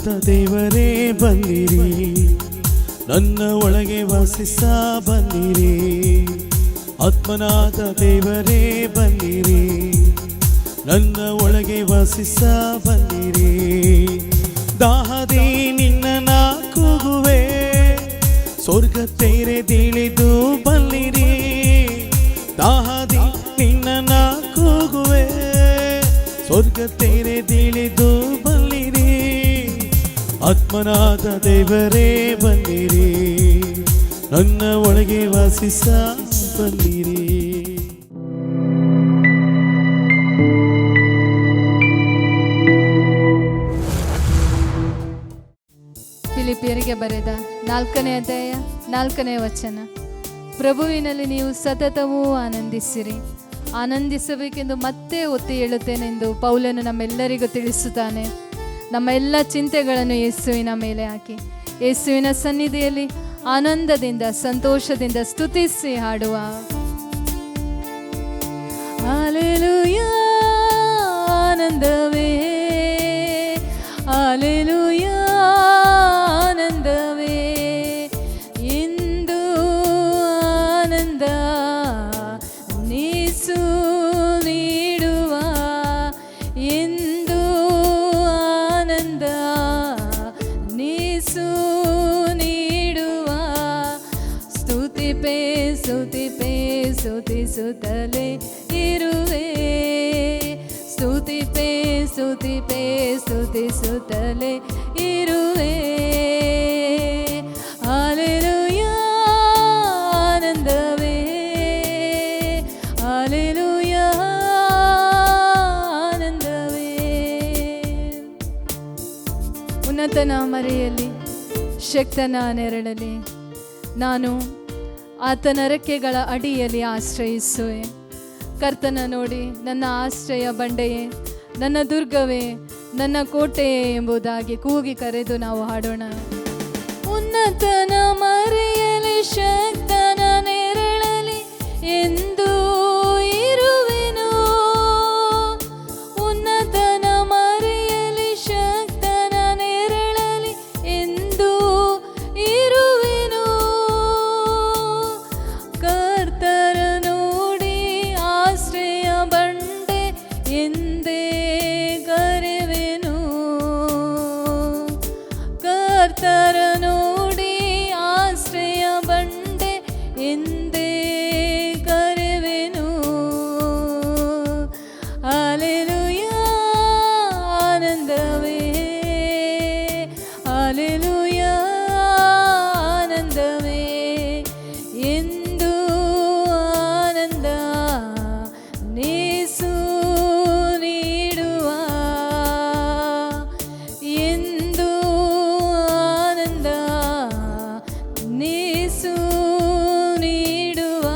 ಆತ್ಮನಾದ ದೇವರೇ ಬನ್ನಿರಿ, ನನ್ನ ಒಳಗೆ ವಾಸಿಸ ಬನ್ನಿರಿ. ಆತ್ಮನಾದ ದೇವರೇ ಬನ್ನಿರಿ, ನನ್ನ ಒಳಗೆ ವಾಸಿಸ ಬನ್ನಿರಿ. ದಾಹದಿ ನಿನ್ನ ಕೂಗುವೆ, ಸ್ವರ್ಗ ತೆರೆದಿಳಿದು ಬನ್ನಿರಿ. ದಾಹದಿ ನಿನ್ನ ಕೂಗುವೆ, ಸ್ವರ್ಗ ತೆರೆದಿಳಿದು ಬನ್ನಿರಿ. ಆತ್ಮನಾದ ದೇವರೇ ಬನ್ನಿರಿ, ನನ್ನ ಒಳಗೆ ವಾಸಿಸ ಬನ್ನಿರಿ. ಫಿಲಿಪಿಯರಿಗೆ ಬರೆದ 4ನೇ ಅಧ್ಯಾಯ 4ನೇ ವಚನ. ಪ್ರಭುವಿನಲ್ಲಿ ನೀವು ಸತತವೂ ಆನಂದಿಸಿರಿ. ಆನಂದಿಸಬೇಕೆಂದು ಮತ್ತೆ ಒತ್ತಿ ಹೇಳುತ್ತೇನೆಂದು ಪೌಲನು ನಮ್ಮೆಲ್ಲರಿಗೂ ತಿಳಿಸುತ್ತಾನೆ. ನಮ್ಮ ಎಲ್ಲ ಚಿಂತೆಗಳನ್ನು ಯೇಸುವಿನ ಮೇಲೆ ಹಾಕಿ ಯೇಸುವಿನ ಸನ್ನಿಧಿಯಲ್ಲಿ ಆನಂದದಿಂದ ಸಂತೋಷದಿಂದ ಸ್ತುತಿಸಿ ಹಾಡುವ. ಹಲ್ಲೆಲೂಯಾ, ಆನಂದವೇ, ಹಲ್ಲೆಲೂಯಾ, ಆನಂದವೇ, ಇಂದು ಆನಂದ ನೀಸು ನೀಡುವ, ಇಂದು ಆನಂದ ನೀಸು ನೀಡುವ. ಸ್ತುತಿಪೇ ಸ್ತುತಿಪೇ ಸ್ತುತಿಸುತ್ತಲೇ ಇರುವೆ, ಸ್ತುತಿಪೇ ಸ್ತುತಿಪೇ ಸ್ತುತಿಸುತ್ತಲೇ ಇರುವೆ. Hallelujah, ಆನಂದವೇ, hallelujah, ಆನಂದವೇ. ಉನ್ನತನ ಮರೆಯಲ್ಲಿ ಶಕ್ತನ ನೆರಳಲ್ಲಿ ನಾನು ಆತನ ರೆಕ್ಕೆಗಳ ಅಡಿಯಲ್ಲಿ ಆಶ್ರಯಿಸುವೆ. ಕರ್ತನ ನೋಡಿ ನನ್ನ ಆಶ್ರಯ ಬಂಡೆಯೇ, ನನ್ನ ದುರ್ಗವೇ, ನನ್ನ ಕೋಟೆಯೇ ಎಂಬುದಾಗಿ ಕೂಗಿ ಕರೆದು ನಾವು ಹಾಡೋಣ. ಉನ್ನತನ ಮರೆಯಲಿ ಶಕ್ತನ ನೆರಳಲಿ ಎಂದು ಇರುವೆನು, ಉನ್ನತನ ಮರೆಯಲಿ ಶಕ್ತನ ನೆರಳಲಿ ಎಂದು ಇರುವೆನು. ಕರ್ತರ ನೋಡಿ ಆಶ್ರಯ ಬಂಡೆ ಎಂದೇ ಕರೆವೆನು, ಕರ್ತರ ನೋಡಿ ಆಶ್ರಯ ಬಂಡೆ ಎಂದೇ ಕರೆವೆನು. ಹಲ್ಲೆಲೂಯಾ, ಆನಂದವೇ, ಹಲ್ಲೆಲೂಯಾ, ಆನಂದವೇ, ಎಂದು ಆನಂದ ನೀಸು ನೀಡುವ, ಎಂದು ಆನಂದ ನೀಸು ನೀಡುವ.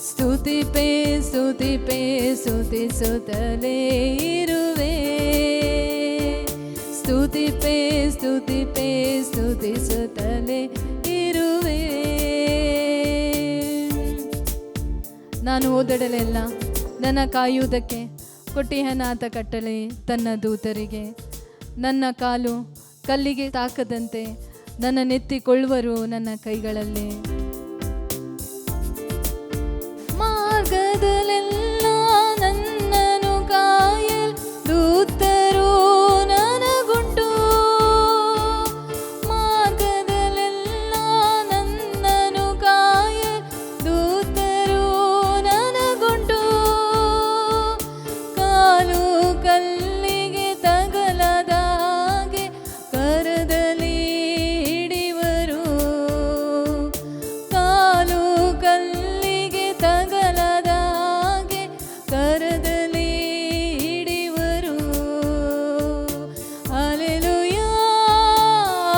ಸ್ತುತಿಪೇ ಸ್ತುತಿಪೇ ಸ್ತುತಿಸುತ್ತಲೇ ಇರುವೆ, ಸ್ತುತಿಪೇ ಸ್ತುತಿಪೇ ಸ್ತುತಿಸುತ್ತಲೇ ಇರುವೆ. ನಾನು ಹೋದಡಲೆಲ್ಲ ನನ್ನ ಕಾಯುವುದಕ್ಕೆ ಕೊಟ್ಟಿಹನಾಥ ಕಟ್ಟಳೆ ತನ್ನ ದೂತರಿಗೆ. ನನ್ನ ಕಾಲು ಕಲ್ಲಿಗೆ ತಾಕದಂತೆ ನನ್ನ ನೆತ್ತಿಕೊಳ್ಳುವರು ನನ್ನ ಕೈಗಳಲ್ಲಿ. ಮಾರ್ಗದಲ್ಲೆಲ್ಲ ನನ್ನನ್ನು ಕಾಯಲ್ ದೂತರು ನನಗುಂಟು, ಮಾರ್ಗದಲ್ಲೆಲ್ಲ ನನ್ನನ್ನು ಕಾಯಲ್ ದೂತರು ನನಗುಂಟು. ಕಾಲು ಕಲ್ಲಿಗೆ ತಗಲದ ಹಾಗೆ ಕರದಲ್ಲಿ ಹಿಡಿವರು, ಕಾಲು ಕಲ್ಲಿಗೆ ತಗಲದ ಹಾಗೆ ಕರದಲ್ಲಿ ಹಿಡಿವರು. ಹಲ್ಲೆಲೂಯಾ,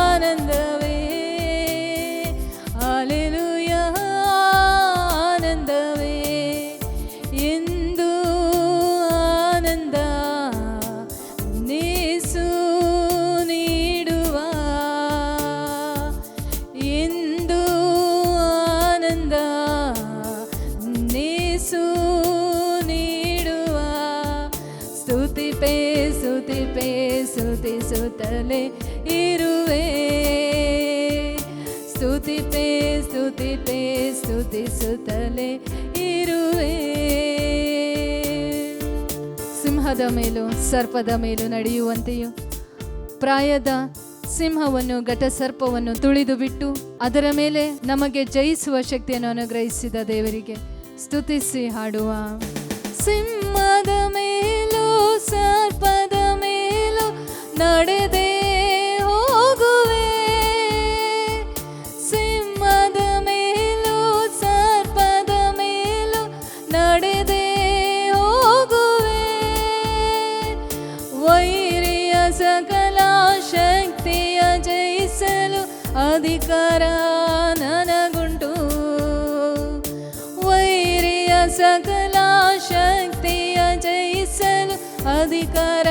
ಆನಂದವೇ, ಹಲ್ಲೆಲೂಯಾ, ಆನಂದವೇ, ಎಂದು ಆನಂದ ನೀಸು ನೀಡುವ, ಎಂದು ಆನಂದ ನೀಸು ನೀಡುವ. ಸ್ತುತಿಪೇ ಸ್ತುತಿಪೇ ಸ್ತುತಿಪೇ ಸ್ತುತಿಸುತ್ತಲೇ ಇರುವೆ. ಸ್ತುತಿಪೇ ಸ್ತುತಿಪೇ ಸ್ತುತಿಸುತ್ತಲೇ ಇರುವೆ. ಸಿಂಹದ ಮೇಲೂ ಸರ್ಪದ ಮೇಲೂ ನಡೆಯುವಂತೆಯೂ ಪ್ರಾಯದ ಸಿಂಹವನ್ನು ಘಟಸರ್ಪವನ್ನು ತುಳಿದು ಬಿಟ್ಟು ಅದರ ಮೇಲೆ ನಮಗೆ ಜಯಿಸುವ ಶಕ್ತಿಯನ್ನು ಅನುಗ್ರಹಿಸಿದ ದೇವರಿಗೆ ಸ್ತುತಿಸಿ ಹಾಡುವ. ಸಿಂಹದ ಮೇಲೂ ಸರ್ಪದ ಮೇಲೂ ನಡೆದೇ ಹೋಗುವೆ. ಸಿಂಹದ ಮೇಲೂ ಸರ್ಪದ ಮೇಲೂ ನಡೆದೇ ಹೋಗುವೆ. ವೈರಿಯ ಸಕಲ ಶಕ್ತಿಯ ಜಯಿಸಲು ಅಧಿಕಾರ ನನಗುಂಟು. ವೈರಿಯ ಸಕಲ ಶಕ್ತಿಯ ಜಯಿಸಲು ಅಧಿಕಾರ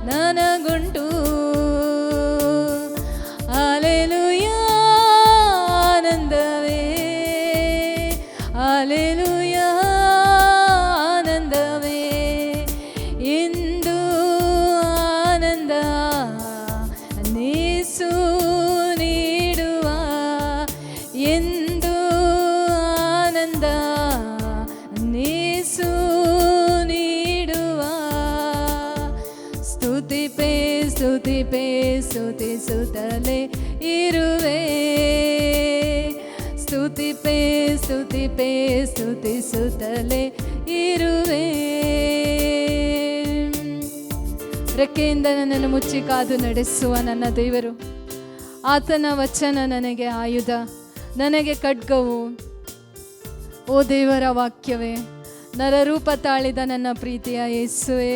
ನನಗುಂಟು. ಹಲ್ಲೆಲೂಯಾ ಆನಂದವೇ, ಹಲ್ಲೆಲೂಯಾ ಆನಂದವೇ, ಇಂದು ಆನಂದ ಯೇಸು ನೀಡುವ. ಎಂದು ಆನಂದ ಯೇಸು ನೀಡುವ. ಸ್ತುತಿಪೇ ಸ್ತುತಿಪೇ ಸ್ತುತಿಸುತ್ತಲೇ ಇರುವೆ. ಸ್ತುತಿಪೇ ಸ್ತುತಿಪೇ ಸ್ತುತಿಸುತ್ತಲೇ ಇರುವೆ. ರೆಕ್ಕೆಯಿಂದ ನನ್ನನ್ನು ಮುಚ್ಚಿ ಕಾದು ನಡೆಸುವ ನನ್ನ ದೇವರು. ಆತನ ವಚನ ನನಗೆ ಆಯುಧ, ನನಗೆ ಖಡ್ಗವು. ಓ ದೇವರ ವಾಕ್ಯವೇ, ನರರೂಪ ತಾಳಿದ ನನ್ನ ಪ್ರೀತಿಯ ಯೇಸುವೆ,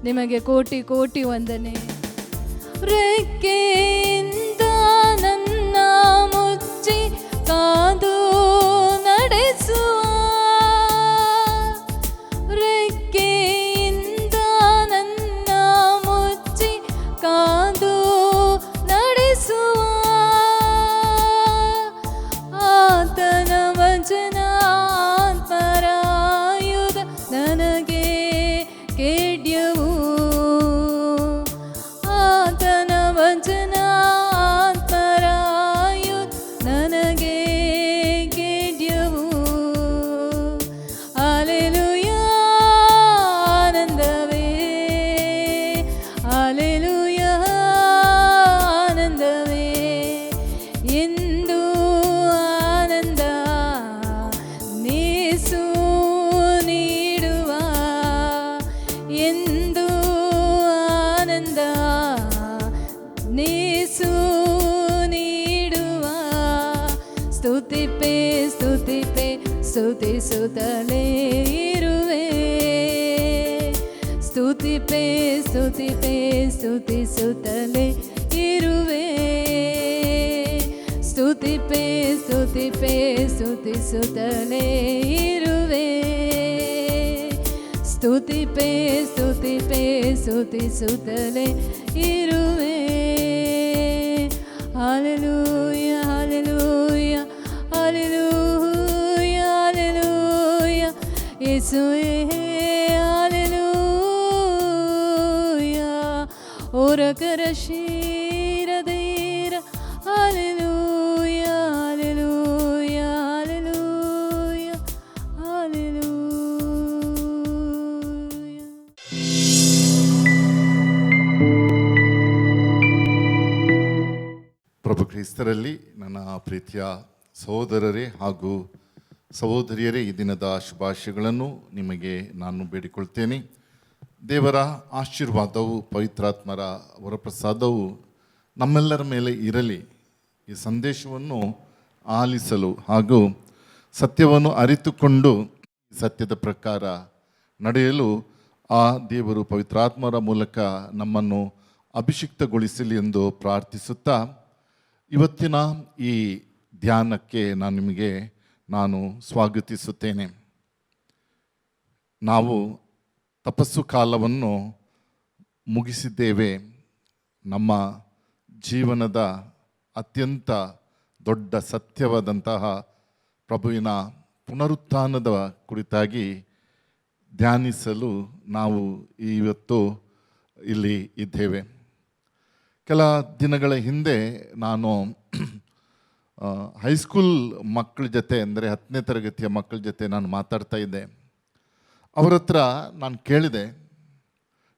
ನಿಮಗೆ ಕೋಟಿ ಕೋಟಿ ವಂದನೆ. ರೆಕ್ಕೆಯಿಂದ ನನ್ನ ಮುಚ್ಚಿ ಕಾದು ನಡೆಸುವ. ರೆಕ್ಕೆಯಿಂದ ನನ್ನ ಮುಚ್ಚಿ ಕಾದು ನಡೆಸುವ. ಆತನ ವಚನ ಆತ್ಮರಾಯುಧ ನನಗೆ ಕೇಡ್ಯವು. ಆತನ ವಚನ ಆತ್ಮರಾಯುಧ ನನಗೆ ಕೇಡ್ಯವು. ಹಲ್ಲೆಲೂಯಾ ಆನಂದವೇ, ಹಲ್ಲೆಲೂಯಾ ಆನಂದವೇ, ಎಂದು ಆನಂದ ಯೇಸು ನೀಡುವ. ಎಂದು ಆನಂದ ಯೇಸು ನೀಡುವ. ಸ್ತುತಿಪೇ ಸ್ತುತಿಪೇ ಸ್ತುತಿಸುತ್ತಲೇ ಇರುವೆ. ಸ್ತುತಿಪೇ ಸ್ತುತಿಪೇ ಸ್ತುತಿಸುತ್ತಲೇ ಇರುವೆ. ಸ್ತುತಿಪೇ ಸ್ತುತಿಪೇ ಸ್ತುತಿಸುತ್ತಲೇ ಇರುವೆ. ಸ್ತುತಿಪೇ ಸ್ತುತಿಪೇ ಸ್ತುತಿಸುತ್ತಲೇ ಇರುವೆ. ಹಲ್ಲೆಲೂಯಾ ಹಲ್ಲೆಲೂಯಾ ಹಲ್ಲೆಲೂಯಾ ಹಲ್ಲೆಲೂಯಾ ಯೇಸುವೇ ಹಲ್ಲೆಲೂಯಾ. ಓರಕರ ಶೀರದೀರ ಹಲ್ಲೆಲೂಯಾ ಹಲ್ಲೆಲೂಯಾ ಹಲ್ಲೆಲೂಯಾ ಹಲ್ಲೆಲೂಯಾ. ಪ್ರಭು ಕ್ರಿಸ್ತರಲ್ಲಿ ನನ್ನ ಪ್ರೀತಿಯ ಸಹೋದರರೇ ಹಾಗೂ ಸಹೋದರಿಯರೇ, ಈ ದಿನದ ಶುಭಾಶಯಗಳನ್ನು ನಿಮಗೆ ನಾನು ಬೇಡಿಕೊಳ್ತೇನೆ. ದೇವರ ಆಶೀರ್ವಾದವು, ಪವಿತ್ರಾತ್ಮರ ವರಪ್ರಸಾದವು ನಮ್ಮೆಲ್ಲರ ಮೇಲೆ ಇರಲಿ. ಈ ಸಂದೇಶವನ್ನು ಆಲಿಸಲು ಹಾಗೂ ಸತ್ಯವನ್ನು ಅರಿತುಕೊಂಡು ಸತ್ಯದ ಪ್ರಕಾರ ನಡೆಯಲು ಆ ದೇವರು ಪವಿತ್ರಾತ್ಮರ ಮೂಲಕ ನಮ್ಮನ್ನು ಅಭಿಷಿಕ್ತಗೊಳಿಸಲಿ ಎಂದು ಪ್ರಾರ್ಥಿಸುತ್ತಾ, ಇವತ್ತಿನ ಈ ಧ್ಯಾನಕ್ಕೆ ನಾನು ಸ್ವಾಗತಿಸುತ್ತೇನೆ. ನಾವು ತಪಸ್ಸು ಕಾಲವನ್ನು ಮುಗಿಸಿದ್ದೇವೆ. ನಮ್ಮ ಜೀವನದ ಅತ್ಯಂತ ದೊಡ್ಡ ಸತ್ಯವಾದಂತಹ ಪ್ರಭುವಿನ ಪುನರುತ್ಥಾನದ ಕುರಿತಾಗಿ ಧ್ಯಾನಿಸಲು ನಾವು ಇವತ್ತು ಇಲ್ಲಿ ಇದ್ದೇವೆ. ಕೆಲ ದಿನಗಳ ಹಿಂದೆ ನಾನು ಹೈಸ್ಕೂಲ್ ಮಕ್ಕಳ ಜೊತೆ, ಅಂದರೆ 10ನೇ ತರಗತಿಯ ಮಕ್ಕಳ ಜೊತೆ ನಾನು ಮಾತಾಡ್ತಾ ಇದ್ದೆ. ಅವರ ಹತ್ರ ನಾನು ಕೇಳಿದೆ,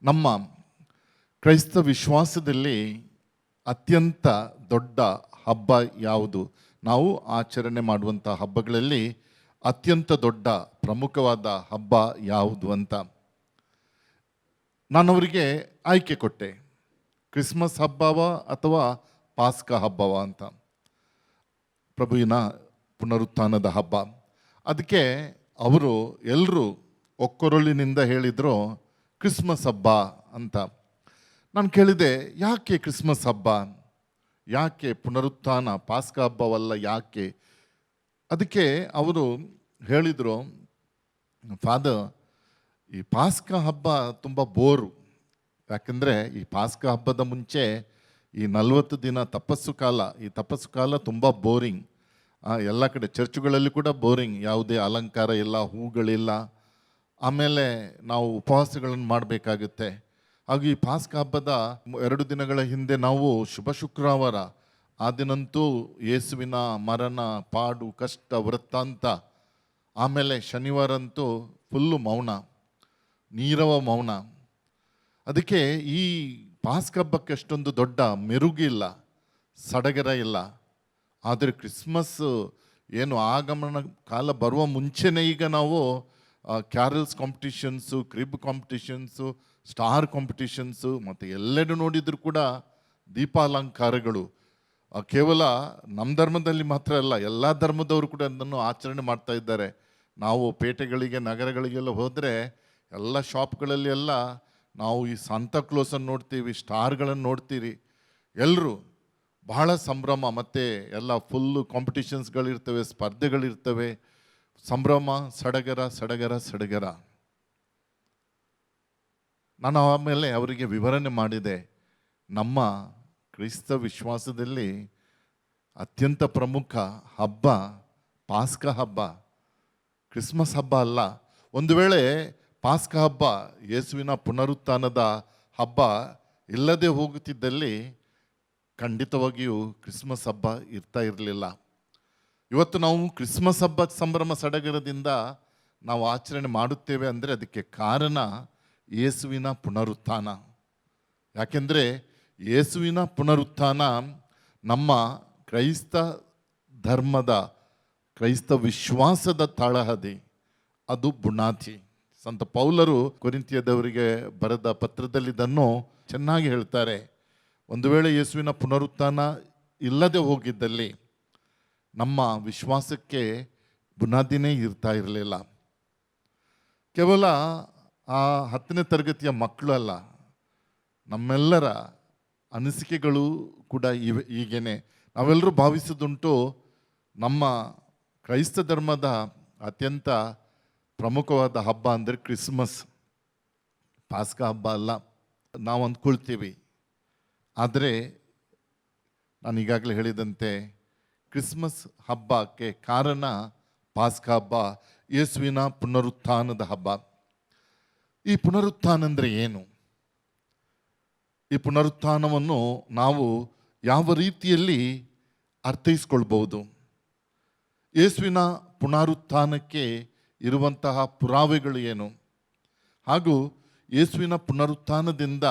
ನಮ್ಮ ಕ್ರೈಸ್ತ ವಿಶ್ವಾಸದಲ್ಲಿ ಅತ್ಯಂತ ದೊಡ್ಡ ಹಬ್ಬ ಯಾವುದು? ನಾವು ಆಚರಣೆ ಮಾಡುವಂಥ ಹಬ್ಬಗಳಲ್ಲಿ ಅತ್ಯಂತ ದೊಡ್ಡ ಪ್ರಮುಖವಾದ ಹಬ್ಬ ಯಾವುದು ಅಂತ ನಾನು ಅವರಿಗೆ ಆಯ್ಕೆ ಕೊಟ್ಟೆ. ಕ್ರಿಸ್ಮಸ್ ಹಬ್ಬವ ಅಥವಾ ಪಾಸ್ಕ ಹಬ್ಬವ ಅಂತ, ಪ್ರಭುವಿನ ಪುನರುತ್ಥಾನದ ಹಬ್ಬ. ಅದಕ್ಕೆ ಅವರು ಎಲ್ಲರೂ ಒಕ್ಕೊರಳಿನಿಂದ ಹೇಳಿದರು ಕ್ರಿಸ್ಮಸ್ ಹಬ್ಬ ಅಂತ. ನಾನು ಕೇಳಿದೆ, ಯಾಕೆ ಕ್ರಿಸ್ಮಸ್ ಹಬ್ಬ, ಯಾಕೆ ಪುನರುತ್ಥಾನ ಪಾಸ್ಕ ಹಬ್ಬವಲ್ಲ, ಯಾಕೆ? ಅದಕ್ಕೆ ಅವರು ಹೇಳಿದರು, ಫಾದರ್, ಈ ಪಾಸ್ಕ ಹಬ್ಬ ತುಂಬ ಬೋರು. ಯಾಕೆಂದರೆ ಈ ಪಾಸ್ಕ ಹಬ್ಬದ ಮುಂಚೆ ಈ 40 ದಿನ ತಪಸ್ಸು ಕಾಲ, ಈ ತಪಸ್ಸು ಕಾಲ ತುಂಬ ಬೋರಿಂಗ್. ಎಲ್ಲ ಕಡೆ ಚರ್ಚುಗಳಲ್ಲಿ ಕೂಡ ಬೋರಿಂಗ್, ಯಾವುದೇ ಅಲಂಕಾರ ಇಲ್ಲ, ಹೂಗಳಿಲ್ಲ. ಆಮೇಲೆ ನಾವು ಉಪವಾಸಗಳನ್ನು ಮಾಡಬೇಕಾಗುತ್ತೆ. ಹಾಗೂ ಈ ಪಾಸ್ಕ ಹಬ್ಬದ 2 ದಿನಗಳ ಹಿಂದೆ ನಾವು ಶುಭ ಶುಕ್ರವಾರ, ಆ ದಿನಂತೂ ಯೇಸುವಿನ ಮರಣ, ಪಾಡು, ಕಷ್ಟ, ವೃತ್ತಾಂತ. ಆಮೇಲೆ ಶನಿವಾರ ಅಂತೂ ಫುಲ್ಲು ಮೌನ, ನೀರವ ಮೌನ. ಅದಕ್ಕೆ ಈ ಪಾಸ್ಕ ಹಬ್ಬಕ್ಕೆ ಅಷ್ಟೊಂದು ದೊಡ್ಡ ಮೆರುಗಿಲ್ಲ, ಸಡಗರ ಇಲ್ಲ. ಆದರೆ ಕ್ರಿಸ್ಮಸ್ ಏನು ಆಗಮನ ಕಾಲ ಬರುವ ಮುಂಚೆನೇ ಈಗ ನಾವು ಕ್ಯಾರಲ್ಸ್ ಕಾಂಪಿಟಿಷನ್ಸು, ಕ್ರಿಬ್ ಕಾಂಪಿಟಿಷನ್ಸು, ಸ್ಟಾರ್ ಕಾಂಪಿಟಿಷನ್ಸು, ಮತ್ತು ಎಲ್ಲೆಡೆ ನೋಡಿದರೂ ಕೂಡ ದೀಪಾಲಂಕಾರಗಳು. ಕೇವಲ ನಮ್ಮ ಧರ್ಮದಲ್ಲಿ ಮಾತ್ರ ಅಲ್ಲ, ಎಲ್ಲ ಧರ್ಮದವರು ಕೂಡ ಅದನ್ನು ಆಚರಣೆ ಮಾಡ್ತಾ ಇದ್ದಾರೆ. ನಾವು ಪೇಟೆಗಳಿಗೆ, ನಗರಗಳಿಗೆಲ್ಲ ಹೋದರೆ ಎಲ್ಲ ಶಾಪ್ಗಳಲ್ಲಿ ಎಲ್ಲ ನಾವು ಈ ಸಾಂತಾಕ್ಲೋಸನ್ನು ನೋಡ್ತೀವಿ, ಸ್ಟಾರ್ಗಳನ್ನು ನೋಡ್ತೀರಿ. ಎಲ್ಲರೂ ಬಹಳ ಸಂಭ್ರಮ, ಮತ್ತು ಎಲ್ಲ ಫುಲ್ಲು ಕಾಂಪಿಟಿಷನ್ಸ್ಗಳಿರ್ತವೆ, ಸ್ಪರ್ಧೆಗಳಿರ್ತವೆ, ಸಂಭ್ರಮ, ಸಡಗರ ಸಡಗರ ಸಡಗರ. ನಾನು ಆಮೇಲೆ ಅವರಿಗೆ ವಿವರಣೆ ಮಾಡಿದೆ, ನಮ್ಮ ಕ್ರೈಸ್ತ ವಿಶ್ವಾಸದಲ್ಲಿ ಅತ್ಯಂತ ಪ್ರಮುಖ ಹಬ್ಬ ಪಾಸ್ಕ ಹಬ್ಬ, ಕ್ರಿಸ್ಮಸ್ ಹಬ್ಬ ಅಲ್ಲ. ಒಂದು ವೇಳೆ ಪಾಸ್ಕ ಹಬ್ಬ, ಯೇಸುವಿನ ಪುನರುತ್ಥಾನದ ಹಬ್ಬ ಇಲ್ಲದೆ ಹೋಗುತ್ತಿದ್ದಲ್ಲಿ ಖಂಡಿತವಾಗಿಯೂ ಕ್ರಿಸ್ಮಸ್ ಹಬ್ಬ ಇರ್ತಾ ಇರಲಿಲ್ಲ. ಇವತ್ತು ನಾವು ಕ್ರಿಸ್ಮಸ್ ಹಬ್ಬ ಸಂಭ್ರಮ ಸಡಗರದಿಂದ ನಾವು ಆಚರಣೆ ಮಾಡುತ್ತೇವೆ ಅಂದರೆ ಅದಕ್ಕೆ ಕಾರಣ ಯೇಸುವಿನ ಪುನರುತ್ಥಾನ. ಯಾಕೆಂದರೆ ಯೇಸುವಿನ ಪುನರುತ್ಥಾನ ನಮ್ಮ ಕ್ರೈಸ್ತ ಧರ್ಮದ, ಕ್ರೈಸ್ತ ವಿಶ್ವಾಸದ ತಳಹದಿ, ಅದು ಬುನಾದಿ. ಸಂತ ಪೌಲರು ಕೊರಿಂಥಿಯದವರಿಗೆ ಬರೆದ ಪತ್ರದಲ್ಲಿ ಇದನ್ನು ಚೆನ್ನಾಗಿ ಹೇಳ್ತಾರೆ. ಒಂದು ವೇಳೆ ಯೇಸುವಿನ ಪುನರುತ್ಥಾನ ಇಲ್ಲದೆ ಹೋಗಿದ್ದಲ್ಲಿ ನಮ್ಮ ವಿಶ್ವಾಸಕ್ಕೆ ಬುನಾದಿನೇ ಇರ್ತಾ ಇರಲಿಲ್ಲ. ಕೇವಲ ಆ 10ನೇ ತರಗತಿಯ ಮಕ್ಕಳು ಅಲ್ಲ, ನಮ್ಮೆಲ್ಲರ ಅನಿಸಿಕೆಗಳು ಕೂಡ ಹೀಗೇನೆ. ನಾವೆಲ್ಲರೂ ಭಾವಿಸೋದುಂಟು, ನಮ್ಮ ಕ್ರೈಸ್ತ ಧರ್ಮದ ಅತ್ಯಂತ ಪ್ರಮುಖವಾದ ಹಬ್ಬ ಅಂದರೆ ಕ್ರಿಸ್ಮಸ್, ಪಾಸ್ಕ ಹಬ್ಬ ಅಲ್ಲ ನಾವು ಅಂದ್ಕೊಳ್ತೀವಿ. ಆದರೆ ನಾನು ಈಗಾಗಲೇ ಹೇಳಿದಂತೆ ಕ್ರಿಸ್ಮಸ್ ಹಬ್ಬಕ್ಕೆ ಕಾರಣ ಪಾಸ್ಕ ಹಬ್ಬ, ಯೇಸುವಿನ ಪುನರುತ್ಥಾನದ ಹಬ್ಬ. ಈ ಪುನರುತ್ಥಾನ ಅಂದರೆ ಏನು? ಈ ಪುನರುತ್ಥಾನವನ್ನು ನಾವು ಯಾವ ರೀತಿಯಲ್ಲಿ ಅರ್ಥೈಸ್ಕೊಳ್ಬಹುದು? ಯೇಸುವಿನ ಪುನರುತ್ಥಾನಕ್ಕೆ ಇರುವಂತಹ ಪುರಾವೆಗಳು ಏನು? ಹಾಗೂ ಯೇಸುವಿನ ಪುನರುತ್ಥಾನದಿಂದ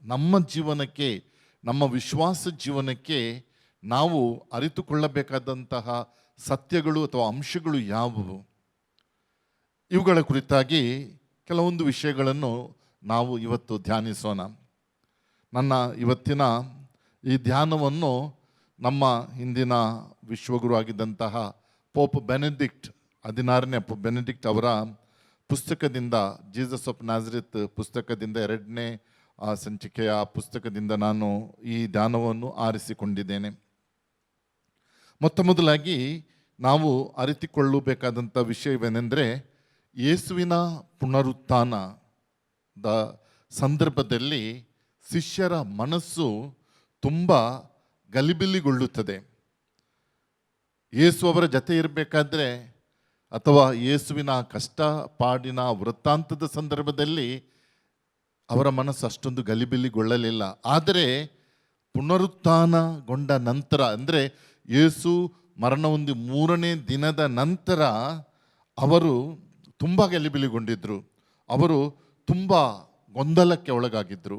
ನಮ್ಮ ಜೀವನಕ್ಕೆ, ನಮ್ಮ ವಿಶ್ವಾಸ ಜೀವನಕ್ಕೆ ನಾವು ಅರಿತುಕೊಳ್ಳಬೇಕಾದಂತಹ ಸತ್ಯಗಳು ಅಥವಾ ಅಂಶಗಳು ಯಾವುವು? ಇವುಗಳ ಕುರಿತಾಗಿ ಕೆಲವೊಂದು ವಿಷಯಗಳನ್ನು ನಾವು ಇವತ್ತು ಧ್ಯಾನಿಸೋಣ. ನನ್ನ ಇವತ್ತಿನ ಈ ಧ್ಯಾನವನ್ನು ನಮ್ಮ ಹಿಂದಿನ ವಿಶ್ವಗುರು ಆಗಿದ್ದಂತಹ ಪೋಪ್ ಬೆನೆಡಿಕ್ಟ್ 16ನೇ ಪೋಪ್ ಬೆನೆಡಿಕ್ಟ್ ಅವರ ಪುಸ್ತಕದಿಂದ, ಜೀಸಸ್ ಆಫ್ ನಾಜರೇತ್ ಪುಸ್ತಕದಿಂದ, 2ನೇ ಸಂಚಿಕೆಯ ಪುಸ್ತಕದಿಂದ ನಾನು ಈ ಧ್ಯಾನವನ್ನು ಆರಿಸಿಕೊಂಡಿದ್ದೇನೆ. ಮೊತ್ತ ಮೊದಲಾಗಿ ನಾವು ಅರಿತುಕೊಳ್ಳಬೇಕಾದಂಥ ವಿಷಯವೇನೆಂದರೆ, ಯೇಸುವಿನ ಪುನರುತ್ಥಾನದ ಸಂದರ್ಭದಲ್ಲಿ ಶಿಷ್ಯರ ಮನಸ್ಸು ತುಂಬ ಗಲಿಬಿಲಿಗೊಳ್ಳುತ್ತದೆ. ಯೇಸು ಅವರ ಜೊತೆ ಇರಬೇಕಾದ್ರೆ ಅಥವಾ ಯೇಸುವಿನ ಕಷ್ಟ ಪಾಡಿನ ವೃತ್ತಾಂತದ ಸಂದರ್ಭದಲ್ಲಿ ಅವರ ಮನಸ್ಸು ಅಷ್ಟೊಂದು ಗಲಿಬಿಲಿಗೊಳ್ಳಲಿಲ್ಲ. ಆದರೆ ಪುನರುತ್ಥಾನಗೊಂಡ ನಂತರ, ಅಂದರೆ ಯೇಸು ಮರಣ ಹೊಂದಿ 3ನೇ ದಿನದ ನಂತರ ಅವರು ತುಂಬ ಗಲಿಬಿಲಿಗೊಂಡಿದ್ದರು. ಅವರು ತುಂಬ ಗೊಂದಲಕ್ಕೆ ಒಳಗಾಗಿದ್ದರು.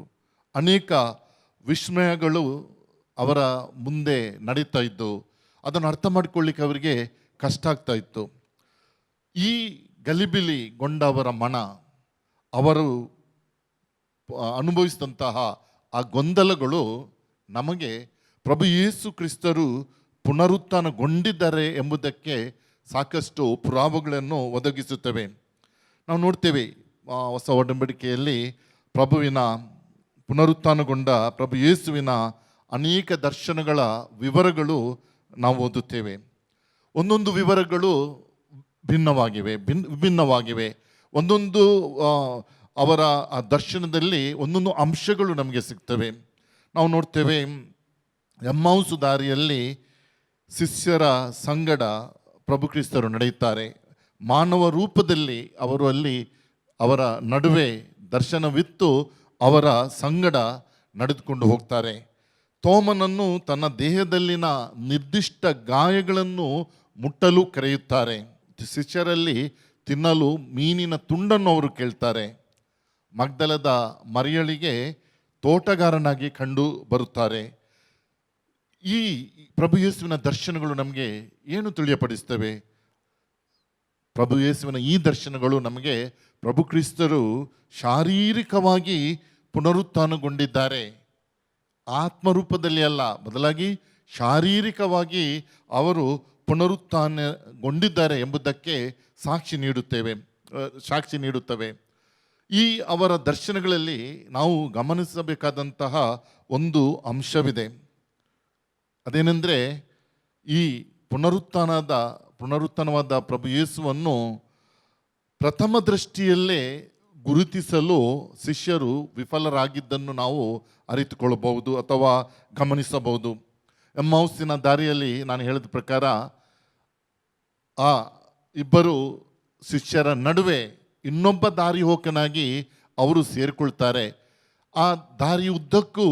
ಅನೇಕ ವಿಸ್ಮಯಗಳು ಅವರ ಮುಂದೆ ನಡೀತಾ ಇದ್ದು, ಅದನ್ನು ಅರ್ಥ ಮಾಡ್ಕೊಳ್ಳಿಕ್ಕೆ ಅವರಿಗೆ ಕಷ್ಟ ಆಗ್ತಾ ಇತ್ತು. ಈ ಗಲಿಬಿಲಿಗೊಂಡವರ ಮನ, ಅವರು ಅನುಭವಿಸಿದಂತಹ ಆ ಗೊಂದಲಗಳು ನಮಗೆ ಪ್ರಭು ಯೇಸು ಕ್ರಿಸ್ತರು ಪುನರುತ್ಥಾನಗೊಂಡಿದ್ದಾರೆ ಎಂಬುದಕ್ಕೆ ಸಾಕಷ್ಟು ಪುರಾವೆಗಳನ್ನು ಒದಗಿಸುತ್ತವೆ. ನಾವು ನೋಡ್ತೇವೆ ಹೊಸ ಒಡಂಬಡಿಕೆಯಲ್ಲಿ ಪ್ರಭುವಿನ ಪುನರುತ್ಥಾನಗೊಂಡ ಪ್ರಭು ಯೇಸುವಿನ ಅನೇಕ ದರ್ಶನಗಳ ವಿವರಗಳು ನಾವು ಓದುತ್ತೇವೆ. ಒಂದೊಂದು ವಿವರಗಳು ವಿಭಿನ್ನವಾಗಿವೆ. ಒಂದೊಂದು ಅವರ ಆ ದರ್ಶನದಲ್ಲಿ ಒಂದೊಂದು ಅಂಶಗಳು ನಮಗೆ ಸಿಗ್ತವೆ. ನಾವು ನೋಡ್ತೇವೆ, ಎಮ್ಮೌಸು ದಾರಿಯಲ್ಲಿ ಶಿಷ್ಯರ ಸಂಗಡ ಪ್ರಭು ಕ್ರಿಸ್ತರು ನಡೆಯುತ್ತಾರೆ. ಮಾನವ ರೂಪದಲ್ಲಿ ಅವರು ಅಲ್ಲಿ ಅವರ ನಡುವೆ ದರ್ಶನವಿತ್ತು ಅವರ ಸಂಗಡ ನಡೆದುಕೊಂಡು ಹೋಗ್ತಾರೆ. ತೋಮನನ್ನು ತನ್ನ ದೇಹದಲ್ಲಿನ ನಿರ್ದಿಷ್ಟ ಗಾಯಗಳನ್ನು ಮುಟ್ಟಲು ಕರೆಯುತ್ತಾರೆ. ಶಿಷ್ಯರಲ್ಲಿ ತಿನ್ನಲು ಮೀನಿನ ತುಂಡನ್ನು ಅವರು ಕೇಳ್ತಾರೆ. ಮಗ್ದಲದ ಮರಿಯಳಿಗೆ ತೋಟಗಾರನಾಗಿ ಕಂಡು ಬರುತ್ತಾರೆ. ಈ ಪ್ರಭು ಯೇಸುವಿನ ದರ್ಶನಗಳು ನಮಗೆ ಏನು ತಿಳಿಯಪಡಿಸ್ತವೆ? ಪ್ರಭು ಯೇಸುವಿನ ಈ ದರ್ಶನಗಳು ನಮಗೆ ಪ್ರಭು ಕ್ರಿಸ್ತರು ಶಾರೀರಿಕವಾಗಿ ಪುನರುತ್ಥಾನಗೊಂಡಿದ್ದಾರೆ. ಆತ್ಮರೂಪದಲ್ಲಿ ಅಲ್ಲ, ಬದಲಾಗಿ ಶಾರೀರಿಕವಾಗಿ ಅವರು ಪುನರುತ್ಥಾನಗೊಂಡಿದ್ದಾರೆ ಎಂಬುದಕ್ಕೆ ಸಾಕ್ಷಿ ನೀಡುತ್ತವೆ. ಈ ಅವರ ದರ್ಶನಗಳಲ್ಲಿ ನಾವು ಗಮನಿಸಬೇಕಾದಂತಹ ಒಂದು ಅಂಶವಿದೆ. ಅದೇನೆಂದರೆ, ಈ ಪುನರುತ್ಥಾನವಾದ ಪ್ರಭು ಯೇಸುವನ್ನು ಪ್ರಥಮ ದೃಷ್ಟಿಯಲ್ಲೇ ಗುರುತಿಸಲು ಶಿಷ್ಯರು ವಿಫಲರಾಗಿದ್ದನ್ನು ನಾವು ಅರಿತುಕೊಳ್ಳಬಹುದು ಅಥವಾ ಗಮನಿಸಬಹುದು. ಎಮ್ಮೌಸಿನ ದಾರಿಯಲ್ಲಿ ನಾನು ಹೇಳಿದ ಪ್ರಕಾರ ಆ ಇಬ್ಬರು ಶಿಷ್ಯರ ನಡುವೆ ಇನ್ನೊಬ್ಬ ದಾರಿ ಹೋಕನಾಗಿ ಅವರು ಸೇರಿಕೊಳ್ತಾರೆ. ಆ ದಾರಿ ಉದ್ದಕ್ಕೂ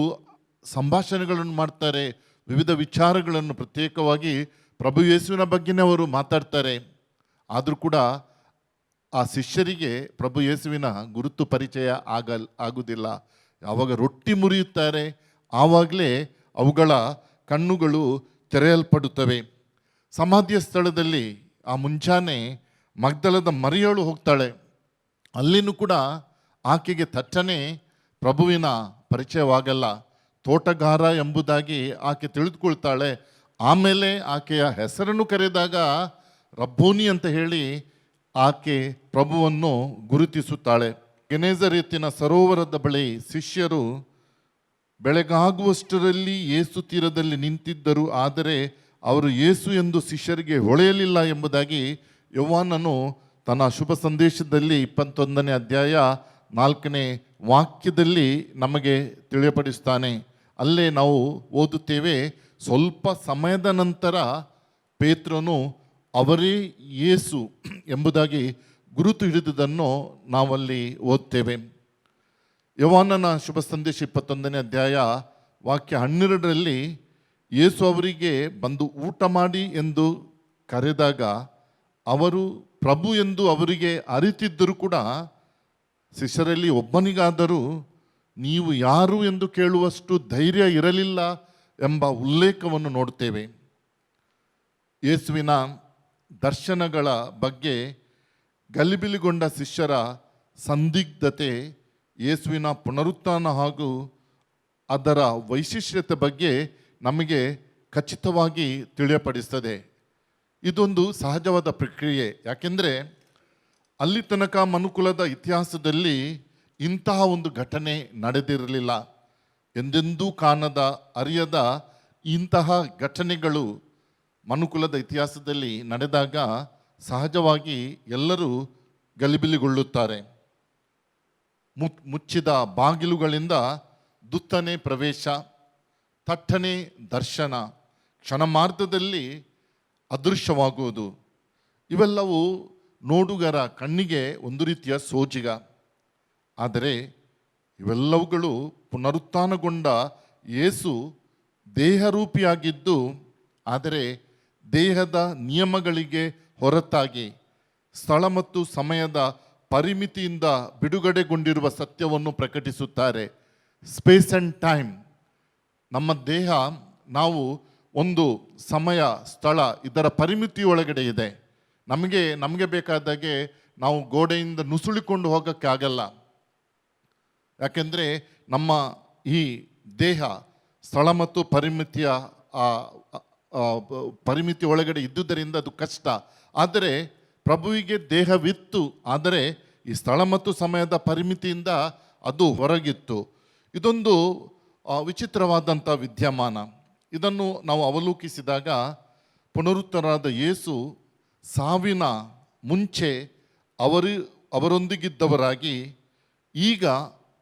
ಸಂಭಾಷಣೆಗಳನ್ನು ಮಾಡ್ತಾರೆ. ವಿವಿಧ ವಿಚಾರಗಳನ್ನು ಪ್ರತ್ಯೇಕವಾಗಿ ಪ್ರಭು ಯೇಸುವಿನ ಬಗ್ಗೆನೇ ಅವರು ಮಾತಾಡ್ತಾರೆ. ಆದರೂ ಕೂಡ ಆ ಶಿಷ್ಯರಿಗೆ ಪ್ರಭು ಯೇಸುವಿನ ಗುರುತು ಪರಿಚಯ ಆಗುವುದಿಲ್ಲ. ಯಾವಾಗ ರೊಟ್ಟಿ ಮುರಿಯುತ್ತಾರೆ ಆವಾಗಲೇ ಅವುಗಳ ಕಣ್ಣುಗಳು ತೆರೆಯಲ್ಪಡುತ್ತವೆ. ಸಮಾಧಿಯ ಸ್ಥಳದಲ್ಲಿ ಆ ಮುಂಚಾನೆ ಮಗ್ದಲದ ಮರಿಯಳು ಹೋಗ್ತಾಳೆ. ಅಲ್ಲಿನೂ ಕೂಡ ಆಕೆಗೆ ತಟ್ಟನೆ ಪ್ರಭುವಿನ ಪರಿಚಯವಾಗಲ್ಲ. ತೋಟಗಾರ ಎಂಬುದಾಗಿ ಆಕೆ ತಿಳಿದುಕೊಳ್ತಾಳೆ. ಆಮೇಲೆ ಆಕೆಯ ಹೆಸರನ್ನು ಕರೆದಾಗ ರಬ್ಬೋನಿ ಅಂತ ಹೇಳಿ ಆಕೆ ಪ್ರಭುವನ್ನು ಗುರುತಿಸುತ್ತಾಳೆ. ಗೆನೇಜರೇತಿನ ಸರೋವರದ ಬಳಿ ಶಿಷ್ಯರು ಬೆಳಗಾಗುವಷ್ಟರಲ್ಲಿ ಯೇಸು ತೀರದಲ್ಲಿ ನಿಂತಿದ್ದರು. ಆದರೆ ಅವರು ಯೇಸು ಎಂದು ಶಿಷ್ಯರಿಗೆ ಹೊಳೆಯಲಿಲ್ಲ ಎಂಬುದಾಗಿ ಯೋಹಾನನು ತನ್ನ ಶುಭ ಸಂದೇಶದಲ್ಲಿ 21ನೇ ಅಧ್ಯಾಯ 4ನೇ ವಾಕ್ಯದಲ್ಲಿ ನಮಗೆ ತಿಳಿಯಪಡಿಸ್ತಾನೆ. ಅಲ್ಲೇ ನಾವು ಓದುತ್ತೇವೆ, ಸ್ವಲ್ಪ ಸಮಯದ ನಂತರ ಪೇತ್ರನು ಅವರೇ ಯೇಸು ಎಂಬುದಾಗಿ ಗುರುತು ಹಿಡಿದುದನ್ನು ನಾವಲ್ಲಿ ಓದ್ತೇವೆ. ಯೋಹಾನನ ಶುಭ ಸಂದೇಶ 21ನೇ ಅಧ್ಯಾಯ ವಾಕ್ಯ 12ರಲ್ಲಿ ಯೇಸು ಅವರಿಗೆ ಬಂದು ಊಟ ಮಾಡಿ ಎಂದು ಕರೆದಾಗ ಅವರು ಪ್ರಭು ಎಂದು ಅವರಿಗೆ ಅರಿತಿದ್ದರೂ ಕೂಡ ಶಿಷ್ಯರಲ್ಲಿ ಒಬ್ಬನಿಗಾದರೂ ನೀವು ಯಾರು ಎಂದು ಕೇಳುವಷ್ಟು ಧೈರ್ಯ ಇರಲಿಲ್ಲ ಎಂಬ ಉಲ್ಲೇಖವನ್ನು ನೋಡ್ತೇವೆ. ಯೇಸುವಿನ ದರ್ಶನಗಳ ಬಗ್ಗೆ ಗಲಿಬಿಲಿಗೊಂಡ ಶಿಷ್ಯರ ಸಂದಿಗ್ಧತೆ ಯೇಸುವಿನ ಪುನರುತ್ಥಾನ ಹಾಗೂ ಅದರ ವೈಶಿಷ್ಟ್ಯತೆ ಬಗ್ಗೆ ನಮಗೆ ಖಚಿತವಾಗಿ ತಿಳಿಯಪಡಿಸ್ತದೆ. ಇದೊಂದು ಸಹಜವಾದ ಪ್ರಕ್ರಿಯೆ. ಯಾಕೆಂದರೆ ಅಲ್ಲಿ ತನಕ ಮನುಕುಲದ ಇತಿಹಾಸದಲ್ಲಿ ಇಂತಹ ಒಂದು ಘಟನೆ ನಡೆದಿರಲಿಲ್ಲ. ಎಂದೆಂದೂ ಕಾಣದ ಅರಿಯದ ಇಂತಹ ಘಟನೆಗಳು ಮನುಕುಲದ ಇತಿಹಾಸದಲ್ಲಿ ನಡೆದಾಗ ಸಹಜವಾಗಿ ಎಲ್ಲರೂ ಗಲಿಬಿಲಿಗೊಳ್ಳುತ್ತಾರೆ. ಮುಚ್ಚಿದ ಬಾಗಿಲುಗಳಿಂದ ದುತ್ತನೆ ಪ್ರವೇಶ, ತಟ್ಟನೆ ದರ್ಶನ, ಕ್ಷಣಮಾರ್ಧದಲ್ಲಿ ಅದೃಶ್ಯವಾಗುವುದು, ಇವೆಲ್ಲವೂ ನೋಡುಗರ ಕಣ್ಣಿಗೆ ಒಂದು ರೀತಿಯ ಸೋಜಿಗ. ಆದರೆ ಇವೆಲ್ಲವುಗಳು ಪುನರುತ್ಥಾನಗೊಂಡ ಯೇಸು ದೇಹರೂಪಿಯಾಗಿದ್ದು, ಆದರೆ ದೇಹದ ನಿಯಮಗಳಿಗೆ ಹೊರತಾಗಿ ಸ್ಥಳ ಮತ್ತು ಸಮಯದ ಪರಿಮಿತಿಯಿಂದ ಬಿಡುಗಡೆಗೊಂಡಿರುವ ಸತ್ಯವನ್ನು ಪ್ರಕಟಿಸುತ್ತಾರೆ. ಸ್ಪೇಸ್ ಆ್ಯಂಡ್ ಟೈಮ್, ನಮ್ಮ ದೇಹ, ನಾವು ಒಂದು ಸಮಯ ಸ್ಥಳ ಇದರ ಪರಿಮಿತಿಯೊಳಗಡೆ ಇದೆ. ನಮಗೆ ಬೇಕಾದಾಗೆ ನಾವು ಗೋಡೆಯಿಂದ ನುಸುಳಿಕೊಂಡು ಹೋಗೋಕ್ಕೆ ಆಗಲ್ಲ. ಯಾಕೆಂದರೆ ನಮ್ಮ ಈ ದೇಹ ಸ್ಥಳ ಮತ್ತು ಪರಿಮಿತಿ ಒಳಗಡೆ ಇದ್ದುದರಿಂದ ಅದು ಕಷ್ಟ. ಆದರೆ ಪ್ರಭುವಿಗೆ ದೇಹವಿತ್ತು, ಆದರೆ ಈ ಸ್ಥಳ ಮತ್ತು ಸಮಯದ ಪರಿಮಿತಿಯಿಂದ ಅದು ಹೊರಗಿತ್ತು. ಇದೊಂದು ವಿಚಿತ್ರವಾದಂಥ ವಿದ್ಯಮಾನ. ಇದನ್ನು ನಾವು ಅವಲೋಕಿಸಿದಾಗ ಪುನರುತ್ತರಾದ ಯೇಸು ಸಾವಿನ ಮುಂಚೆ ಅವರೊಂದಿಗಿದ್ದವರಾಗಿ ಈಗ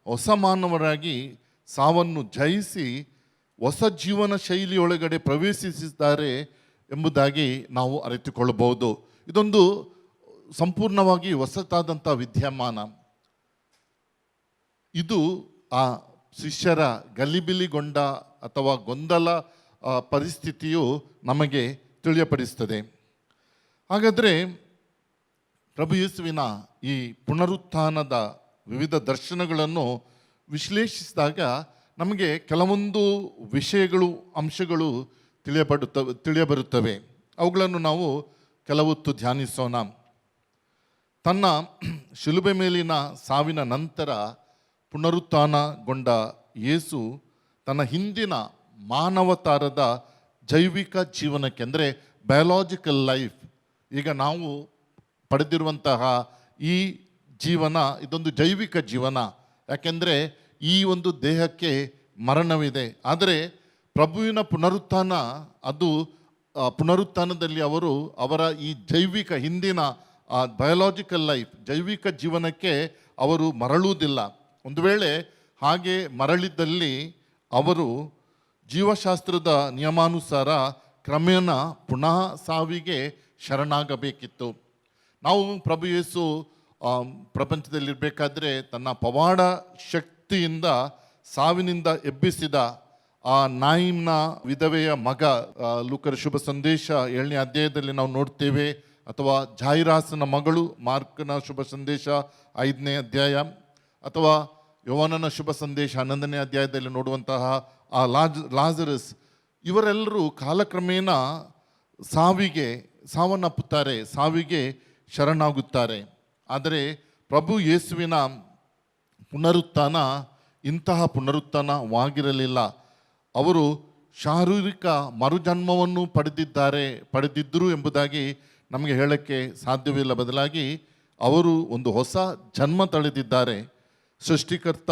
ಹೊಸ ಮಾನವರಾಗಿ ಸಾವನ್ನು ಜಯಿಸಿ ಹೊಸ ಜೀವನ ಶೈಲಿಯೊಳಗಡೆ ಪ್ರವೇಶಿಸಿದ್ದಾರೆ ಎಂಬುದಾಗಿ ನಾವು ಅರಿತುಕೊಳ್ಳಬಹುದು. ಇದೊಂದು ಸಂಪೂರ್ಣವಾಗಿ ಹೊಸತಾದಂಥ ವಿದ್ಯಮಾನ. ಇದು ಆ ಶಿಷ್ಯರ ಗಲಿಬಿಲಿಗೊಂಡ ಅಥವಾ ಗೊಂದಲ ಪರಿಸ್ಥಿತಿಯು ನಮಗೆ ತಿಳಿಯಪಡಿಸ್ತದೆ. ಹಾಗಾದರೆ ಪ್ರಭು ಯೇಸುವಿನ ಈ ಪುನರುತ್ಥಾನದ ವಿವಿಧ ದರ್ಶನಗಳನ್ನು ವಿಶ್ಲೇಷಿಸಿದಾಗ ನಮಗೆ ಕೆಲವೊಂದು ವಿಷಯಗಳು, ಅಂಶಗಳು ತಿಳಿಯಬರುತ್ತವೆ. ಅವುಗಳನ್ನು ನಾವು ಕೆಲವೊತ್ತು ಧ್ಯಾನಿಸೋಣ. ತನ್ನ ಶಿಲುಬೆ ಮೇಲಿನ ಸಾವಿನ ನಂತರ ಪುನರುತ್ಥಾನಗೊಂಡ ಯೇಸು ತನ್ನ ಹಿಂದಿನ ಮಾನವತಾರದ ಜೈವಿಕ ಜೀವನಕ್ಕೆ, ಅಂದರೆ ಬಯೋಲಾಜಿಕಲ್ ಲೈಫ್, ಈಗ ನಾವು ಪಡೆದಿರುವಂತಹ ಈ ಜೀವನ ಇದೊಂದು ಜೈವಿಕ ಜೀವನ. ಯಾಕೆಂದರೆ ಈ ಒಂದು ದೇಹಕ್ಕೆ ಮರಣವಿದೆ. ಆದರೆ ಪ್ರಭುವಿನ ಪುನರುತ್ಥಾನ, ಅದು ಪುನರುತ್ಥಾನದಲ್ಲಿ ಅವರ ಈ ಜೈವಿಕ ಹಿಂದಿನ ಬಯೋಲಾಜಿಕಲ್ ಲೈಫ್, ಜೈವಿಕ ಜೀವನಕ್ಕೆ ಅವರು ಮರಳುವುದಿಲ್ಲ. ಒಂದು ವೇಳೆ ಹಾಗೆ ಮರಳಿದ್ದಲ್ಲಿ ಅವರು ಜೀವಶಾಸ್ತ್ರದ ನಿಯಮಾನುಸಾರ ಕ್ರಮೇಣ ಪುನಃ ಸಾವಿಗೆ ಶರಣಾಗಬೇಕಿತ್ತು. ನಾವು ಪ್ರಭು ಯೇಸು ಪ್ರಪಂಚದಲ್ಲಿರಬೇಕಾದ್ರೆ ತನ್ನ ಪವಾಡ ಶಕ್ತಿಯಿಂದ ಸಾವಿನಿಂದ ಎಬ್ಬಿಸಿದ ಆ ನಾಯಿಮ್ನ ವಿಧವೆಯ ಮಗ, ಲೂಕರ ಶುಭ ಸಂದೇಶ 7ನೇ ಅಧ್ಯಾಯದಲ್ಲಿ ನಾವು ನೋಡ್ತೇವೆ. ಅಥವಾ ಜಾಯಿರಾಸನ ಮಗಳು, ಮಾರ್ಕನ ಶುಭ ಸಂದೇಶ 5ನೇ ಅಧ್ಯಾಯ, ಅಥವಾ ಯೋಹಾನನ ಶುಭ ಸಂದೇಶ 11ನೇ ಅಧ್ಯಾಯದಲ್ಲಿ ನೋಡುವಂತಹ ಆ ಲಾಜರಸ್, ಇವರೆಲ್ಲರೂ ಕಾಲಕ್ರಮೇಣ ಸಾವನ್ನಪ್ಪುತ್ತಾರೆ, ಸಾವಿಗೆ ಶರಣಾಗುತ್ತಾರೆ. ಆದರೆ ಪ್ರಭು ಯೇಸುವಿನ ಪುನರುತ್ಥಾನ ಇಂತಹ ಪುನರುತ್ಥಾನವಾಗಿರಲಿಲ್ಲ. ಅವರು ಶಾರೀರಿಕ ಮರುಜನ್ಮವನ್ನು ಪಡೆದಿದ್ದರು ಎಂಬುದಾಗಿ ನಮಗೆ ಹೇಳಕ್ಕೆ ಸಾಧ್ಯವಿಲ್ಲ. ಬದಲಾಗಿ ಅವರು ಒಂದು ಹೊಸ ಜನ್ಮ ತಳೆದಿದ್ದಾರೆ. ಸೃಷ್ಟಿಕರ್ತ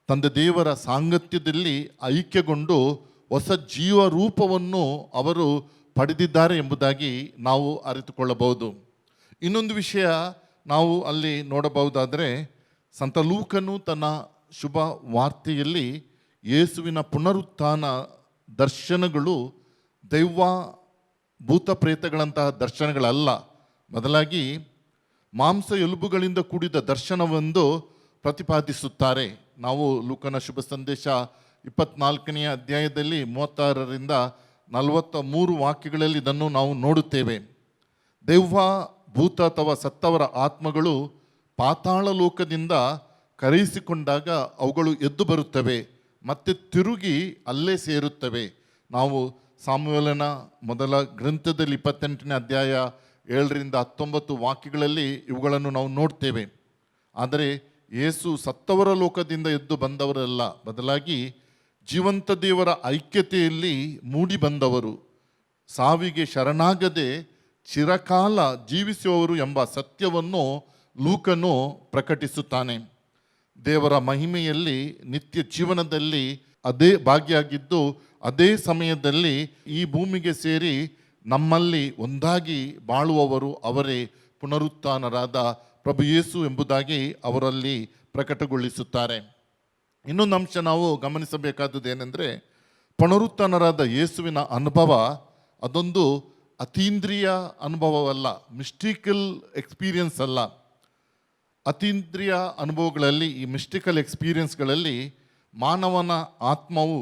ತಂದೆ ದೇವರ ಸಾಂಗತ್ಯದಲ್ಲಿ ಐಕ್ಯಗೊಂಡು ಹೊಸ ಜೀವ ರೂಪವನ್ನು ಅವರು ಪಡೆದಿದ್ದಾರೆ ಎಂಬುದಾಗಿ ನಾವು ಅರಿತುಕೊಳ್ಳಬಹುದು. ಇನ್ನೊಂದು ವಿಷಯ ನಾವು ಅಲ್ಲಿ ನೋಡಬಹುದಾದರೆ, ಸಂತ ಲೂಕನು ತನ್ನ ಶುಭ ವಾರ್ತೆಯಲ್ಲಿ ಯೇಸುವಿನ ಪುನರುತ್ಥಾನ ದರ್ಶನಗಳು ದೈವ ಭೂತ ಪ್ರೇತಗಳಂತಹ ದರ್ಶನಗಳಲ್ಲ, ಬದಲಾಗಿ ಮಾಂಸ ಎಲುಬುಗಳಿಂದ ಕೂಡಿದ ದರ್ಶನವೆಂದು ಪ್ರತಿಪಾದಿಸುತ್ತಾರೆ. ನಾವು ಲೂಕನ ಶುಭ ಸಂದೇಶ 24ನೇ ಅಧ್ಯಾಯದಲ್ಲಿ 36ರಿಂದ 43 ವಾಕ್ಯಗಳಲ್ಲಿ ಇದನ್ನು ನಾವು ನೋಡುತ್ತೇವೆ. ದೆವ್ವ, ಭೂತ ಅಥವಾ ಸತ್ತವರ ಆತ್ಮಗಳು ಪಾತಾಳ ಲೋಕದಿಂದ ಕರೆಯಿಸಿಕೊಂಡಾಗ ಅವುಗಳು ಎದ್ದು ಬರುತ್ತವೆ, ಮತ್ತೆ ತಿರುಗಿ ಅಲ್ಲೇ ಸೇರುತ್ತವೆ. ನಾವು ಸಾಮುವೇಲನ ಮೊದಲ ಗ್ರಂಥದಲ್ಲಿ 28ನೇ ಅಧ್ಯಾಯ 7ರಿಂದ 19 ವಾಕ್ಯಗಳಲ್ಲಿ ಇವುಗಳನ್ನು ನಾವು ನೋಡ್ತೇವೆ. ಆದರೆ ಯೇಸು ಸತ್ತವರ ಲೋಕದಿಂದ ಎದ್ದು ಬಂದವರಲ್ಲ, ಬದಲಾಗಿ ಜೀವಂತ ದೇವರ ಐಕ್ಯತೆಯಲ್ಲಿ ಮೂಡಿ ಬಂದವರು, ಸಾವಿಗೆ ಶರಣಾಗದೆ ಚಿರಕಾಲ ಜೀವಿಸುವವರು ಎಂಬ ಸತ್ಯವನ್ನು ಲೂಕನು ಪ್ರಕಟಿಸುತ್ತಾನೆ. ದೇವರ ಮಹಿಮೆಯಲ್ಲಿ ನಿತ್ಯ ಜೀವನದಲ್ಲಿ ಅದೇ ಭಾಗಿಯಾಗಿದ್ದು, ಅದೇ ಸಮಯದಲ್ಲಿ ಈ ಭೂಮಿಗೆ ಸೇರಿ ನಮ್ಮಲ್ಲಿ ಒಂದಾಗಿ ಬಾಳುವವರು ಅವರೇ ಪುನರುತ್ಥಾನರಾದ ಪ್ರಭು ಯೇಸು ಎಂಬುದಾಗಿ ಅವರಲ್ಲಿ ಪ್ರಕಟಗೊಳಿಸುತ್ತಾರೆ. ಇನ್ನೊಂದು ಅಂಶ ನಾವು ಗಮನಿಸಬೇಕಾದದ್ದು ಏನೆಂದರೆ, ಪುನರುತ್ಥಾನರಾದ ಯೇಸುವಿನ ಅನುಭವ ಅದೊಂದು ಅತೀಂದ್ರಿಯ ಅನುಭವವಲ್ಲ, ಮಿಸ್ಟಿಕಲ್ ಎಕ್ಸ್ಪೀರಿಯನ್ಸ್ ಅಲ್ಲ. ಅತೀಂದ್ರಿಯ ಅನುಭವಗಳಲ್ಲಿ, ಈ ಮಿಸ್ಟಿಕಲ್ ಎಕ್ಸ್ಪೀರಿಯನ್ಸ್ಗಳಲ್ಲಿ ಮಾನವನ ಆತ್ಮವು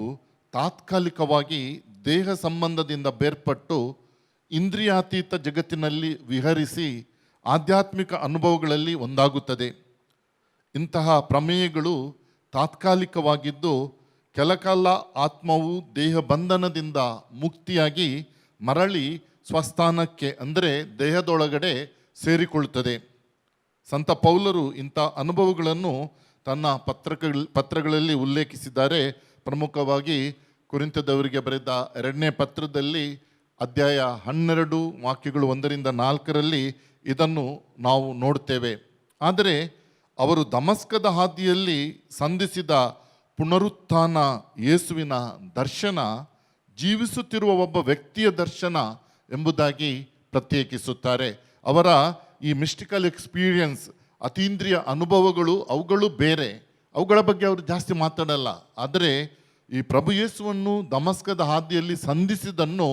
ತಾತ್ಕಾಲಿಕವಾಗಿ ದೇಹ ಸಂಬಂಧದಿಂದ ಬೇರ್ಪಟ್ಟು ಇಂದ್ರಿಯಾತೀತ ಜಗತ್ತಿನಲ್ಲಿ ವಿಹರಿಸಿ ಆಧ್ಯಾತ್ಮಿಕ ಅನುಭವಗಳಲ್ಲಿ ಒಂದಾಗುತ್ತದೆ. ಇಂತಹ ಪ್ರಮೇಯಗಳು ತಾತ್ಕಾಲಿಕವಾಗಿದ್ದು ಕೆಲಕಾಲ ಆತ್ಮವು ದೇಹ ಬಂಧನದಿಂದ ಮುಕ್ತಿಯಾಗಿ ಮರಳಿ ಸ್ವಸ್ಥಾನಕ್ಕೆ ಅಂದರೆ ದೇಹದೊಳಗಡೆ ಸೇರಿಕೊಳ್ಳುತ್ತದೆ. ಸಂತ ಪೌಲರು ಇಂಥ ಅನುಭವಗಳನ್ನು ತನ್ನ ಪತ್ರಗಳಲ್ಲಿ ಉಲ್ಲೇಖಿಸಿದ್ದಾರೆ. ಪ್ರಮುಖವಾಗಿ ಕೊರಿಂಥದವರಿಗೆ ಬರೆದ 2ನೇ ಪತ್ರದಲ್ಲಿ ಅಧ್ಯಾಯ 12 ವಾಕ್ಯಗಳು 1-4 ಇದನ್ನು ನಾವು ನೋಡ್ತೇವೆ. ಆದರೆ ಅವರು ದಮಸ್ಕದ ಹಾದಿಯಲ್ಲಿ ಸಂಧಿಸಿದ ಪುನರುತ್ಥಾನ ಯೇಸುವಿನ ದರ್ಶನ ಜೀವಿಸುತ್ತಿರುವ ಒಬ್ಬ ವ್ಯಕ್ತಿಯ ದರ್ಶನ ಎಂಬುದಾಗಿ ಪ್ರತ್ಯೇಕಿಸುತ್ತಾರೆ. ಅವರ ಈ ಮಿಸ್ಟಿಕಲ್ ಎಕ್ಸ್ಪೀರಿಯನ್ಸ್, ಅತೀಂದ್ರಿಯ ಅನುಭವಗಳು, ಅವುಗಳು ಬೇರೆ, ಅವುಗಳ ಬಗ್ಗೆ ಅವರು ಜಾಸ್ತಿ ಮಾತಾಡಲ್ಲ. ಆದರೆ ಈ ಪ್ರಭು ಯೇಸುವನ್ನು ದಮಸ್ಕದ ಹಾದಿಯಲ್ಲಿ ಸಂಧಿಸಿದನ್ನು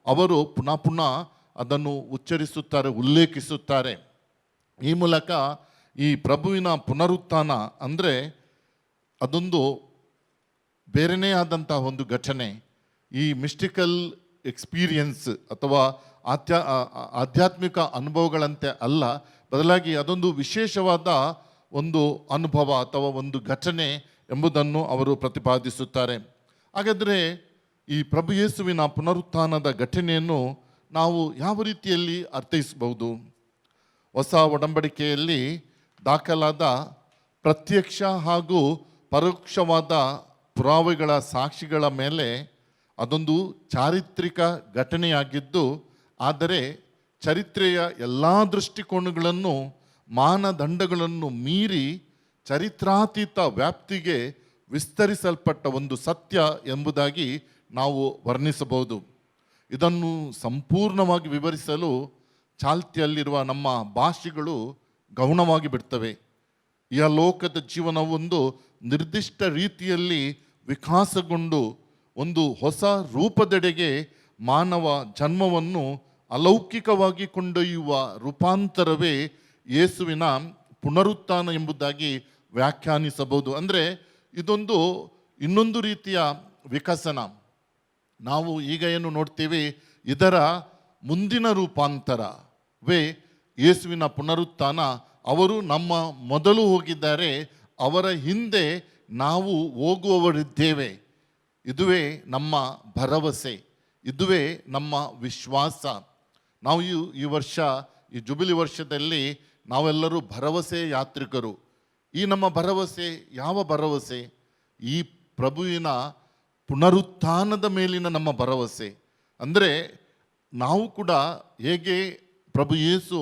ಅವರು ಪುನಃ ಪುನಃ ಅದನ್ನು ಉಚ್ಚರಿಸುತ್ತಾರೆ, ಉಲ್ಲೇಖಿಸುತ್ತಾರೆ. ಈ ಮೂಲಕ ಈ ಪ್ರಭುವಿನ ಪುನರುತ್ಥಾನ ಅಂದರೆ ಅದೊಂದು ಬೇರೆಯೇ ಆದಂತಹ ಒಂದು ಘಟನೆ. ಈ ಮಿಸ್ಟಿಕಲ್ ಎಕ್ಸ್ಪೀರಿಯನ್ಸ್ ಅಥವಾ ಆಧ್ಯಾತ್ಮಿಕ ಅನುಭವಗಳಂತೆ ಅಲ್ಲ, ಬದಲಾಗಿ ಅದೊಂದು ವಿಶೇಷವಾದ ಒಂದು ಅನುಭವ ಅಥವಾ ಒಂದು ಘಟನೆ ಎಂಬುದನ್ನು ಅವರು ಪ್ರತಿಪಾದಿಸುತ್ತಾರೆ. ಹಾಗಾದರೆ ಈ ಪ್ರಭು ಯೇಸುವಿನ ಪುನರುತ್ಥಾನದ ಘಟನೆಯನ್ನು ನಾವು ಯಾವ ರೀತಿಯಲ್ಲಿ ಅರ್ಥೈಸಬಹುದು? ಹೊಸ ಒಡಂಬಡಿಕೆಯಲ್ಲಿ ದಾಖಲಾದ ಪ್ರತ್ಯಕ್ಷ ಹಾಗೂ ಪರೋಕ್ಷವಾದ ಪುರಾವೆಗಳ ಸಾಕ್ಷಿಗಳ ಮೇಲೆ ಅದೊಂದು ಚಾರಿತ್ರಿಕ ಘಟನೆಯಾಗಿದ್ದು, ಆದರೆ ಚರಿತ್ರೆಯ ಎಲ್ಲ ದೃಷ್ಟಿಕೋನಗಳನ್ನು ಮಾನದಂಡಗಳನ್ನು ಮೀರಿ ಚರಿತ್ರಾತೀತ ವ್ಯಾಪ್ತಿಗೆ ವಿಸ್ತರಿಸಲ್ಪಟ್ಟ ಒಂದು ಸತ್ಯ ಎಂಬುದಾಗಿ ನಾವು ವರ್ಣಿಸಬಹುದು. ಇದನ್ನು ಸಂಪೂರ್ಣವಾಗಿ ವಿವರಿಸಲು ಚಾಲ್ತಿಯಲ್ಲಿರುವ ನಮ್ಮ ಭಾಷೆಗಳು ಗೌಣವಾಗಿ ಬಿಡ್ತವೆ. ಈ ಲೋಕದ ಜೀವನವೊಂದು ನಿರ್ದಿಷ್ಟ ರೀತಿಯಲ್ಲಿ ವಿಕಾಸಗೊಂಡು ಒಂದು ಹೊಸ ರೂಪದೆಡೆಗೆ ಮಾನವ ಜನ್ಮವನ್ನು ಅಲೌಕಿಕವಾಗಿ ಕೊಂಡೊಯ್ಯುವ ರೂಪಾಂತರವೇ ಯೇಸುವಿನ ಪುನರುತ್ಥಾನ ಎಂಬುದಾಗಿ ವ್ಯಾಖ್ಯಾನಿಸಬಹುದು. ಅಂದರೆ ಇದೊಂದು ಇನ್ನೊಂದು ರೀತಿಯ ವಿಕಸನ. ನಾವು ಈಗ ಏನು ನೋಡ್ತೀವಿ, ಇದರ ಮುಂದಿನ ರೂಪಾಂತರವೇ ಯೇಸುವಿನ ಪುನರುತ್ಥಾನ. ಅವರು ನಮ್ಮ ಮೊದಲು ಹೋಗಿದ್ದಾರೆ, ಅವರ ಹಿಂದೆ ನಾವು ಹೋಗುವವರಿದ್ದೇವೆ. ಇದುವೇ ನಮ್ಮ ಭರವಸೆ, ಇದುವೇ ನಮ್ಮ ವಿಶ್ವಾಸ. ನಾವು ಈ ವರ್ಷ, ಈ ಜುಬಿಲಿ ವರ್ಷದಲ್ಲಿ ನಾವೆಲ್ಲರೂ ಭರವಸೆ ಯಾತ್ರಿಕರು. ಈ ನಮ್ಮ ಭರವಸೆ ಯಾವ ಭರವಸೆ? ಈ ಪ್ರಭುವಿನ ಪುನರುತ್ಥಾನದ ಮೇಲಿನ ನಮ್ಮ ಭರವಸೆ. ಅಂದರೆ ನಾವು ಕೂಡ ಹೇಗೆ ಪ್ರಭು ಯೇಸು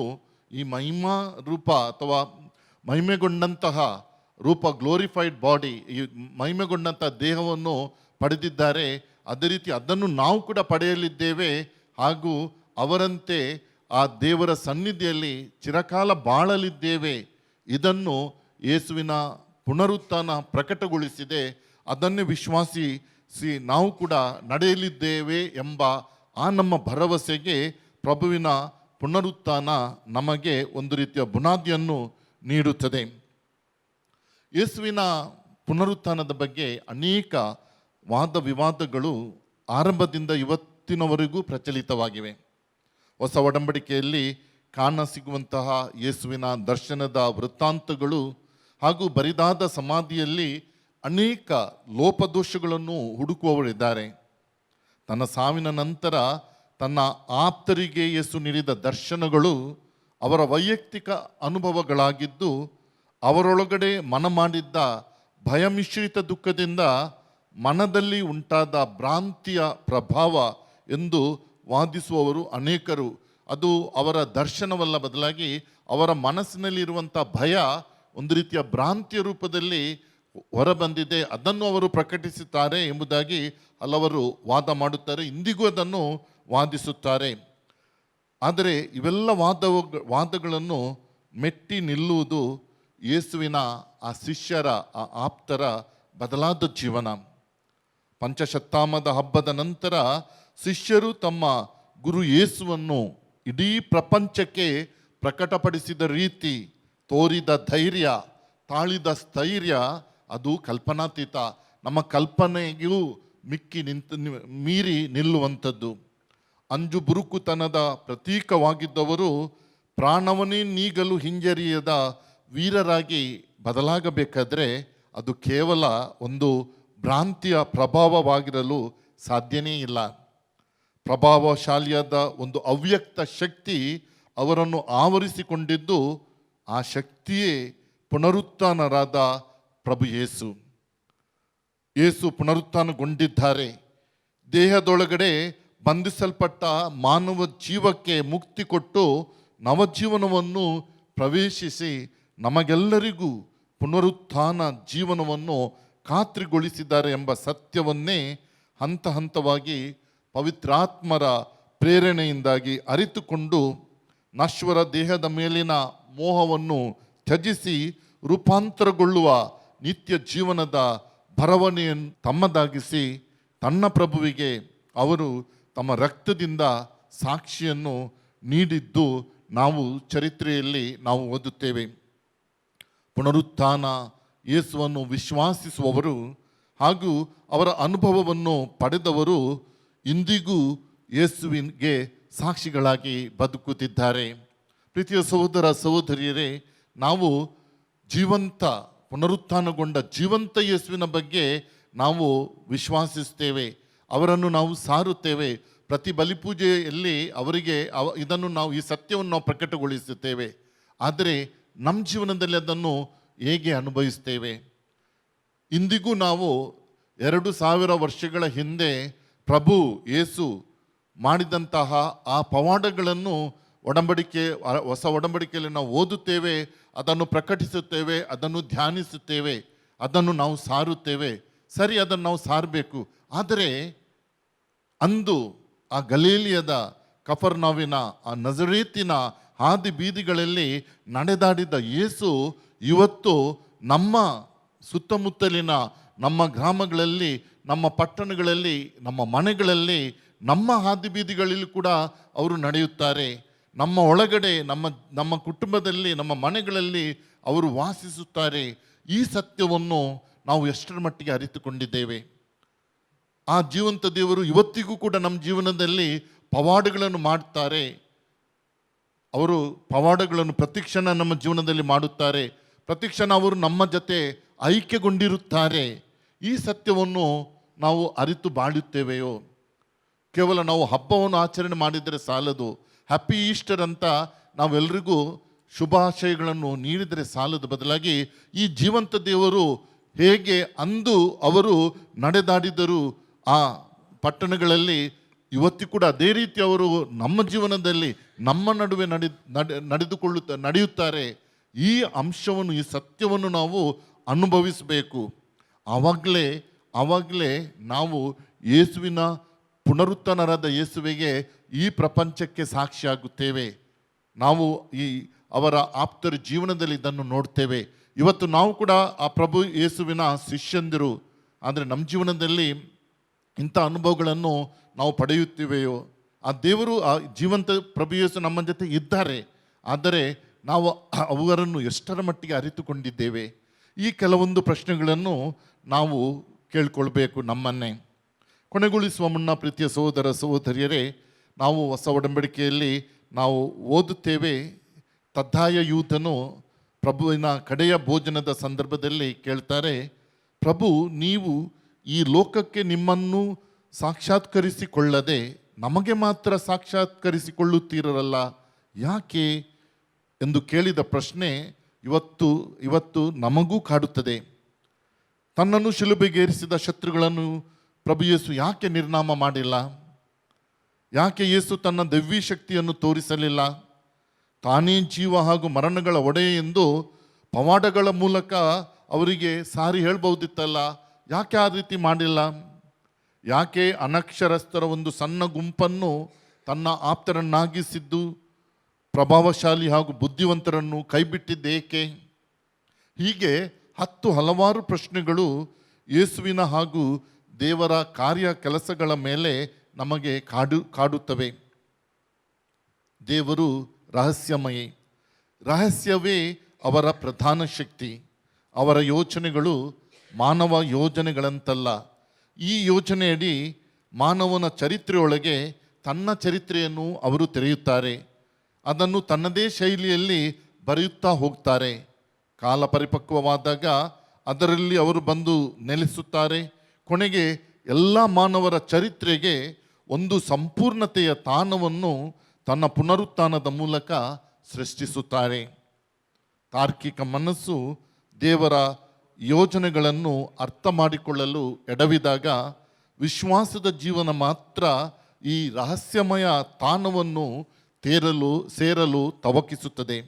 ಈ ಮಹಿಮಾ ರೂಪ ಅಥವಾ ಮಹಿಮೆಗೊಂಡಂತಹ ರೂಪ, ಗ್ಲೋರಿಫೈಡ್ ಬಾಡಿ, ಈ ಮಹಿಮೆಗೊಂಡಂತಹ ದೇಹವನ್ನು ಪಡೆದಿದ್ದಾರೆ, ಅದೇ ರೀತಿ ಅದನ್ನು ನಾವು ಕೂಡ ಪಡೆಯಲಿದ್ದೇವೆ. ಹಾಗೂ ಅವರಂತೆ ಆ ದೇವರ ಸನ್ನಿಧಿಯಲ್ಲಿ ಚಿರಕಾಲ ಬಾಳಲಿದ್ದೇವೆ. ಇದನ್ನು ಯೇಸುವಿನ ಪುನರುತ್ಥಾನ ಪ್ರಕಟಗೊಳಿಸಿದೆ. ಅದನ್ನೇ ವಿಶ್ವಾಸಿಸಿ ನಾವು ಕೂಡ ನಡೆಯಲಿದ್ದೇವೆ ಎಂಬ ಆ ನಮ್ಮ ಭರವಸೆಗೆ ಪ್ರಭುವಿನ ಪುನರುತ್ಥಾನ ನಮಗೆ ಒಂದು ರೀತಿಯ ಬುನಾದಿಯನ್ನು ನೀಡುತ್ತದೆ. ಯೇಸುವಿನ ಪುನರುತ್ಥಾನದ ಬಗ್ಗೆ ಅನೇಕ ವಾದ ವಿವಾದಗಳು ಆರಂಭದಿಂದ ಇವತ್ತಿನವರೆಗೂ ಪ್ರಚಲಿತವಾಗಿವೆ. ಹೊಸ ಒಡಂಬಡಿಕೆಯಲ್ಲಿ ಕಾಣಸಿಗುವಂತಹ ಯೇಸುವಿನ ದರ್ಶನದ ವೃತ್ತಾಂತಗಳು ಹಾಗೂ ಬರಿದಾದ ಸಮಾಧಿಯಲ್ಲಿ ಅನೇಕ ಲೋಪದೋಷಗಳನ್ನು ಹುಡುಕುವವರಿದ್ದಾರೆ. ತನ್ನ ಸಾವಿನ ನಂತರ ತನ್ನ ಆಪ್ತರಿಗೆ ಯೇಸು ನೀಡಿದ ದರ್ಶನಗಳು ಅವರ ವೈಯಕ್ತಿಕ ಅನುಭವಗಳಾಗಿದ್ದು, ಅವರೊಳಗಡೆ ಮನ ಮಾಡಿದ್ದ ಭಯಮಿಶ್ರಿತ ದುಃಖದಿಂದ ಮನದಲ್ಲಿ ಉಂಟಾದ ಭ್ರಾಂತಿಯ ಪ್ರಭಾವ ಎಂದು ವಾದಿಸುವವರು ಅನೇಕರು. ಅದು ಅವರ ದರ್ಶನವಲ್ಲ, ಬದಲಾಗಿ ಅವರ ಮನಸ್ಸಿನಲ್ಲಿರುವಂಥ ಭಯ ಒಂದು ರೀತಿಯ ಭ್ರಾಂತಿಯ ರೂಪದಲ್ಲಿ ಹೊರಬಂದಿದೆ, ಅದನ್ನು ಅವರು ಪ್ರಕಟಿಸುತ್ತಾರೆ ಎಂಬುದಾಗಿ ಹಲವರು ವಾದ ಮಾಡುತ್ತಾರೆ. ಇಂದಿಗೂ ಅದನ್ನು ವಾದಿಸುತ್ತಾರೆ. ಆದರೆ ಇವೆಲ್ಲ ವಾದಗಳನ್ನು ಮೆಟ್ಟಿ ನಿಲ್ಲುವುದು ಯೇಸುವಿನ ಆ ಶಿಷ್ಯರ, ಆ ಆಪ್ತರ ಬದಲಾದ ಜೀವನ. ಪಂಚಶತಾಮದ ಹಬ್ಬದ ನಂತರ ಶಿಷ್ಯರು ತಮ್ಮ ಗುರು ಯೇಸುವನ್ನು ಇಡೀ ಪ್ರಪಂಚಕ್ಕೆ ಪ್ರಕಟಪಡಿಸಿದ ರೀತಿ, ತೋರಿದ ಧೈರ್ಯ, ತಾಳಿದ ಸ್ಥೈರ್ಯ ಅದು ಕಲ್ಪನಾತೀತ, ನಮ್ಮ ಕಲ್ಪನೆಗೂ ಮೀರಿ ನಿಲ್ಲುವಂಥದ್ದು. ಅಂಜು ಬುರುಕುತನದ ಪ್ರತೀಕವಾಗಿದ್ದವರು ಪ್ರಾಣವನ್ನೇ ನೀಗಲು ಹಿಂಜರಿಯದ ವೀರರಾಗಿ ಬದಲಾಗಬೇಕಾದ್ರೆ ಅದು ಕೇವಲ ಒಂದು ಭ್ರಾಂತಿಯ ಪ್ರಭಾವವಾಗಿರಲು ಸಾಧ್ಯನೇ ಇಲ್ಲ. ಪ್ರಭಾವಶಾಲಿಯಾದ ಒಂದು ಅವ್ಯಕ್ತ ಶಕ್ತಿ ಅವರನ್ನು ಆವರಿಸಿಕೊಂಡಿದ್ದು, ಆ ಶಕ್ತಿಯೇ ಪುನರುತ್ಥಾನರಾದ ಪ್ರಭು ಯೇಸು. ಯೇಸು ಪುನರುತ್ಥಾನಗೊಂಡಿದ್ದಾರೆ. ದೇಹದೊಳಗಡೆ ಬಂಧಿಸಲ್ಪಟ್ಟ ಮಾನವ ಜೀವಕ್ಕೆ ಮುಕ್ತಿ ಕೊಟ್ಟು ನವಜೀವನವನ್ನು ಪ್ರವೇಶಿಸಿ ನಮಗೆಲ್ಲರಿಗೂ ಪುನರುತ್ಥಾನ ಜೀವನವನ್ನು ಖಾತ್ರಿಗೊಳಿಸಿದ್ದಾರೆ ಎಂಬ ಸತ್ಯವನ್ನೇ ಹಂತ ಹಂತವಾಗಿ ಪವಿತ್ರಾತ್ಮರ ಪ್ರೇರಣೆಯಿಂದಾಗಿ ಅರಿತುಕೊಂಡು ನಶ್ವರ ದೇಹದ ಮೇಲಿನ ಮೋಹವನ್ನು ತ್ಯಜಿಸಿ ರೂಪಾಂತರಗೊಳ್ಳುವ ನಿತ್ಯ ಜೀವನದ ಭರವಣೆಯನ್ನು ತಮ್ಮದಾಗಿಸಿ ತನ್ನ ಪ್ರಭುವಿಗೆ ಅವರು ತಮ್ಮ ರಕ್ತದಿಂದ ಸಾಕ್ಷಿಯನ್ನು ನೀಡಿದ್ದು ನಾವು ಚರಿತ್ರೆಯಲ್ಲಿ ನಾವು ಓದುತ್ತೇವೆ. ಪುನರುತ್ಥಾನ ಯೇಸುವನ್ನು ವಿಶ್ವಾಸಿಸುವವರು ಹಾಗೂ ಅವರ ಅನುಭವವನ್ನು ಪಡೆದವರು ಇಂದಿಗೂ ಯೇಸುವಿಗೆ ಸಾಕ್ಷಿಗಳಾಗಿ ಬದುಕುತ್ತಿದ್ದಾರೆ. ಪ್ರೀತಿಯ ಸಹೋದರ ಸಹೋದರಿಯರೇ, ನಾವು ಜೀವಂತ ಪುನರುತ್ಥಾನಗೊಂಡ ಜೀವಂತ ಯೇಸುವಿನ ಬಗ್ಗೆ ನಾವು ವಿಶ್ವಾಸಿಸ್ತೇವೆ, ಅವರನ್ನು ನಾವು ಸಾರುತ್ತೇವೆ. ಪ್ರತಿ ಬಲಿಪೂಜೆಯಲ್ಲಿ ಅವರಿಗೆ ಇದನ್ನು ನಾವು ಈ ಸತ್ಯವನ್ನು ನಾವು ಪ್ರಕಟಗೊಳಿಸುತ್ತೇವೆ. ಆದರೆ ನಮ್ಮ ಜೀವನದಲ್ಲಿ ಅದನ್ನು ಹೇಗೆ ಅನುಭವಿಸ್ತೇವೆ? ಇಂದಿಗೂ ನಾವು 2000 ವರ್ಷಗಳ ಹಿಂದೆ ಪ್ರಭು ಯೇಸು ಮಾಡಿದಂತಹ ಆ ಪವಾಡಗಳನ್ನು ಹೊಸ ಒಡಂಬಡಿಕೆಯಲ್ಲಿ ನಾವು ಓದುತ್ತೇವೆ, ಅದನ್ನು ಪ್ರಕಟಿಸುತ್ತೇವೆ, ಅದನ್ನು ಧ್ಯಾನಿಸುತ್ತೇವೆ, ಅದನ್ನು ನಾವು ಸಾರುತ್ತೇವೆ. ಸರಿ, ಅದನ್ನು ನಾವು ಸಾರಬೇಕು. ಆದರೆ ಅಂದು ಆ ಗಲೀಲಿಯದ ಕಫರ್ನೌಮಿನ ಆ ನಜರೇತಿನ ಹಾದಿ ಬೀದಿಗಳಲ್ಲಿ ನಡೆದಾಡಿದ ಯೇಸು ಇವತ್ತು ನಮ್ಮ ಸುತ್ತಮುತ್ತಲಿನ ನಮ್ಮ ಗ್ರಾಮಗಳಲ್ಲಿ, ನಮ್ಮ ಪಟ್ಟಣಗಳಲ್ಲಿ, ನಮ್ಮ ಮನೆಗಳಲ್ಲಿ, ನಮ್ಮ ಹಾದಿ ಬೀದಿಗಳಲ್ಲಿ ಕೂಡ ಅವರು ನಡೆಯುತ್ತಾರೆ. ನಮ್ಮ ಒಳಗಡೆ, ನಮ್ಮ ಕುಟುಂಬದಲ್ಲಿ, ನಮ್ಮ ಮನೆಗಳಲ್ಲಿ ಅವರು ವಾಸಿಸುತ್ತಾರೆ. ಈ ಸತ್ಯವನ್ನು ನಾವು ಎಷ್ಟರ ಮಟ್ಟಿಗೆ ಅರಿತುಕೊಂಡಿದ್ದೇವೆ? ಆ ಜೀವಂತ ದೇವರು ಇವತ್ತಿಗೂ ಕೂಡ ನಮ್ಮ ಜೀವನದಲ್ಲಿ ಪವಾಡಗಳನ್ನು ಮಾಡ್ತಾರೆ. ಅವರು ಪವಾಡಗಳನ್ನು ಪ್ರತಿಕ್ಷಣ ನಮ್ಮ ಜೀವನದಲ್ಲಿ ಮಾಡುತ್ತಾರೆ. ಪ್ರತಿಕ್ಷಣ ಅವರು ನಮ್ಮ ಜೊತೆ ಐಕ್ಯಗೊಂಡಿರುತ್ತಾರೆ. ಈ ಸತ್ಯವನ್ನು ನಾವು ಅರಿತು ಬಾಳುತ್ತೇವೆಯೋ? ಕೇವಲ ನಾವು ಹಬ್ಬವನ್ನು ಆಚರಣೆ ಮಾಡಿದರೆ ಸಾಲದು. ಹ್ಯಾಪಿ ಈಸ್ಟರ್ ಅಂತ ನಾವೆಲ್ಲರಿಗೂ ಶುಭಾಶಯಗಳನ್ನು ನೀಡಿದರೆ ಸಾಲದು. ಬದಲಾಗಿ ಈ ಜೀವಂತ ದೇವರು ಹೇಗೆ ಅಂದು ಅವರು ನಡೆದಾಡಿದರು ಆ ಪಟ್ಟಣಗಳಲ್ಲಿ, ಇವತ್ತು ಕೂಡ ಅದೇ ರೀತಿ ಅವರು ನಮ್ಮ ಜೀವನದಲ್ಲಿ ನಮ್ಮ ನಡುವೆ ನಡೆಯುತ್ತಾರೆ. ಈ ಅಂಶವನ್ನು, ಈ ಸತ್ಯವನ್ನು ನಾವು ಅನುಭವಿಸಬೇಕು. ಆವಾಗಲೇ ನಾವು ಯೇಸುವಿನ ಪುನರುತ್ಥಾನರಾದ ಯೇಸುವಿಗೆ ಈ ಪ್ರಪಂಚಕ್ಕೆ ಸಾಕ್ಷಿಯಾಗುತ್ತೇವೆ. ನಾವು ಅವರ ಆಪ್ತರ ಜೀವನದಲ್ಲಿ ಇದನ್ನು ನೋಡ್ತೇವೆ. ಇವತ್ತು ನಾವು ಕೂಡ ಆ ಪ್ರಭು ಯೇಸುವಿನ ಶಿಷ್ಯಂದಿರು. ಆದರೆ ನಮ್ಮ ಜೀವನದಲ್ಲಿ ಇಂಥ ಅನುಭವಗಳನ್ನು ನಾವು ಪಡೆಯುತ್ತೇವೆಯೋ? ಆ ದೇವರು, ಆ ಜೀವಂತ ಪ್ರಭು ಯೇಸು ನಮ್ಮ ಜೊತೆ ಇದ್ದಾರೆ. ಆದರೆ ನಾವು ಅವರನ್ನು ಎಷ್ಟರ ಮಟ್ಟಿಗೆ ಅರಿತುಕೊಂಡಿದ್ದೇವೆ? ಈ ಕೆಲವೊಂದು ಪ್ರಶ್ನೆಗಳನ್ನು ನಾವು ಕೇಳ್ಕೊಳ್ಬೇಕು ನಮ್ಮನ್ನೇ. ಕೊನೆಗೊಳಿಸುವ ಮುನ್ನ ಪ್ರೀತಿಯ ಸಹೋದರ ಸಹೋದರಿಯರೇ, ನಾವು ಹೊಸ ಒಡಂಬಡಿಕೆಯಲ್ಲಿ ನಾವು ಓದುತ್ತೇವೆ, ತದ್ದಾಯ ಯೂದನು ಪ್ರಭುವಿನ ಕಡೆಯ ಭೋಜನದ ಸಂದರ್ಭದಲ್ಲಿ ಕೇಳ್ತಾರೆ, ಪ್ರಭು, ನೀವು ಈ ಲೋಕಕ್ಕೆ ನಿಮ್ಮನ್ನು ಸಾಕ್ಷಾತ್ಕರಿಸಿಕೊಳ್ಳದೆ ನಮಗೆ ಮಾತ್ರ ಸಾಕ್ಷಾತ್ಕರಿಸಿಕೊಳ್ಳುತ್ತೀರಲ್ಲ, ಯಾಕೆ ಎಂದು ಕೇಳಿದ ಪ್ರಶ್ನೆ ಇವತ್ತು ನಮಗೂ ಕಾಡುತ್ತದೆ. ತನ್ನನ್ನು ಶಿಲುಬೆಗೇರಿಸಿದ ಶತ್ರುಗಳನ್ನು ಪ್ರಭು ಯೇಸು ಯಾಕೆ ನಿರ್ನಾಮ ಮಾಡಿಲ್ಲ? ಯಾಕೆ ಯೇಸು ತನ್ನ ದೈವಿ ಶಕ್ತಿಯನ್ನು ತೋರಿಸಲಿಲ್ಲ? ತಾನೇ ಜೀವ ಹಾಗೂ ಮರಣಗಳ ಒಡೆಯ ಎಂದು ಪವಾಡಗಳ ಮೂಲಕ ಅವರಿಗೆ ಸಾರಿ ಹೇಳ್ಬಹುದಿತ್ತಲ್ಲ, ಯಾಕೆ ಆ ರೀತಿ ಮಾಡಿಲ್ಲ? ಯಾಕೆ ಅನಕ್ಷರಸ್ಥರ ಒಂದು ಸಣ್ಣ ಗುಂಪನ್ನು ತನ್ನ ಆಪ್ತರನ್ನಾಗಿಸಿದ್ದು, ಪ್ರಭಾವಶಾಲಿ ಹಾಗೂ ಬುದ್ಧಿವಂತರನ್ನು ಕೈಬಿಟ್ಟಿದ್ದೇಕೆ? ಹೀಗೆ ಹಲವಾರು ಪ್ರಶ್ನೆಗಳು ಯೇಸುವಿನ ಹಾಗೂ ದೇವರ ಕಾರ್ಯ ಕೆಲಸಗಳ ಮೇಲೆ ನಮಗೆ ಕಾಡುತ್ತವೆ. ದೇವರು ರಹಸ್ಯವೇ ಅವರ ಪ್ರಧಾನ ಶಕ್ತಿ. ಅವರ ಯೋಚನೆಗಳು ಮಾನವ ಯೋಜನೆಗಳಂತಲ್ಲ. ಈ ಯೋಜನೆಯಡಿ ಮಾನವನ ಚರಿತ್ರೆಯೊಳಗೆ ತನ್ನ ಚರಿತ್ರೆಯನ್ನು ಅವರು ತೆರೆಯುತ್ತಾರೆ. ಅದನ್ನು ತನ್ನದೇ ಶೈಲಿಯಲ್ಲಿ ಬರೆಯುತ್ತಾ ಹೋಗ್ತಾರೆ. ಕಾಲ ಪರಿಪಕ್ವವಾದಾಗ ಅದರಲ್ಲಿ ಅವರು ಬಂದು ನೆಲೆಸುತ್ತಾರೆ. ಕೊನೆಗೆ ಎಲ್ಲ ಮಾನವರ ಚರಿತ್ರೆಗೆ ಒಂದು ಸಂಪೂರ್ಣತೆಯ ತಾಣವನ್ನು ತನ್ನ ಪುನರುತ್ಥಾನದ ಮೂಲಕ ಸೃಷ್ಟಿಸುತ್ತಾರೆ. ತಾರ್ಕಿಕ ಮನಸ್ಸು ದೇವರ ಯೋಜನೆಗಳನ್ನು ಅರ್ಥ ಮಾಡಿಕೊಳ್ಳಲು ಎಡವಿದಾಗ ವಿಶ್ವಾಸದ ಜೀವನ ಮಾತ್ರ ಈ ರಹಸ್ಯಮಯ ತಾಣವನ್ನು ಸೇರಲು ತವಕಿಸುತ್ತದೆ.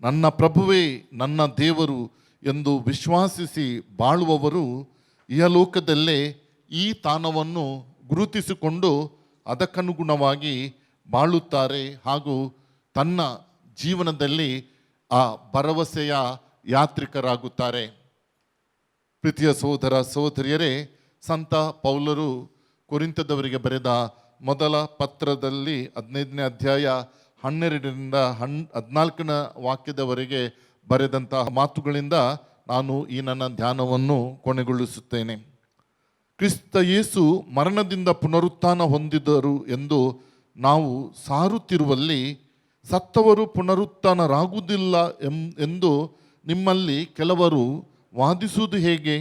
ನನ್ನ ಪ್ರಭುವೇ ನನ್ನ ದೇವರು ಎಂದು ವಿಶ್ವಾಸಿಸಿ ಬಾಳುವವರು ಇಹಲೋಕದಲ್ಲೇ ಈ ತಾಣವನ್ನು ಗುರುತಿಸಿಕೊಂಡು ಅದಕ್ಕನುಗುಣವಾಗಿ ಬಾಳುತ್ತಾರೆ ಹಾಗೂ ತನ್ನ ಜೀವನದಲ್ಲಿ ಆ ಭರವಸೆಯ ಯಾತ್ರಿಕರಾಗುತ್ತಾರೆ. ಪ್ರೀತಿಯ ಸಹೋದರ ಸಹೋದರಿಯರೇ, ಸಂತ ಪೌಲರು ಕೊರಿಂಥದವರಿಗೆ ಬರೆದ ಮೊದಲ ಪತ್ರದಲ್ಲಿ 15ನೇ ಅಧ್ಯಾಯ 12ರಿಂದ 14ನೇ ವಾಕ್ಯದವರೆಗೆ ಬರೆದಂತಹ ಮಾತುಗಳಿಂದ ನಾನು ಈ ನನ್ನ ಧ್ಯಾನವನ್ನು ಕೊನೆಗೊಳಿಸುತ್ತೇನೆ. ಕ್ರಿಸ್ತ ಯೇಸು ಮರಣದಿಂದ ಪುನರುತ್ಥಾನ ಹೊಂದಿದರು ಎಂದು ನಾವು ಸಾರುತ್ತಿರುವಲ್ಲಿ ಸತ್ತವರು ಪುನರುತ್ಥಾನರಾಗುವುದಿಲ್ಲ ಎಂದು ನಿಮ್ಮಲ್ಲಿ ಕೆಲವರು ವಾದಿಸುವುದು ಹೇಗೆ?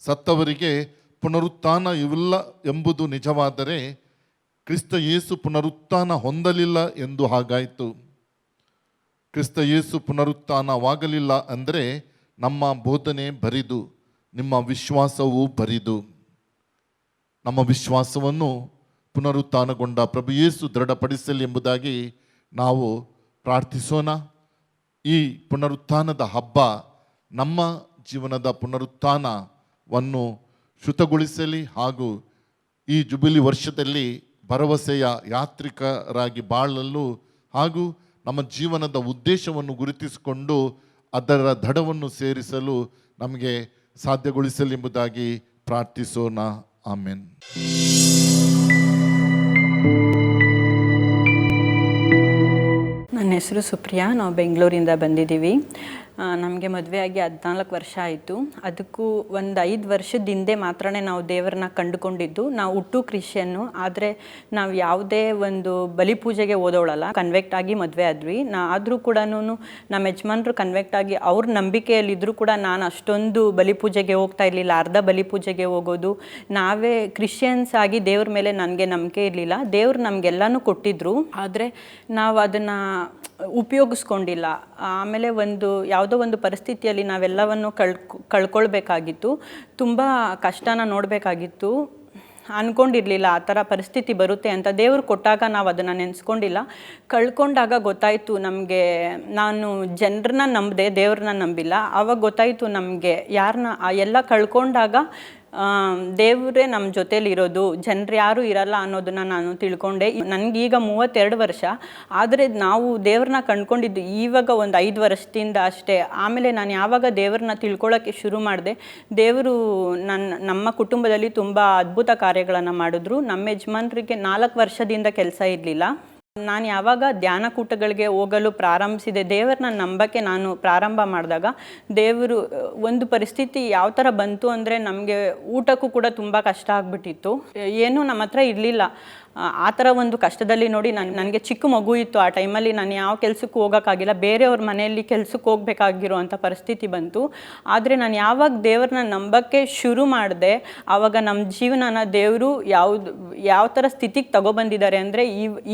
ಸತ್ತವರಿಗೆ ಪುನರುತ್ಥಾನ ಇವಿಲ್ಲ ಎಂಬುದು ನಿಜವಾದರೆ ಕ್ರಿಸ್ತ ಯೇಸು ಪುನರುತ್ಥಾನ ಹೊಂದಲಿಲ್ಲ ಎಂದು ಹಾಗಾಯಿತು. ಕ್ರಿಸ್ತ ಯೇಸು ಪುನರುತ್ಥಾನವಾಗಲಿಲ್ಲ ಅಂದರೆ ನಮ್ಮ ಬೋಧನೆ ಬರಿದು, ನಿಮ್ಮ ವಿಶ್ವಾಸವೂ ಬರಿದು. ನಮ್ಮ ವಿಶ್ವಾಸವನ್ನು ಪುನರುತ್ಥಾನಗೊಂಡ ಪ್ರಭು ಯೇಸು ದೃಢಪಡಿಸಲಿ ಎಂಬುದಾಗಿ ನಾವು ಪ್ರಾರ್ಥಿಸೋಣ. ಈ ಪುನರುತ್ಥಾನದ ಹಬ್ಬ ನಮ್ಮ ಜೀವನದ ಪುನರುತ್ಥಾನವನ್ನು ಶ್ರುತಗೊಳಿಸಲಿ ಹಾಗೂ ಈ ಜುಬಿಲಿ ವರ್ಷದಲ್ಲಿ ಭರವಸೆಯ ಯಾತ್ರಿಕರಾಗಿ ಬಾಳಲು ಹಾಗೂ ನಮ್ಮ ಜೀವನದ ಉದ್ದೇಶವನ್ನು ಗುರುತಿಸಿಕೊಂಡು ಅದರ ದಡವನ್ನು ಸೇರಿಸಲು ನಮಗೆ ಸಾಧ್ಯಗೊಳಿಸಲಿ ಎಂಬುದಾಗಿ ಪ್ರಾರ್ಥಿಸೋಣ. ಆಮೆನ್. ನನ್ನ ಹೆಸರು ಸುಪ್ರಿಯಾ. ನಾವು ಬೆಂಗಳೂರಿಂದ ಬಂದಿದ್ದೀವಿ. ನಮಗೆ ಮದುವೆಯಾಗಿ 14 ವರ್ಷ ಆಯಿತು. ಅದಕ್ಕೂ ಒಂದು 5 ವರ್ಷದ ಹಿಂದೆ ಮಾತ್ರ ನಾವು ದೇವರನ್ನ ಕಂಡುಕೊಂಡಿದ್ದು. ನಾವು ಹುಟ್ಟು ಕ್ರಿಶ್ಚಿಯನ್ನು, ಆದರೆ ನಾವು ಯಾವುದೇ ಒಂದು ಬಲಿಪೂಜೆಗೆ ಓದೋಳಲ್ಲ. ಕನ್ವೆಕ್ಟ್ ಆಗಿ ಮದುವೆ ಆದ್ವಿ. ಆದರೂ ಕೂಡ ನಮ್ಮ ಯಜಮಾನರು ಕನ್ವೆಕ್ಟ್ ಆಗಿ ಅವ್ರ ನಂಬಿಕೆಯಲ್ಲಿದ್ದರೂ ಕೂಡ ನಾನು ಅಷ್ಟೊಂದು ಬಲಿಪೂಜೆಗೆ ಹೋಗ್ತಾ ಇರಲಿಲ್ಲ. ಅರ್ಧ ಬಲಿಪೂಜೆಗೆ ಹೋಗೋದು. ನಾವೇ ಕ್ರಿಶ್ಚಿಯನ್ಸ್ ಆಗಿ ದೇವ್ರ ಮೇಲೆ ನನಗೆ ನಂಬಿಕೆ ಇರಲಿಲ್ಲ. ದೇವ್ರು ನಮಗೆಲ್ಲನೂ ಕೊಟ್ಟಿದ್ರು, ಆದರೆ ನಾವು ಅದನ್ನು ಉಪಯೋಗಿಸ್ಕೊಂಡಿಲ್ಲ. ಆಮೇಲೆ ಯಾವುದೋ ಒಂದು ಪರಿಸ್ಥಿತಿಯಲ್ಲಿ ನಾವೆಲ್ಲವನ್ನು ಕಳ್ಕೊಳ್ಬೇಕಾಗಿತ್ತು. ತುಂಬ ಕಷ್ಟನ ನೋಡಬೇಕಾಗಿತ್ತು. ಅಂದ್ಕೊಂಡಿರಲಿಲ್ಲ ಆ ಥರ ಪರಿಸ್ಥಿತಿ ಬರುತ್ತೆ ಅಂತ. ದೇವರು ಕೊಟ್ಟಾಗ ನಾವು ಅದನ್ನು ನೆನೆಸ್ಕೊಂಡಿಲ್ಲ. ಕಳ್ಕೊಂಡಾಗ ಗೊತ್ತಾಯಿತು ನಮಗೆ. ನಾನು ಜನರನ್ನ ನಂಬಿದೆ, ದೇವ್ರನ್ನ ನಂಬಿಲ್ಲ. ಆವಾಗ ಗೊತ್ತಾಯಿತು ನಮಗೆ ಎಲ್ಲ ಕಳ್ಕೊಂಡಾಗ ದೇವರೇ ನಮ್ಮ ಜೊತೇಲಿರೋದು, ಜನರು ಯಾರೂ ಇರಲ್ಲ ಅನ್ನೋದನ್ನು ನಾನು ತಿಳ್ಕೊಂಡೆ. ನನಗೀಗ 32 ವರ್ಷ. ಆದರೆ ನಾವು ದೇವ್ರನ್ನ ಕಂಡ್ಕೊಂಡಿದ್ದು ಇವಾಗ ಒಂದು 5 ವರ್ಷದಿಂದ ಅಷ್ಟೇ. ಆಮೇಲೆ ನಾನು ಯಾವಾಗ ದೇವ್ರನ್ನ ತಿಳ್ಕೊಳ್ಳೋಕ್ಕೆ ಶುರು ಮಾಡಿದೆ, ದೇವರು ನಮ್ಮ ಕುಟುಂಬದಲ್ಲಿ ತುಂಬ ಅದ್ಭುತ ಕಾರ್ಯಗಳನ್ನು ಮಾಡಿದ್ರು. ನಮ್ಮ ಯಜಮಾನರಿಗೆ 4 ವರ್ಷದಿಂದ ಕೆಲಸ ಇರಲಿಲ್ಲ. ನಾನು ಯಾವಾಗ ಧ್ಯಾನ ಕೂಟಗಳಿಗೆ ಹೋಗಲು ಪ್ರಾರಂಭಿಸಿದೆ, ದೇವರನ್ನ ನಂಬಕ್ಕೆ ನಾನು ಪ್ರಾರಂಭ ಮಾಡಿದಾಗ ದೇವರು ಒಂದು ಪರಿಸ್ಥಿತಿ ಯಾವ ಥರ ಬಂತು ಅಂದರೆ, ನಮಗೆ ಊಟಕ್ಕೂ ಕೂಡ ತುಂಬ ಕಷ್ಟ ಆಗಿಬಿಟ್ಟಿತ್ತು. ಏನೂ ನಮ್ಮ ಹತ್ರ ಇರಲಿಲ್ಲ. ಆ ಥರ ಒಂದು ಕಷ್ಟದಲ್ಲಿ ನೋಡಿ ನನಗೆ ಚಿಕ್ಕ ಮಗು ಇತ್ತು. ಆ ಟೈಮಲ್ಲಿ ನಾನು ಯಾವ ಕೆಲಸಕ್ಕೂ ಹೋಗೋಕ್ಕಾಗಿಲ್ಲ. ಬೇರೆಯವ್ರ ಮನೆಯಲ್ಲಿ ಕೆಲಸಕ್ಕೆ ಹೋಗಬೇಕಾಗಿರುವಂಥ ಪರಿಸ್ಥಿತಿ ಬಂತು. ಆದರೆ ನಾನು ಯಾವಾಗ ದೇವ್ರನ್ನ ನಂಬಕ್ಕೆ ಶುರು ಮಾಡಿದೆ, ಆವಾಗ ನಮ್ಮ ಜೀವನನ ದೇವರು ಯಾವ ಥರ ಸ್ಥಿತಿಗೆ ತಗೊಬಂದಿದ್ದಾರೆ ಅಂದರೆ,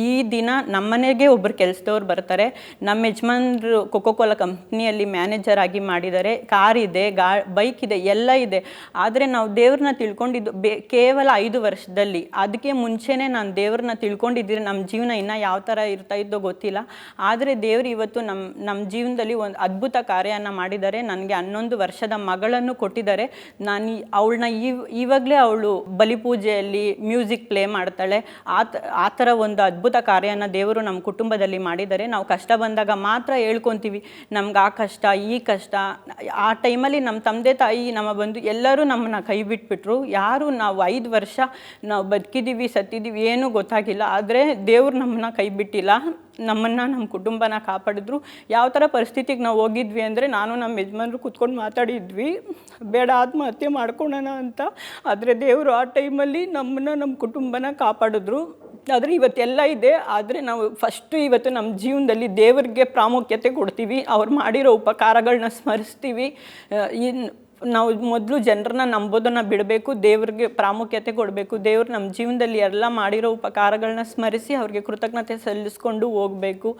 ಈ ದಿನ ನಮ್ಮನೆಗೆ ಒಬ್ಬರು ಕೆಲಸದವ್ರು ಬರ್ತಾರೆ. ನಮ್ಮ ಯಜಮಾನ್ರು ಕೊಕೊಕೋಲಾ ಕಂಪ್ನಿಯಲ್ಲಿ ಮ್ಯಾನೇಜರ್ ಆಗಿ ಮಾಡಿದ್ದಾರೆ. ಕಾರ್ ಇದೆ, ಬೈಕ್ ಇದೆ, ಎಲ್ಲ ಇದೆ. ಆದರೆ ನಾವು ದೇವ್ರನ್ನ ತಿಳ್ಕೊಂಡಿದ್ದು ಕೇವಲ 5 ವರ್ಷದಲ್ಲಿ. ಅದಕ್ಕೆ ಮುಂಚೆನೇ ನಾನು ದೇವ್ರನ್ನ ತಿಳ್ಕೊಂಡಿದ್ದೀರಿ ನಮ್ಮ ಜೀವನ ಇನ್ನೂ ಯಾವ ಥರ ಇರ್ತಾ ಇದ್ದೋ ಗೊತ್ತಿಲ್ಲ. ಆದರೆ ದೇವರು ಇವತ್ತು ನಮ್ಮ ಜೀವನದಲ್ಲಿ ಒಂದು ಅದ್ಭುತ ಕಾರ್ಯನ ಮಾಡಿದ್ದಾರೆ. ನನಗೆ 11 ವರ್ಷದ ಮಗಳನ್ನು ಕೊಟ್ಟಿದ್ದಾರೆ. ನಾನು ಅವಳನ್ನ ಇವಾಗಲೇ ಅವಳು ಬಲಿಪೂಜೆಯಲ್ಲಿ ಮ್ಯೂಸಿಕ್ ಪ್ಲೇ ಮಾಡ್ತಾಳೆ. ಆ ಥರ ಒಂದು ಅದ್ಭುತ ಕಾರ್ಯನ ದೇವರು ನಮ್ಮ ಕುಟುಂಬದಲ್ಲಿ ಮಾಡಿದ್ದಾರೆ. ನಾವು ಕಷ್ಟ ಬಂದಾಗ ಮಾತ್ರ ಹೇಳ್ಕೊತೀವಿ ನಮ್ಗೆ ಆ ಕಷ್ಟ ಈ ಕಷ್ಟ. ಆ ಟೈಮಲ್ಲಿ ನಮ್ಮ ತಂದೆ ತಾಯಿ ನಮ್ಮ ಬಂದು ಎಲ್ಲರೂ ನಮ್ಮನ್ನು ಕೈ ಬಿಟ್ಬಿಟ್ರು. ಯಾರು ನಾವು 5 ವರ್ಷ ನಾವು ಬದುಕಿದ್ದೀವಿ ಸತ್ತಿದ್ದೀವಿ ಏನೇನೂ ಗೊತ್ತಾಗಿಲ್ಲ. ಆದರೆ ದೇವ್ರು ನಮ್ಮನ್ನ ಕೈ ಬಿಟ್ಟಿಲ್ಲ, ನಮ್ಮನ್ನು ನಮ್ಮ ಕುಟುಂಬನ ಕಾಪಾಡಿದ್ರು. ಯಾವ ಥರ ಪರಿಸ್ಥಿತಿಗೆ ನಾವು ಹೋಗಿದ್ವಿ ಅಂದರೆ, ನಾನು ನಮ್ಮ ಯಜಮಾನ್ರು ಕೂತ್ಕೊಂಡು ಮಾತಾಡಿದ್ವಿ, ಬೇಡ ಆತ್ಮಹತ್ಯೆ ಮಾಡ್ಕೊಳ್ಳೋಣ ಅಂತ. ಆದರೆ ದೇವರು ಆ ಟೈಮಲ್ಲಿ ನಮ್ಮನ್ನು ನಮ್ಮ ಕುಟುಂಬನ ಕಾಪಾಡಿದ್ರು. ಆದರೆ ಇವತ್ತೆಲ್ಲ ಇದೆ, ಆದರೆ ನಾವು ಫಸ್ಟು ಇವತ್ತು ನಮ್ಮ ಜೀವನದಲ್ಲಿ ದೇವರಿಗೆ ಪ್ರಾಮುಖ್ಯತೆ ಕೊಡ್ತೀವಿ, ಅವ್ರು ಮಾಡಿರೋ ಉಪಕಾರಗಳನ್ನ ಸ್ಮರಿಸ್ತೀವಿ. ನಾವು ಮೊದಲು ಜನರನ್ನ ನಂಬೋದನ್ನು ಬಿಡಬೇಕು, ದೇವ್ರಿಗೆ ಪ್ರಾಮುಖ್ಯತೆ ಕೊಡಬೇಕು. ದೇವ್ರು ನಮ್ಮ ಜೀವನದಲ್ಲಿ ಎಲ್ಲ ಮಾಡಿರೋ ಉಪಕಾರಗಳನ್ನ ಸ್ಮರಿಸಿ ಅವ್ರಿಗೆ ಕೃತಜ್ಞತೆ ಸಲ್ಲಿಸ್ಕೊಂಡು ಹೋಗಬೇಕು.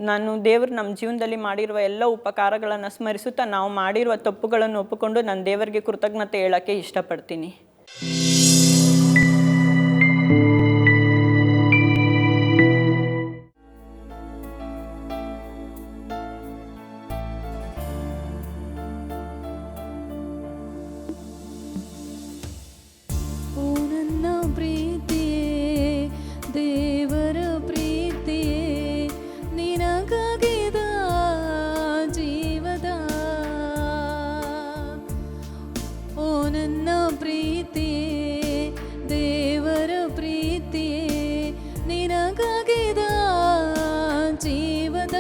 ನಾನು ದೇವ್ರು ನಮ್ಮ ಜೀವನದಲ್ಲಿ ಮಾಡಿರುವ ಎಲ್ಲ ಉಪಕಾರಗಳನ್ನು ಸ್ಮರಿಸುತ್ತಾ ನಾವು ಮಾಡಿರುವ ತಪ್ಪುಗಳನ್ನು ಒಪ್ಪಿಕೊಂಡು ನಾನು ದೇವರಿಗೆ ಕೃತಜ್ಞತೆ ಹೇಳೋಕ್ಕೆ ಇಷ್ಟಪಡ್ತೀನಿ. ಓ ನನ್ನ ಪ್ರೀತಿಯೇ, ದೇವರ ಪ್ರೀತಿಯೇ, ನಿನಗಾಗಿದ ಜೀವದ. ಓ ನನ್ನ ಪ್ರೀತಿಯೇ, ದೇವರ ಪ್ರೀತಿಯೇ, ನಿನಗಾಗಿದ ಜೀವದ.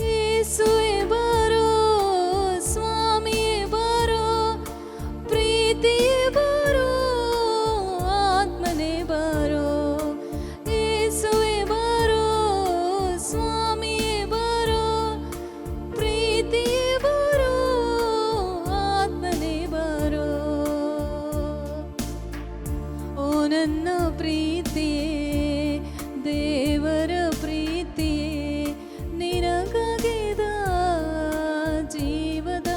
ಯೇಸುವೇ ಬರೋ, ಸ್ವಾಮಿಯೇ ಬರೋ, ಪ್ರೀತಿಯೇ ಬರೋ, ಆತ್ಮನೇ ಬರೋ. ಯೇಸುವೇ ಬರೋ, ಸ್ವಾಮಿಯೇ ಬರೋ, ಪ್ರೀತಿಯೇ ಬರೋ, ಆತ್ಮನೇ ಬರೋ. ಓ ನನ್ನ ಪ್ರೀತಿಯೇ, ದೇವರ ಪ್ರೀತಿಯೇ, ನಿನಗಾಗಿದ ಜೀವದ.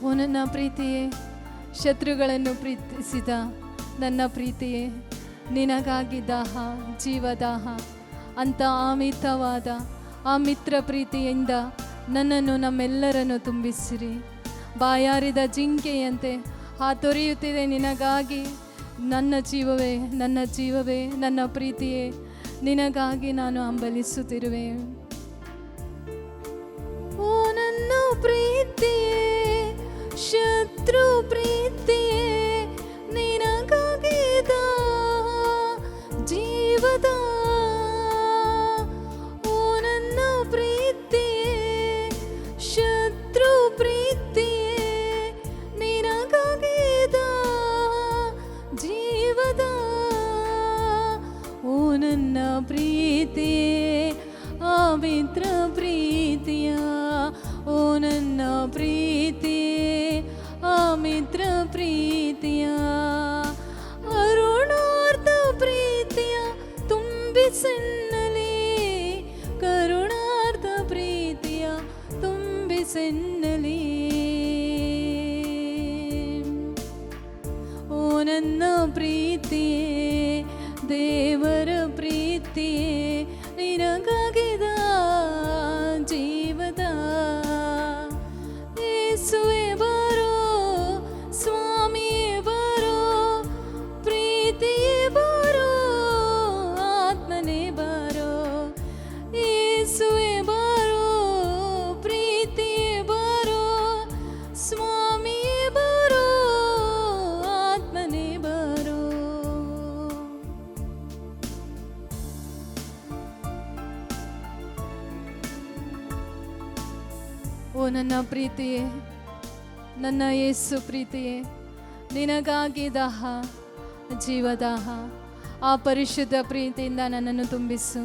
ಓ ನನ್ನ ಪ್ರೀತಿಯೇ, ಶತ್ರುಗಳನ್ನು ಪ್ರೀತಿಸಿದ ನನ್ನ ಪ್ರೀತಿಯೇ, ನಿನಗಾಗಿ ದಾಹ, ಜೀವದಾಹ ಅಂತ ಅಮಿತವಾದ ಆ ಮಿತ್ರ ಪ್ರೀತಿಯಿಂದ ನನ್ನನ್ನು, ನಮ್ಮೆಲ್ಲರನ್ನು ತುಂಬಿಸಿರಿ. ಬಾಯಾರಿದ ಜಿಂಕೆಯಂತೆ ಹಾತೊರೆಯುತ್ತಿದೆ ನಿನಗಾಗಿ ನನ್ನ ಜೀವವೇ, ನನ್ನ ಜೀವವೇ, ನನ್ನ ಪ್ರೀತಿಯೇ, ನಿನಗಾಗಿ ನಾನು ಹಂಬಲಿಸುತ್ತಿರುವೆ. ಓ ನನ್ನ ಪ್ರೀತಿಯೇ, ಶತ್ರು ಪ್ರೀತಿಯೇ, ನಿನಗಾಗಿದ ಜೀವದ. ಓ ನನ್ನ ಪ್ರೀತಿಯೇ, ಶತ್ರು ಪ್ರೀತಿಯೇ, ನಿನಗಾಗಿದ ಜೀವದ. ಓ ನನ್ನ ಪ್ರೀತಿಯೇ, ಆ ಮಿತ್ರ ಪ್ರೀತಿಯ. ಓ ನನ್ನ ಪ್ರೀತಿಯೇ, ಆ ಮಿತ್ರ ಪ್ರೀತಿಯ. ಅರುಣಾರ್ಥ ಪ್ರೀತಿಯ ತುಂಬಿಸೆನ್ನಲಿ, ಕರುಣಾರ್ಥ ಪ್ರೀತಿಯ ತುಂಬಿಸೆನ್ನಲಿ. ಓ ನನ್ನ ಪ್ರೀತಿಯೇ, ದೇವರ ಪ್ರೀತಿಯೇ, ನಿನಗಾಗಿದ ಜೀವದ. ಯೇಸುವೇ ಬರೋ, ಸ್ವಾಮಿಯೇ ಬರೋ, ಪ್ರೀತಿಯೇ ಬರೋ, ಆತ್ಮನೇ ಬರೋ. ಯೇಸುವೇ ಬರೋ, ಪ್ರೀತಿಯೇ ಬರೋ, ಸ್ವಾಮಿಯೇ ಬರೋ, ಆತ್ಮನೇ ಬರೋ. ಓ ನನ್ನ ಪ್ರೀತಿಯೇ, ನನ್ನ ಯೇಸು ಪ್ರೀತಿಯೇ, ನಿನಗಾಗಿ ದಾಹ, ಜೀವದಾಹ, ಆ ಪರಿಶುದ್ಧ ಪ್ರೀತಿಯಿಂದ ನನ್ನನ್ನು ತುಂಬಿಸು.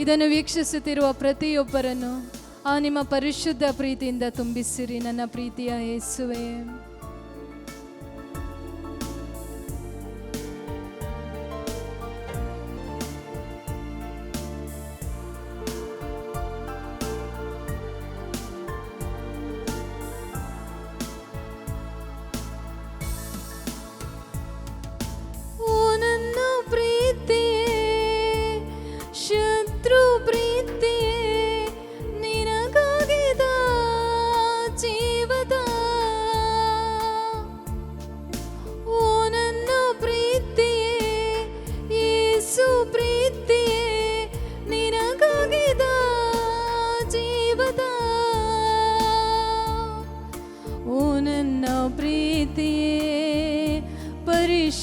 ಇದನ್ನು ವೀಕ್ಷಿಸುತ್ತಿರುವ ಪ್ರತಿಯೊಬ್ಬರನ್ನು ಆ ನಿಮ್ಮ ಪರಿಶುದ್ಧ ಪ್ರೀತಿಯಿಂದ ತುಂಬಿಸಿರಿ ನನ್ನ ಪ್ರೀತಿಯ ಯೇಸುವೇ. ಓ ನನ್ನ ಪ್ರೀತಿಯೇ, ಶತ್ರು ಪ್ರೀತಿಯೇ, ನಿನಗಾಗಿದ ಜೀವದ.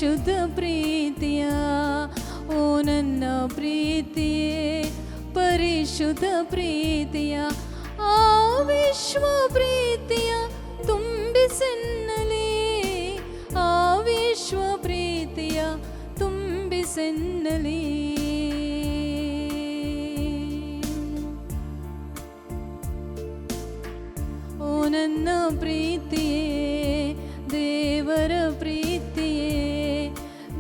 ಪರಿಶುದ್ಧ ಪ್ರೀತಿಯ ಓ ನನ್ನ ಪ್ರೀತಿಯೇ ಪರಿಶುದ್ಧ ಪ್ರೀತಿಯ ಆ ವಿಶ್ವ ಪ್ರೀತಿಯ ತುಂಬಿಸೆನ್ನಲಿ ಆ ವಿಶ್ವ ಪ್ರೀತಿಯ ತುಂಬಿಸೆನ್ನಲಿ ಓ ನನ್ನ ಪ್ರೀತಿಯೇ ದೇವರ ಪ್ರೀತಿಯೇ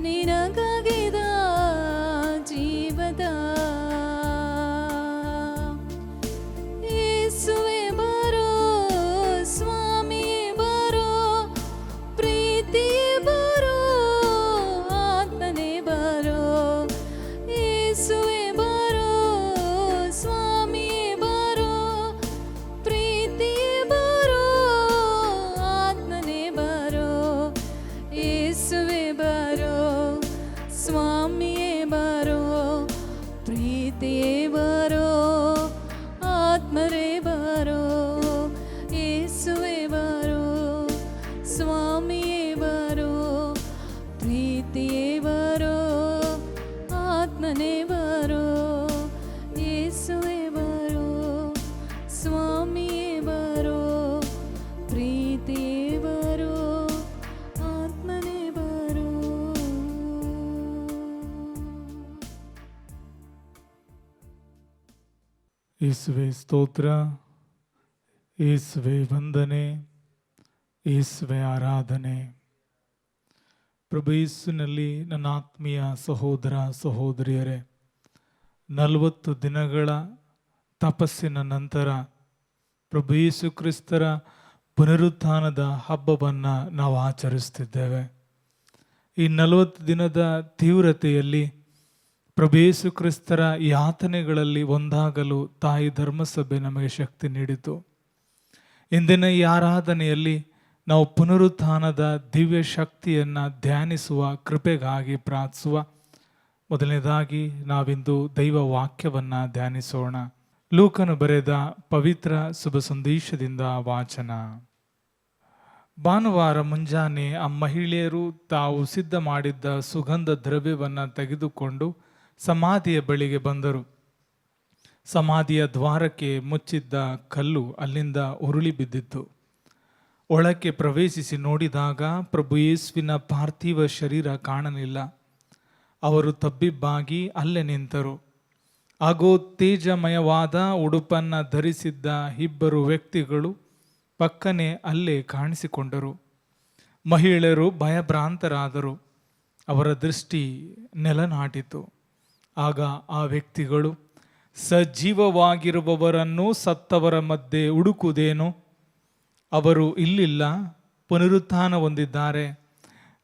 ನಿನಗಾಗಿದ ಜೀವದ ಯೇಸುವೇ ಬರೋ ಸ್ವಾಮಿಯೇ ಬರೋ ಪ್ರೀತಿಯೇ ಬರೋ ಆತ್ಮನೇ ಬರೋ ಯೇಸುವೇ ಬರೋ ಸ್ವಾಮಿಯೇ ಬರೋ ಪ್ರೀತಿಯೇ ಬರೋ ಆತ್ಮನೇ ಬರೋ ಯೇಸುವೇ ಬರೋ ಸ್ವಾಮಿಯೇ ಬರೋ ಪ್ರೀತಿಯೇ ಬರೋ ಆತ್ಮರೇ ಬರೋ ಯೇಸುವೇ ಬರೋ ಸ್ವಾಮಿಯೇ ಬರೋ ಪ್ರೀತಿಯೇ ಬರೋ ಆತ್ಮನೇ ಬರೋ ಯೇಸುವೇ ಬರೋ ಸ್ವಾಮಿಯೇ ಬರೋ ಪ್ರೀತಿಯೇ ಬರೋ ಆತ್ಮನೇ ಬರೋ. ಯೇಸುವೆ ಸ್ತೋತ್ರ, ಯೇಸುವೆ ವಂದನೆ, ಯೇಸುವೆ ಆರಾಧನೆ. ಪ್ರಭು ಯೇಸುವಿನಲ್ಲಿ ನನ್ನ ಆತ್ಮೀಯ ಸಹೋದರ ಸಹೋದರಿಯರೇ, 40 ದಿನಗಳ ತಪಸ್ಸಿನ ನಂತರ ಪ್ರಭು ಯೇಸು ಕ್ರಿಸ್ತರ ಪುನರುತ್ಥಾನದ ಹಬ್ಬವನ್ನು ನಾವು ಆಚರಿಸ್ತಿದ್ದೇವೆ. ಈ 40 ದಿನದ ತೀವ್ರತೆಯಲ್ಲಿ ಪ್ರಭು ಯೇಸು ಕ್ರಿಸ್ತರ ಯಾತನೆಗಳಲ್ಲಿ ಒಂದಾಗಲು ತಾಯಿ ಧರ್ಮಸಭೆ ನಮಗೆ ಶಕ್ತಿ ನೀಡಿತು. ಇಂದಿನ ಈ ಆರಾಧನೆಯಲ್ಲಿ ನಾವು ಪುನರುತ್ಥಾನದ ದಿವ್ಯ ಶಕ್ತಿಯನ್ನು ಧ್ಯಾನಿಸುವ ಕೃಪೆಗಾಗಿ ಪ್ರಾರ್ಥಿಸುವ. ಮೊದಲನೇದಾಗಿ ನಾವಿಂದು ದೈವ ವಾಕ್ಯವನ್ನು ಧ್ಯಾನಿಸೋಣ. ಲೂಕನು ಬರೆದ ಪವಿತ್ರ ಶುಭ ಸಂದೇಶದಿಂದ ವಾಚನ. ಭಾನುವಾರ ಮುಂಜಾನೆ ಆ ಮಹಿಳೆಯರು ತಾವು ಸಿದ್ಧ ಮಾಡಿದ್ದ ಸುಗಂಧ ದ್ರವ್ಯವನ್ನು ತೆಗೆದುಕೊಂಡು ಸಮಾಧಿಯ ಬಳಿಗೆ ಬಂದರು. ಸಮಾಧಿಯ ದ್ವಾರಕ್ಕೆ ಮುಚ್ಚಿದ್ದ ಕಲ್ಲು ಅಲ್ಲಿಂದ ಉರುಳಿ ಬಿದ್ದಿತ್ತು. ಒಳಕ್ಕೆ ಪ್ರವೇಶಿಸಿ ನೋಡಿದಾಗ ಪ್ರಭು ಯೇಸುವಿನ ಪಾರ್ಥಿವ ಶರೀರ ಕಾಣಲಿಲ್ಲ. ಅವರು ತಬ್ಬಿಬ್ಬಾಗಿ ಅಲ್ಲೇ ನಿಂತರು. ಹಾಗೂ ತೇಜಮಯವಾದ ಉಡುಪನ್ನು ಧರಿಸಿದ್ದ ಇಬ್ಬರು ವ್ಯಕ್ತಿಗಳು ಪಕ್ಕನೆ ಅಲ್ಲೇ ಕಾಣಿಸಿಕೊಂಡರು. ಮಹಿಳೆಯರು ಭಯಭ್ರಾಂತರಾದರು. ಅವರ ದೃಷ್ಟಿ ನೆಲನಾಟಿತು. ಆಗ ಆ ವ್ಯಕ್ತಿಗಳು, ಸಜೀವವಾಗಿರುವವರನ್ನು ಸತ್ತವರ ಮಧ್ಯೆ ಹುಡುಕುವುದೇನು? ಅವರು ಇಲ್ಲಿಲ್ಲ, ಪುನರುತ್ಥಾನ ಹೊಂದಿದ್ದಾರೆ.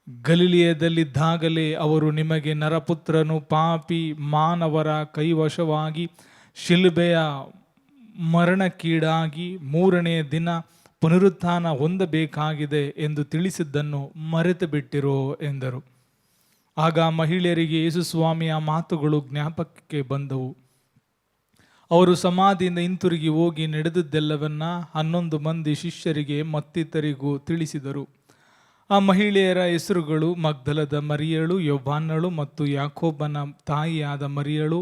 ಗಲಿಲಿಯದಲ್ಲಿದ್ದಾಗಲೇ ಅವರು ನಿಮಗೆ ನರಪುತ್ರನು ಪಾಪಿ ಮಾನವರ ಕೈವಶವಾಗಿ ಶಿಲುಬೆಯ ಮರಣಕ್ಕೀಡಾಗಿ 3ನೇ ದಿನ ಪುನರುತ್ಥಾನ ಹೊಂದಬೇಕಾಗಿದೆ ಎಂದು ತಿಳಿಸಿದ್ದನ್ನು ಮರೆತು ಬಿಟ್ಟಿರೋ ಎಂದರು. ಆಗ ಮಹಿಳೆಯರಿಗೆ ಯೇಸು ಸ್ವಾಮಿಯ ಮಾತುಗಳು ಜ್ಞಾಪಕಕ್ಕೆ ಬಂದವು. ಅವರು ಸಮಾಧಿಯಿಂದ ಹಿಂತಿರುಗಿ ಹೋಗಿ ನಡೆದದ್ದೆಲ್ಲವನ್ನ 11 ಮಂದಿ ಶಿಷ್ಯರಿಗೆ ಮತ್ತಿತರಿಗೂ ತಿಳಿಸಿದರು. ಆ ಮಹಿಳೆಯರ ಹೆಸರುಗಳು ಮಗ್ದಲದ ಮರಿಯಳು, ಯೋಹಾನಳು ಮತ್ತು ಯಾಕೋಬನ ತಾಯಿಯಾದ ಮರಿಯಳು.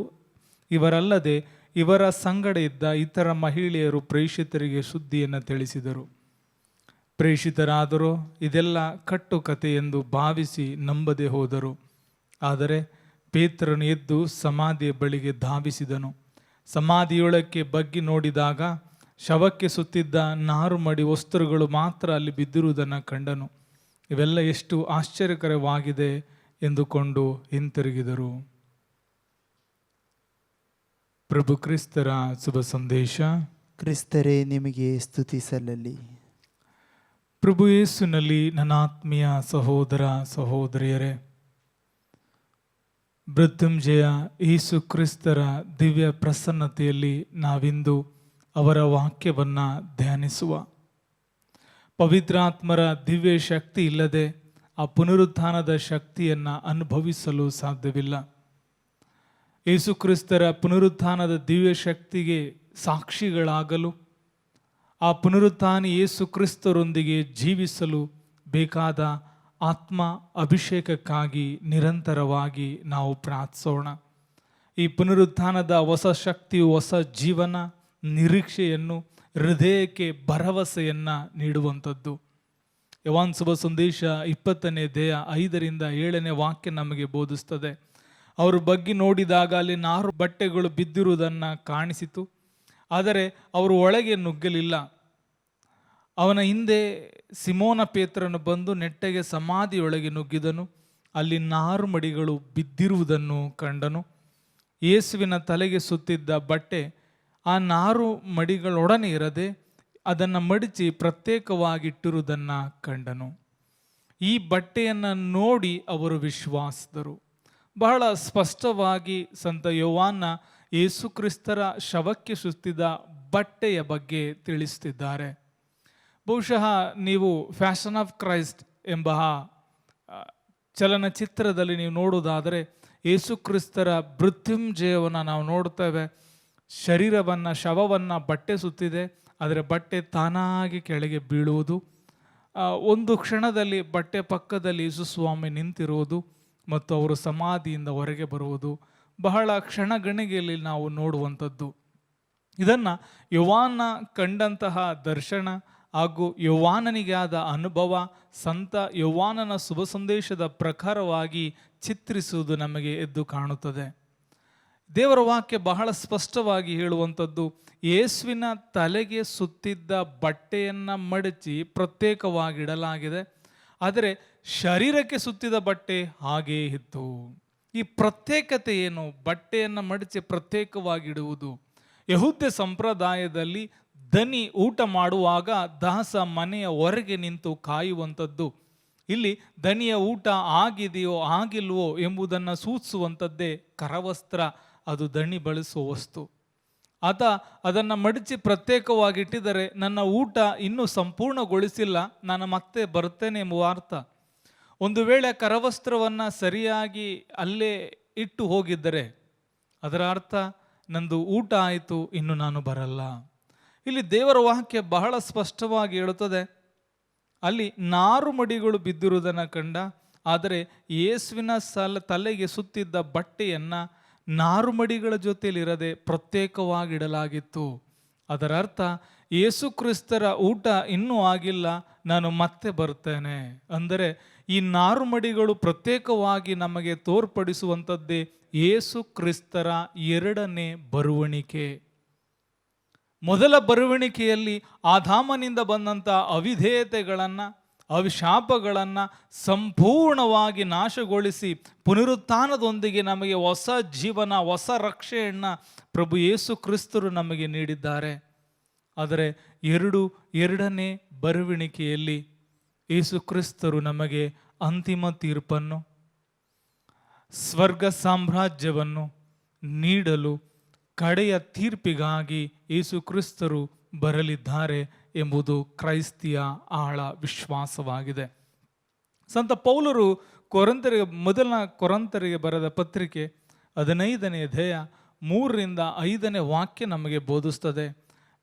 ಇವರಲ್ಲದೆ ಇವರ ಸಂಗಡ ಇದ್ದ ಇತರ ಮಹಿಳೆಯರು ಪ್ರೇಷಿತರಿಗೆ ಸುದ್ದಿಯನ್ನು ತಿಳಿಸಿದರು. ಪ್ರೇಷಿತರಾದರೂ ಇದೆಲ್ಲ ಕಟ್ಟುಕತೆ ಎಂದು ಭಾವಿಸಿ ನಂಬದೆ ಹೋದರು. ಆದರೆ ಪೇತ್ರನು ಎದ್ದು ಸಮಾಧಿಯ ಬಳಿಗೆ ಧಾವಿಸಿದನು. ಸಮಾಧಿಯೊಳಕ್ಕೆ ಬಗ್ಗಿ ನೋಡಿದಾಗ ಶವಕ್ಕೆ ಸುತ್ತಿದ್ದ ನಾರುಮಡಿ ವಸ್ತ್ರಗಳು ಮಾತ್ರ ಅಲ್ಲಿ ಬಿದ್ದಿರುವುದನ್ನು ಕಂಡನು. ಇವೆಲ್ಲ ಎಷ್ಟು ಆಶ್ಚರ್ಯಕರವಾಗಿದೆ ಎಂದುಕೊಂಡು ಹಿಂತಿರುಗಿದರು. ಪ್ರಭು ಕ್ರಿಸ್ತರ ಶುಭ ಸಂದೇಶ. ಕ್ರಿಸ್ತರೇ ನಿಮಗೆ ಸ್ತುತಿ ಸಲ್ಲಲಿ. ಪ್ರಭು ಯೇಸುನಲ್ಲಿ ನನ್ನ ಆತ್ಮೀಯ ಸಹೋದರ ಸಹೋದರಿಯರೇ, ಮೃತ್ಯುಂಜಯ ಯೇಸು ಕ್ರಿಸ್ತರ ದಿವ್ಯ ಪ್ರಸನ್ನತೆಯಲ್ಲಿ ನಾವಿಂದು ಅವರ ವಾಕ್ಯವನ್ನು ಧ್ಯಾನಿಸುವ. ಪವಿತ್ರಾತ್ಮರ ದಿವ್ಯ ಶಕ್ತಿ ಇಲ್ಲದೆ ಆ ಪುನರುತ್ಥಾನದ ಶಕ್ತಿಯನ್ನು ಅನುಭವಿಸಲು ಸಾಧ್ಯವಿಲ್ಲ. ಯೇಸು ಕ್ರಿಸ್ತರ ಪುನರುತ್ಥಾನದ ದಿವ್ಯ ಶಕ್ತಿಗೆ ಸಾಕ್ಷಿಗಳಾಗಲು, ಆ ಪುನರುತ್ಥಾನಿ ಯೇಸು ಕ್ರಿಸ್ತರೊಂದಿಗೆ ಜೀವಿಸಲು ಬೇಕಾದ ಆತ್ಮ ಅಭಿಷೇಕಕ್ಕಾಗಿ ನಿರಂತರವಾಗಿ ನಾವು ಪ್ರಾರ್ಥಿಸೋಣ. ಈ ಪುನರುತ್ಥಾನದ ಹೊಸ ಶಕ್ತಿಯು ಹೊಸ ಜೀವನ, ನಿರೀಕ್ಷೆಯನ್ನು, ಹೃದಯಕ್ಕೆ ಭರವಸೆಯನ್ನು ನೀಡುವಂಥದ್ದು. ಯೋಹಾನ ಶುಭ ಸಂದೇಶ 20ನೇ ಅಧ್ಯಾಯ 5ರಿಂದ 7ನೇ ವಾಕ್ಯ ನಮಗೆ ಬೋಧಿಸ್ತದೆ. ಅವರು ಬಗ್ಗಿ ನೋಡಿದಾಗ ಅಲ್ಲಿ 4 ಬಟ್ಟೆಗಳು ಬಿದ್ದಿರುವುದನ್ನು ಕಾಣಿಸಿತು, ಆದರೆ ಅವರು ಒಳಗೆ ನುಗ್ಗಲಿಲ್ಲ. ಅವನ ಹಿಂದೆ ಸಿಮೋನ ಪೇತ್ರನು ಬಂದು ನೆಟ್ಟಗೆ ಸಮಾಧಿಯೊಳಗೆ ನುಗ್ಗಿದನು. ಅಲ್ಲಿ 4 ಮಡಿಗಳು ಬಿದ್ದಿರುವುದನ್ನು ಕಂಡನು. ಯೇಸುವಿನ ತಲೆಗೆ ಸುತ್ತಿದ್ದ ಬಟ್ಟೆ ಆ 4 ಮಡಿಗಳೊಡನೆ ಇರದೆ ಅದನ್ನು ಮಡಿಚಿ ಪ್ರತ್ಯೇಕವಾಗಿಟ್ಟಿರುವುದನ್ನು ಕಂಡನು. ಈ ಬಟ್ಟೆಯನ್ನು ನೋಡಿ ಅವರು ವಿಶ್ವಾಸಿದರು. ಬಹಳ ಸ್ಪಷ್ಟವಾಗಿ ಸಂತ ಯೋಹಾನ ಯೇಸು ಕ್ರಿಸ್ತರ ಶವಕ್ಕೆ ಸುತ್ತಿದ ಬಟ್ಟೆಯ ಬಗ್ಗೆ ತಿಳಿಸುತ್ತಿದ್ದಾರೆ. ಬಹುಶಃ ನೀವು ಫ್ಯಾಷನ್ ಆಫ್ ಕ್ರೈಸ್ಟ್ ಎಂಬ ಚಲನಚಿತ್ರದಲ್ಲಿ ನೀವು ನೋಡುವುದಾದರೆ ಯೇಸು ಕ್ರಿಸ್ತರ ಮೃತ್ಯುಂಜಯವನ್ನು ನಾವು ನೋಡ್ತೇವೆ. ಶರೀರವನ್ನು, ಶವವನ್ನು ಬಟ್ಟೆ ಸುತ್ತಿದೆ, ಆದರೆ ಬಟ್ಟೆ ತಾನಾಗಿ ಕೆಳಗೆ ಬೀಳುವುದು. ಒಂದು ಕ್ಷಣದಲ್ಲಿ ಬಟ್ಟೆ ಪಕ್ಕದಲ್ಲಿ ಯೇಸು ಸ್ವಾಮಿ ನಿಂತಿರುವುದು ಮತ್ತು ಅವರು ಸಮಾಧಿಯಿಂದ ಹೊರಗೆ ಬರುವುದು ಬಹಳ ಕ್ಷಣಗಣಿಗೆಯಲ್ಲಿ ನಾವು ನೋಡುವಂಥದ್ದು. ಇದನ್ನು ಯೋಹಾನ ಕಂಡಂತಹ ದರ್ಶನ ಹಾಗೂ ಯೋಹಾನನಿಗೆ ಆದ ಅನುಭವ ಸಂತ ಯೋಹಾನನ ಶುಭ ಸಂದೇಶದ ಪ್ರಕಾರವಾಗಿ ಚಿತ್ರಿಸುವುದು ನಮಗೆ ಎದ್ದು ಕಾಣುತ್ತದೆ. ದೇವರ ವಾಕ್ಯ ಬಹಳ ಸ್ಪಷ್ಟವಾಗಿ ಹೇಳುವಂಥದ್ದು, ಯೇಸುವಿನ ತಲೆಗೆ ಸುತ್ತಿದ್ದ ಬಟ್ಟೆಯನ್ನು ಮಡಚಿ ಪ್ರತ್ಯೇಕವಾಗಿಡಲಾಗಿದೆ, ಆದರೆ ಶರೀರಕ್ಕೆ ಸುತ್ತಿದ ಬಟ್ಟೆ ಹಾಗೇ ಇತ್ತು. ಈ ಪ್ರತ್ಯೇಕತೆ ಏನು? ಬಟ್ಟೆಯನ್ನು ಮಡಚಿ ಪ್ರತ್ಯೇಕವಾಗಿಡುವುದು. ಯಹೂದ್ಯ ಸಂಪ್ರದಾಯದಲ್ಲಿ ದನಿ ಊಟ ಮಾಡುವಾಗ ದಾಸ ಮನೆಯ ಹೊರಗೆ ನಿಂತು ಕಾಯುವಂಥದ್ದು. ಇಲ್ಲಿ ದನಿಯ ಊಟ ಆಗಿದೆಯೋ ಆಗಿಲ್ವೋ ಎಂಬುದನ್ನು ಸೂಚಿಸುವಂಥದ್ದೇ ಕರವಸ್ತ್ರ. ಅದು ದಣಿ ಬಳಸುವ ವಸ್ತು. ಆತ ಅದನ್ನು ಮಡಚಿ ಪ್ರತ್ಯೇಕವಾಗಿಟ್ಟಿದರೆ ನನ್ನ ಊಟ ಇನ್ನೂ ಸಂಪೂರ್ಣಗೊಳಿಸಿಲ್ಲ, ನಾನು ಮತ್ತೆ ಬರ್ತೇನೆ ಎಂಬುವ ಅರ್ಥ. ಒಂದು ವೇಳೆ ಕರವಸ್ತ್ರವನ್ನು ಸರಿಯಾಗಿ ಅಲ್ಲೇ ಇಟ್ಟು ಹೋಗಿದ್ದರೆ ಅದರ ಅರ್ಥ ನಂದು ಊಟ ಆಯಿತು, ಇನ್ನು ನಾನು ಬರಲ್ಲ. ಇಲ್ಲಿ ದೇವರ ವಾಕ್ಯ ಬಹಳ ಸ್ಪಷ್ಟವಾಗಿ ಹೇಳುತ್ತದೆ, ಅಲ್ಲಿ 4 ಮಡಿಗಳು ಬಿದ್ದಿರುವುದನ್ನು ಕಂಡ, ಆದರೆ ಯೇಸುವಿನ ತಲೆಗೆ ಸುತ್ತಿದ್ದ ಬಟ್ಟೆಯನ್ನು 4 ಮಡಿಗಳ ಜೊತೆಯಲ್ಲಿರದೆ ಪ್ರತ್ಯೇಕವಾಗಿಡಲಾಗಿತ್ತು. ಅದರ ಅರ್ಥ ಯೇಸು ಕ್ರಿಸ್ತರ ಊಟ ಇನ್ನೂ ಆಗಿಲ್ಲ, ನಾನು ಮತ್ತೆ ಬರ್ತೇನೆ. ಅಂದರೆ ಈ 4 ಮಡಿಗಳು ಪ್ರತ್ಯೇಕವಾಗಿ ನಮಗೆ ತೋರ್ಪಡಿಸುವಂಥದ್ದೇ ಯೇಸು ಕ್ರಿಸ್ತರ 2ನೇ ಬರುವಣಿಕೆ. ಮೊದಲ ಬರುವಣಿಕೆಯಲ್ಲಿ ಆದಾಮನಿಂದ ಬಂದಂಥ ಅವಿಧೇಯತೆಗಳನ್ನು, ಅವಿಶಾಪಗಳನ್ನು ಸಂಪೂರ್ಣವಾಗಿ ನಾಶಗೊಳಿಸಿ ಪುನರುತ್ಥಾನದೊಂದಿಗೆ ನಮಗೆ ಹೊಸ ಜೀವನ, ಹೊಸ ರಕ್ಷೆಯನ್ನು ಪ್ರಭು ಯೇಸು ಕ್ರಿಸ್ತರು ನಮಗೆ ನೀಡಿದ್ದಾರೆ. ಆದರೆ 2ನೇ ಬರುವಣಿಕೆಯಲ್ಲಿ ಯೇಸು ಕ್ರಿಸ್ತರು ನಮಗೆ ಅಂತಿಮ ತೀರ್ಪನ್ನು, ಸ್ವರ್ಗ ಸಾಮ್ರಾಜ್ಯವನ್ನು ನೀಡಲು ಕಡೆಯ ತೀರ್ಪಿಗಾಗಿ ಯೇಸು ಕ್ರಿಸ್ತರು ಬರಲಿದ್ದಾರೆ ಎಂಬುದು ಕ್ರೈಸ್ತಿಯ ಆಳ ವಿಶ್ವಾಸವಾಗಿದೆ. ಸಂತ ಪೌಲರು ಮೊದಲ ಕೊರಂತರಿಗೆ ಬರೆದ ಪತ್ರಿಕೆ 15ನೇ ಅಧ್ಯಾಯ 3ರಿಂದ 5ನೇ ವಾಕ್ಯ ನಮಗೆ ಬೋಧಿಸ್ತದೆ.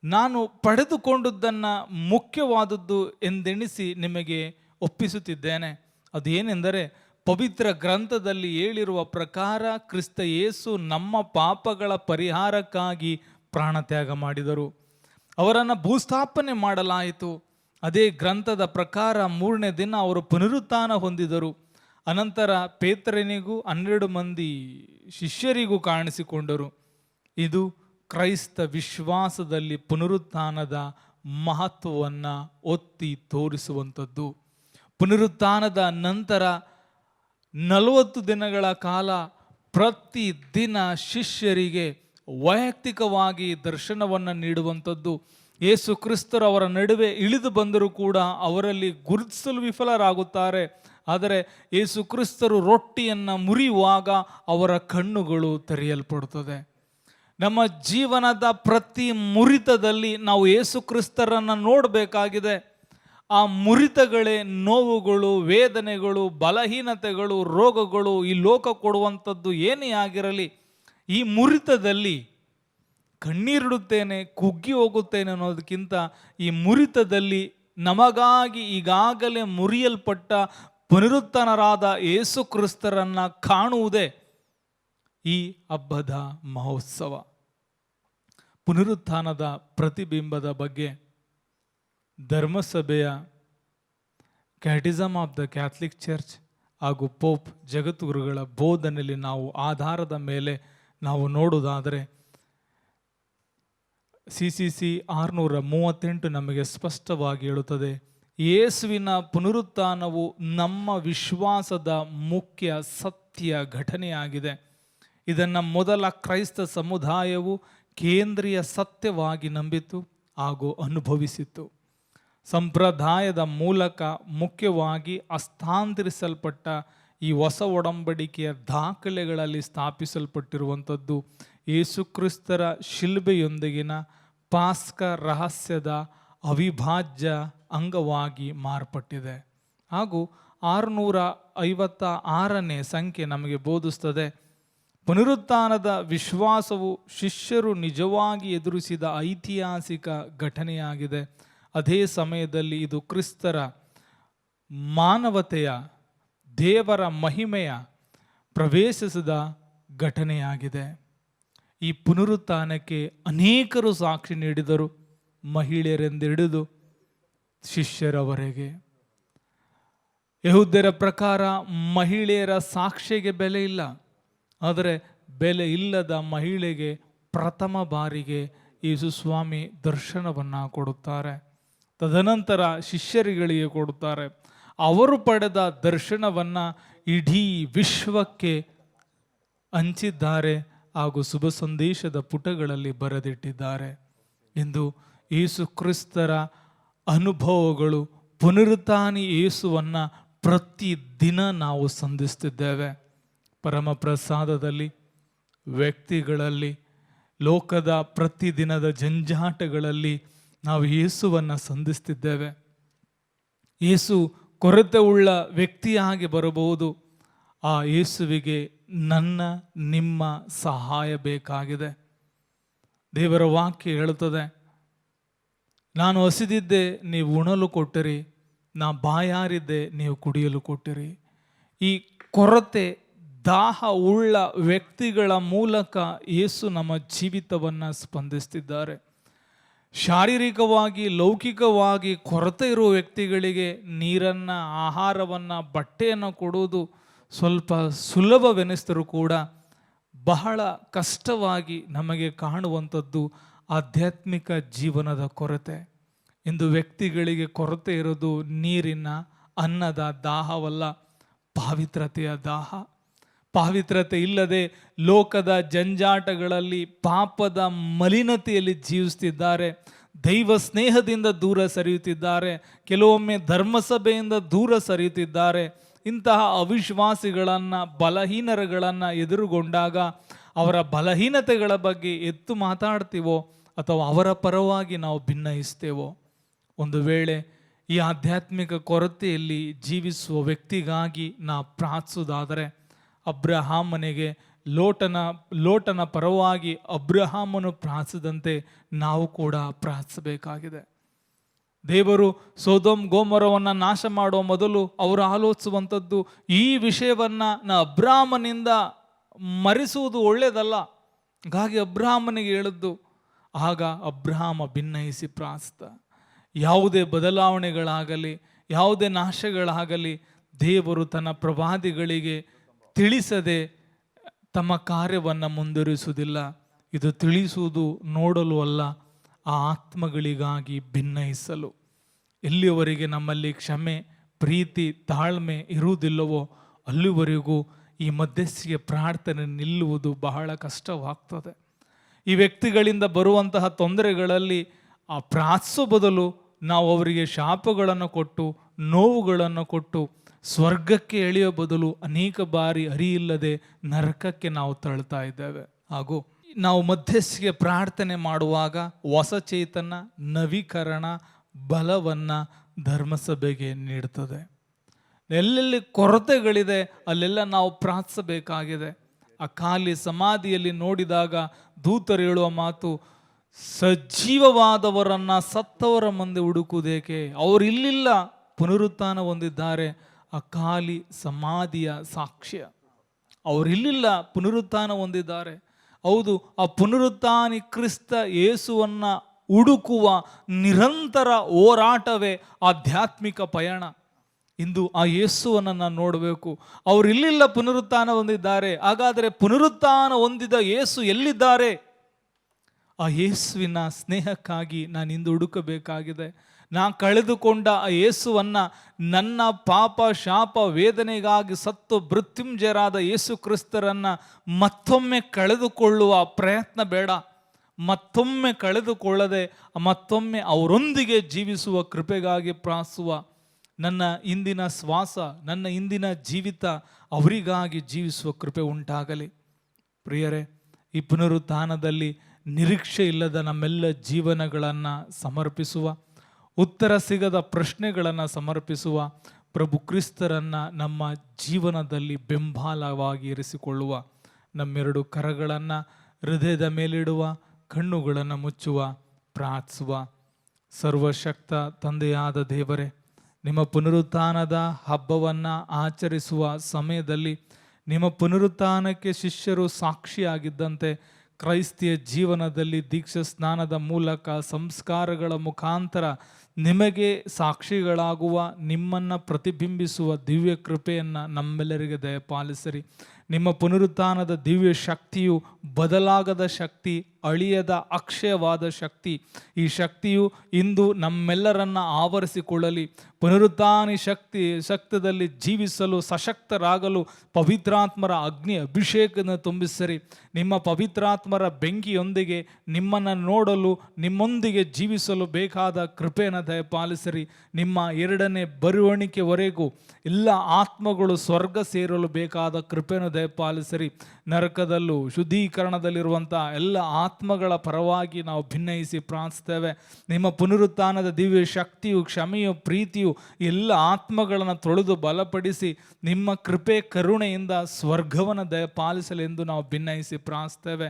ನಾನು ಪಡೆದುಕೊಂಡದ್ದನ್ನು ಮುಖ್ಯವಾದದ್ದು ಎಂದೆಣಿಸಿ ನಿಮಗೆ ಒಪ್ಪಿಸುತ್ತಿದ್ದೇನೆ. ಅದೇನೆಂದರೆ, ಪವಿತ್ರ ಗ್ರಂಥದಲ್ಲಿ ಹೇಳಿರುವ ಪ್ರಕಾರ ಕ್ರಿಸ್ತ ಯೇಸು ನಮ್ಮ ಪಾಪಗಳ ಪರಿಹಾರಕ್ಕಾಗಿ ಪ್ರಾಣತ್ಯಾಗ ಮಾಡಿದರು. ಅವರನ್ನು ಭೂಸ್ಥಾಪನೆ ಮಾಡಲಾಯಿತು. ಅದೇ ಗ್ರಂಥದ ಪ್ರಕಾರ 3ನೇ ದಿನ ಅವರು ಪುನರುತ್ಥಾನ ಹೊಂದಿದರು. ಅನಂತರ ಪೇತ್ರನಿಗೂ 12 ಮಂದಿ ಶಿಷ್ಯರಿಗೂ ಕಾಣಿಸಿಕೊಂಡರು. ಇದು ಕ್ರೈಸ್ತ ವಿಶ್ವಾಸದಲ್ಲಿ ಪುನರುತ್ಥಾನದ ಮಹತ್ವವನ್ನು ಒತ್ತಿ ತೋರಿಸುವಂಥದ್ದು. ಪುನರುತ್ಥಾನದ ನಂತರ 40 ದಿನಗಳ ಕಾಲ ಪ್ರತಿದಿನ ಶಿಷ್ಯರಿಗೆ ವೈಯಕ್ತಿಕವಾಗಿ ದರ್ಶನವನ್ನು ನೀಡುವಂಥದ್ದು. ಯೇಸು ಕ್ರಿಸ್ತರು ಅವರ ನಡುವೆ ಇಳಿದು ಬಂದರೂ ಕೂಡ ಅವರಲ್ಲಿ ಗುರುತಿಸಲು ವಿಫಲರಾಗುತ್ತಾರೆ. ಆದರೆ ಯೇಸು ಕ್ರಿಸ್ತರು ರೊಟ್ಟಿಯನ್ನು ಮುರಿಯುವಾಗ ಅವರ ಕಣ್ಣುಗಳು ತೆರೆಯಲ್ಪಡುತ್ತದೆ. ನಮ್ಮ ಜೀವನದ ಪ್ರತಿ ಮುರಿತದಲ್ಲಿ ನಾವು ಯೇಸು ಕ್ರಿಸ್ತರನ್ನು ನೋಡಬೇಕಾಗಿದೆ. ಆ ಮುರಿತಗಳೇ ನೋವುಗಳು, ವೇದನೆಗಳು, ಬಲಹೀನತೆಗಳು, ರೋಗಗಳು, ಈ ಲೋಕ ಕೊಡುವಂಥದ್ದು ಏನೇ ಆಗಿರಲಿ, ಈ ಮುರಿತದಲ್ಲಿ ಕಣ್ಣೀರಿಡುತ್ತೇನೆ, ಕುಗ್ಗಿ ಹೋಗುತ್ತೇನೆ ಅನ್ನೋದಕ್ಕಿಂತ ಈ ಮುರಿತದಲ್ಲಿ ನಮಗಾಗಿ ಈಗಾಗಲೇ ಮುರಿಯಲ್ಪಟ್ಟ ಪುನರುತ್ಥಾನರಾದ ಯೇಸು ಕ್ರಿಸ್ತರನ್ನ ಕಾಣುವುದೇ ಈ ಹಬ್ಬದ ಮಹೋತ್ಸವ. ಪುನರುತ್ಥಾನದ ಪ್ರತಿಬಿಂಬದ ಬಗ್ಗೆ ಧರ್ಮಸಭೆಯ ಕ್ಯಾಟಿಸಮ್ ಆಫ್ ದ ಕ್ಯಾಥಲಿಕ್ ಚರ್ಚ್ ಹಾಗೂ ಪೋಪ್ ಜಗದ್ಗುರುಗಳ ಬೋಧನೆಯಲ್ಲಿ ನಾವು ಆಧಾರದ ಮೇಲೆ ನಾವು ನೋಡುವುದಾದರೆ CCC 638 ನಮಗೆ ಸ್ಪಷ್ಟವಾಗಿ ಹೇಳುತ್ತದೆ, ಯೇಸುವಿನ ಪುನರುತ್ಥಾನವು ನಮ್ಮ ವಿಶ್ವಾಸದ ಮುಖ್ಯ ಸತ್ಯ ಘಟನೆಯಾಗಿದೆ. ಇದನ್ನು ಮೊದಲ ಕ್ರೈಸ್ತ ಸಮುದಾಯವು ಕೇಂದ್ರೀಯ ಸತ್ಯವಾಗಿ ನಂಬಿತು ಹಾಗೂ ಅನುಭವಿಸಿತು. ಸಂಪ್ರದಾಯದ ಮೂಲಕ ಮುಖ್ಯವಾಗಿ ಹಸ್ತಾಂತರಿಸಲ್ಪಟ್ಟ ಈ ಹೊಸ ಒಡಂಬಡಿಕೆಯ ದಾಖಲೆಗಳಲ್ಲಿ ಸ್ಥಾಪಿಸಲ್ಪಟ್ಟಿರುವಂಥದ್ದು ಯೇಸುಕ್ರಿಸ್ತರ ಶಿಲ್ಬೆಯೊಂದಿಗಿನ ಪಾಸ್ಕ ರಹಸ್ಯದ ಅವಿಭಾಜ್ಯ ಅಂಗವಾಗಿ ಮಾರ್ಪಟ್ಟಿದೆ. ಹಾಗೂ 656ನೇ ಸಂಖ್ಯೆ ನಮಗೆ ಬೋಧಿಸ್ತದೆ, ಪುನರುತ್ಥಾನದ ವಿಶ್ವಾಸವು ಶಿಷ್ಯರು ನಿಜವಾಗಿ ಎದುರಿಸಿದ ಐತಿಹಾಸಿಕ ಘಟನೆಯಾಗಿದೆ. ಅದೇ ಸಮಯದಲ್ಲಿ ಇದು ಕ್ರಿಸ್ತರ ಮಾನವತೆಯ ದೇವರ ಮಹಿಮೆಯ ಪ್ರವೇಶಿಸಿದ ಘಟನೆಯಾಗಿದೆ. ಈ ಪುನರುತ್ಥಾನಕ್ಕೆ ಅನೇಕರು ಸಾಕ್ಷಿ ನೀಡಿದರು, ಮಹಿಳೆಯರೆಂದಿಡಿದು ಶಿಷ್ಯರವರೆಗೆ. ಯೆಹೂದ್ಯರ ಪ್ರಕಾರ ಮಹಿಳೆಯರ ಸಾಕ್ಷಿಗೆ ಬೆಲೆ ಇಲ್ಲ, ಆದರೆ ಬೆಲೆ ಇಲ್ಲದ ಮಹಿಳೆಗೆ ಪ್ರಥಮ ಬಾರಿಗೆ ಯೇಸು ಸ್ವಾಮಿ ದರ್ಶನವನ್ನು ಕೊಡುತ್ತಾರೆ. ತದನಂತರ ಶಿಷ್ಯರುಗಳಿಗೆ ಕೊಡುತ್ತಾರೆ. ಅವರು ಪಡೆದ ದರ್ಶನವನ್ನು ಇಡೀ ವಿಶ್ವಕ್ಕೆ ಹಂಚಿದ್ದಾರೆ ಹಾಗೂ ಶುಭ ಸಂದೇಶದ ಪುಟಗಳಲ್ಲಿ ಬರೆದಿಟ್ಟಿದ್ದಾರೆ. ಇಂದು ಯೇಸು ಕ್ರಿಸ್ತರ ಅನುಭವಗಳು, ಪುನರುತ್ಥಾನಿ ಯೇಸುವನ್ನು ಪ್ರತಿದಿನ ನಾವು ಸಂಧಿಸ್ತಿದ್ದೇವೆ. ಪರಮ ಪ್ರಸಾದದಲ್ಲಿ, ವ್ಯಕ್ತಿಗಳಲ್ಲಿ, ಲೋಕದ ಪ್ರತಿದಿನದ ಜಂಜಾಟಗಳಲ್ಲಿ ನಾವು ಯೇಸುವನ್ನು ಸಂಧಿಸ್ತಿದ್ದೇವೆ. ಯೇಸು ಕೊರತೆ ಉಳ್ಳ ವ್ಯಕ್ತಿಯಾಗಿ ಬರಬಹುದು. ಆ ಯೇಸುವಿಗೆ ನನ್ನ ನಿಮ್ಮ ಸಹಾಯ ಬೇಕಾಗಿದೆ. ದೇವರ ವಾಕ್ಯ ಹೇಳುತ್ತದೆ, ನಾನು ಹಸಿದಿದ್ದೆ ನೀವು ಉಣಲು ಕೊಟ್ಟಿರಿ, ನಾ ಬಾಯಾರಿದ್ದೆ ನೀವು ಕುಡಿಯಲು ಕೊಟ್ಟಿರಿ. ಈ ಕೊರತೆ ದಾಹ ಉಳ್ಳ ವ್ಯಕ್ತಿಗಳ ಮೂಲಕ ಯೇಸು ನಮ್ಮ ಜೀವಿತವನ್ನು ಸ್ಪಂದಿಸ್ತಿದ್ದಾರೆ. ಶಾರೀರಿಕವಾಗಿ ಲೌಕಿಕವಾಗಿ ಕೊರತೆ ಇರುವ ವ್ಯಕ್ತಿಗಳಿಗೆ ನೀರನ್ನು, ಆಹಾರವನ್ನು, ಬಟ್ಟೆಯನ್ನು ಕೊಡುವುದು ಸ್ವಲ್ಪ ಸುಲಭವೆನಿಸಿದರೂ ಕೂಡ ಬಹಳ ಕಷ್ಟವಾಗಿ ನಮಗೆ ಕಾಣುವಂಥದ್ದು ಆಧ್ಯಾತ್ಮಿಕ ಜೀವನದ ಕೊರತೆ. ಇಂದು ವ್ಯಕ್ತಿಗಳಿಗೆ ಕೊರತೆ ಇರೋದು ನೀರಿನ, ಅನ್ನದ ದಾಹವಲ್ಲ, ಪಾವಿತ್ರತೆಯ ದಾಹ. ಪಾವಿತ್ರತೆ ಇಲ್ಲದೆ ಲೋಕದ ಜಂಜಾಟಗಳಲ್ಲಿ, ಪಾಪದ ಮಲಿನತೆಯಲ್ಲಿ ಜೀವಿಸ್ತಿದ್ದಾರೆ. ದೈವ ಸ್ನೇಹದಿಂದ ದೂರ ಸರಿಯುತ್ತಿದ್ದಾರೆ. ಕೆಲವೊಮ್ಮೆ ಧರ್ಮಸಭೆಯಿಂದ ದೂರ ಸರಿಯುತ್ತಿದ್ದಾರೆ. ಇಂತಹ ಅವಿಶ್ವಾಸಿಗಳನ್ನು, ಬಲಹೀನರುಗಳನ್ನು ಎದುರುಗೊಂಡಾಗ ಅವರ ಬಲಹೀನತೆಗಳ ಬಗ್ಗೆ ಎತ್ತು ಮಾತಾಡ್ತೀವೋ ಅಥವಾ ಅವರ ಪರವಾಗಿ ನಾವು ಭಿನ್ನಯಿಸ್ತೇವೋ? ಒಂದು ವೇಳೆ ಈ ಆಧ್ಯಾತ್ಮಿಕ ಕೊರತೆಯಲ್ಲಿ ಜೀವಿಸುವ ವ್ಯಕ್ತಿಗಾಗಿ ನಾವು ಪ್ರಾರ್ಥಿಸುವುದಾದರೆ, ಅಬ್ರಹಾಮನಿಗೆ ಲೋಟನ ಪರವಾಗಿ ಅಬ್ರಹಾಮನು ಪ್ರಾರ್ಥಿಸಿದಂತೆ ನಾವು ಕೂಡ ಪ್ರಾರ್ಥಿಸಬೇಕಾಗಿದೆ. ದೇವರು ಸೊದೋಮ್ ಗೋಮರವನ್ನು ನಾಶ ಮಾಡುವ ಮೊದಲು ಅವರು ಆಲೋಚಿಸುವಂಥದ್ದು, ಈ ವಿಷಯವನ್ನು ಅಬ್ರಹಾಮನಿಂದ ಮರೆಸುವುದು ಒಳ್ಳೆಯದಲ್ಲ. ಹಾಗಾಗಿ ಅಬ್ರಹಾಮನಿಗೆ ಹೇಳಿದ್ದು. ಆಗ ಅಬ್ರಹಾಮ ಭಿನ್ನಯಿಸಿ ಪ್ರಾರ್ಥಿಸಿದ. ಯಾವುದೇ ಬದಲಾವಣೆಗಳಾಗಲಿ, ಯಾವುದೇ ನಾಶಗಳಾಗಲಿ ದೇವರು ತನ್ನ ಪ್ರವಾದಿಗಳಿಗೆ ತಿಳಿಸದೆ ತಮ್ಮ ಕಾರ್ಯವನ್ನು ಮುಂದುವರಿಸುವುದಿಲ್ಲ. ಇದು ತಿಳಿಸುವುದು ನೋಡಲು ಅಲ್ಲ, ಆ ಆತ್ಮಗಳಿಗಾಗಿ ಭಿನ್ನಯಿಸಲು. ಎಲ್ಲಿಯವರೆಗೆ ನಮ್ಮಲ್ಲಿ ಕ್ಷಮೆ, ಪ್ರೀತಿ, ತಾಳ್ಮೆ ಇರುವುದಿಲ್ಲವೋ ಅಲ್ಲಿವರೆಗೂ ಈ ಮಧ್ಯಸ್ಥಿಕೆ ಪ್ರಾರ್ಥನೆ ನಿಲ್ಲುವುದು ಬಹಳ ಕಷ್ಟವಾಗ್ತದೆ. ಈ ವ್ಯಕ್ತಿಗಳಿಂದ ಬರುವಂತಹ ತೊಂದರೆಗಳಲ್ಲಿ ಆ ಪ್ರಾರ್ಥಿಸೋ ಬದಲು ನಾವು ಅವರಿಗೆ ಶಾಪಗಳನ್ನು ಕೊಟ್ಟು, ನೋವುಗಳನ್ನು ಕೊಟ್ಟು ಸ್ವರ್ಗಕ್ಕೆ ಎಳೆಯೋ ಬದಲು ಅನೇಕ ಬಾರಿ ಅರಿಯಿಲ್ಲದೆ ನರಕಕ್ಕೆ ನಾವು ತಳ್ತಾ ಇದ್ದೇವೆ. ಹಾಗೂ ನಾವು ಮಧ್ಯಸ್ಥಿಕೆ ಪ್ರಾರ್ಥನೆ ಮಾಡುವಾಗ ಹೊಸ ಚೇತನ, ನವೀಕರಣ, ಬಲವನ್ನು ಧರ್ಮಸಭೆಗೆ ನೀಡುತ್ತದೆ. ಎಲ್ಲೆಲ್ಲಿ ಕೊರತೆಗಳಿದೆ ಅಲ್ಲೆಲ್ಲ ನಾವು ಪ್ರಾರ್ಥಿಸಬೇಕಾಗಿದೆ. ಆ ಖಾಲಿ ಸಮಾಧಿಯಲ್ಲಿ ನೋಡಿದಾಗ ದೂತರು ಹೇಳುವ ಮಾತು, ಸಜೀವವಾದವರನ್ನು ಸತ್ತವರ ಮುಂದೆ ಹುಡುಕುವುದೇಕೆ? ಅವರು ಇಲ್ಲಿಲ್ಲ, ಪುನರುತ್ಥಾನ ಹೊಂದಿದ್ದಾರೆ. ಆ ಖಾಲಿ ಸಮಾಧಿಯ ಸಾಕ್ಷ್ಯ. ಅವರಿಲ್ಲಿಲ್ಲ, ಪುನರುತ್ಥಾನ ಹೊಂದಿದ್ದಾರೆ. ಹೌದು, ಆ ಪುನರುತ್ಥಾನಿ ಕ್ರಿಸ್ತ ಯೇಸುವನ್ನು ಹುಡುಕುವ ನಿರಂತರ ಹೋರಾಟವೇ ಆಧ್ಯಾತ್ಮಿಕ ಪಯಣ. ಇಂದು ಆ ಯೇಸುವನ್ನು ನಾನು ನೋಡಬೇಕು. ಅವರಿಲ್ಲಿಲ್ಲ, ಪುನರುತ್ಥಾನ ಹೊಂದಿದ್ದಾರೆ. ಹಾಗಾದರೆ ಪುನರುತ್ಥಾನ ಹೊಂದಿದ ಯೇಸು ಎಲ್ಲಿದ್ದಾರೆ? ಆ ಯೇಸುವಿನ ಸ್ನೇಹಕ್ಕಾಗಿ ನಾನು ಇಂದು ಹುಡುಕಬೇಕಾಗಿದೆ. ನಾನು ಕಳೆದುಕೊಂಡ ಆ ಯೇಸುವನ್ನು, ನನ್ನ ಪಾಪ ಶಾಪ ವೇದನೆಗಾಗಿ ಸತ್ತು ಮೃತ್ಯುಂಜಯರಾದ ಯೇಸು ಕ್ರಿಸ್ತರನ್ನು ಮತ್ತೊಮ್ಮೆ ಕಳೆದುಕೊಳ್ಳುವ ಪ್ರಯತ್ನ ಬೇಡ. ಮತ್ತೊಮ್ಮೆ ಕಳೆದುಕೊಳ್ಳದೆ ಮತ್ತೊಮ್ಮೆ ಅವರೊಂದಿಗೆ ಜೀವಿಸುವ ಕೃಪೆಗಾಗಿ ಪ್ರಾರ್ಥಿಸುವ. ನನ್ನ ಇಂದಿನ ಶ್ವಾಸ, ನನ್ನ ಇಂದಿನ ಜೀವಿತ ಅವರಿಗಾಗಿ ಜೀವಿಸುವ ಕೃಪೆ ಉಂಟಾಗಲಿ. ಪ್ರಿಯರೇ, ಈ ಪುನರುತ್ಥಾನದಲ್ಲಿ ನಿರೀಕ್ಷೆ ಇಲ್ಲದ ನಮ್ಮೆಲ್ಲ ಜೀವನಗಳನ್ನು ಸಮರ್ಪಿಸುವ, ಉತ್ತರ ಸಿಗದ ಪ್ರಶ್ನೆಗಳನ್ನು ಸಮರ್ಪಿಸುವ ಪ್ರಭು ಕ್ರಿಸ್ತರನ್ನು ನಮ್ಮ ಜೀವನದಲ್ಲಿ ಬೆಂಬಲವಾಗಿ ಇರಿಸಿಕೊಳ್ಳುವ, ನಮ್ಮೆರಡು ಕರಗಳನ್ನು ಹೃದಯದ ಮೇಲಿಡುವ, ಕಣ್ಣುಗಳನ್ನು ಮುಚ್ಚುವ, ಪ್ರಾರ್ಥಿಸುವ. ಸರ್ವಶಕ್ತ ತಂದೆಯಾದ ದೇವರೇ, ನಿಮ್ಮ ಪುನರುತ್ಥಾನದ ಹಬ್ಬವನ್ನು ಆಚರಿಸುವ ಸಮಯದಲ್ಲಿ ನಿಮ್ಮ ಪುನರುತ್ಥಾನಕ್ಕೆ ಶಿಷ್ಯರು ಸಾಕ್ಷಿಯಾಗಿದ್ದಂತೆ ಕ್ರೈಸ್ತಿಯ ಜೀವನದಲ್ಲಿ ದೀಕ್ಷಾ ಸ್ನಾನದ ಮೂಲಕ, ಸಂಸ್ಕಾರಗಳ ಮುಖಾಂತರ ನಿಮಗೆ ಸಾಕ್ಷಿಗಳಾಗುವ, ನಿಮ್ಮನ್ನು ಪ್ರತಿಬಿಂಬಿಸುವ ದಿವ್ಯ ಕೃಪೆಯನ್ನು ನಮ್ಮೆಲ್ಲರಿಗೆ ದಯಪಾಲಿಸಿರಿ. ನಿಮ್ಮ ಪುನರುತ್ಥಾನದ ದಿವ್ಯ ಶಕ್ತಿಯು ಬದಲಾಗದ ಶಕ್ತಿ, ಅಳಿಯದ ಅಕ್ಷಯವಾದ ಶಕ್ತಿ. ಈ ಶಕ್ತಿಯು ಇಂದು ನಮ್ಮೆಲ್ಲರನ್ನ ಆವರಿಸಿಕೊಳ್ಳಲಿ. ಪುನರುತ್ಥಾನಿ ಶಕ್ತದಲ್ಲಿ ಜೀವಿಸಲು, ಸಶಕ್ತರಾಗಲು ಪವಿತ್ರಾತ್ಮರ ಅಗ್ನಿ ಅಭಿಷೇಕವನ್ನು ತುಂಬಿಸಿರಿ. ನಿಮ್ಮ ಪವಿತ್ರಾತ್ಮರ ಬೆಂಕಿಯೊಂದಿಗೆ ನಿಮ್ಮನ್ನು ನೋಡಲು, ನಿಮ್ಮೊಂದಿಗೆ ಜೀವಿಸಲು ಬೇಕಾದ ಕೃಪೆಯನ್ನು ದಯಪಾಲಿಸಿರಿ. ನಿಮ್ಮ ಎರಡನೇ ಬರುವಣಿಕೆವರೆಗೂ ಎಲ್ಲ ಆತ್ಮಗಳು ಸ್ವರ್ಗ ಸೇರಲು ಬೇಕಾದ ಕೃಪೆಯನ್ನು ದಯಪಾಲಿಸಿರಿ. ನರಕದಲ್ಲೂ ಶುದ್ಧೀಕರಣದಲ್ಲಿರುವಂಥ ಎಲ್ಲ ಆತ್ಮಗಳ ಪರವಾಗಿ ನಾವು ಭಿನ್ನಯಿಸಿ ಪ್ರಾರ್ಥಿಸ್ತೇವೆ. ನಿಮ್ಮ ಪುನರುತ್ಥಾನದ ದಿವ್ಯ ಶಕ್ತಿಯು, ಕ್ಷಮೆಯು, ಪ್ರೀತಿಯು ಎಲ್ಲ ಆತ್ಮಗಳನ್ನು ತೊಳೆದು ಬಲಪಡಿಸಿ ನಿಮ್ಮ ಕೃಪೆ ಕರುಣೆಯಿಂದ ಸ್ವರ್ಗವನ್ನು ದಯಪಾಲಿಸಲೆಂದು ನಾವು ಭಿನ್ನಯಿಸಿ ಪ್ರಾರ್ಥಿಸ್ತೇವೆ.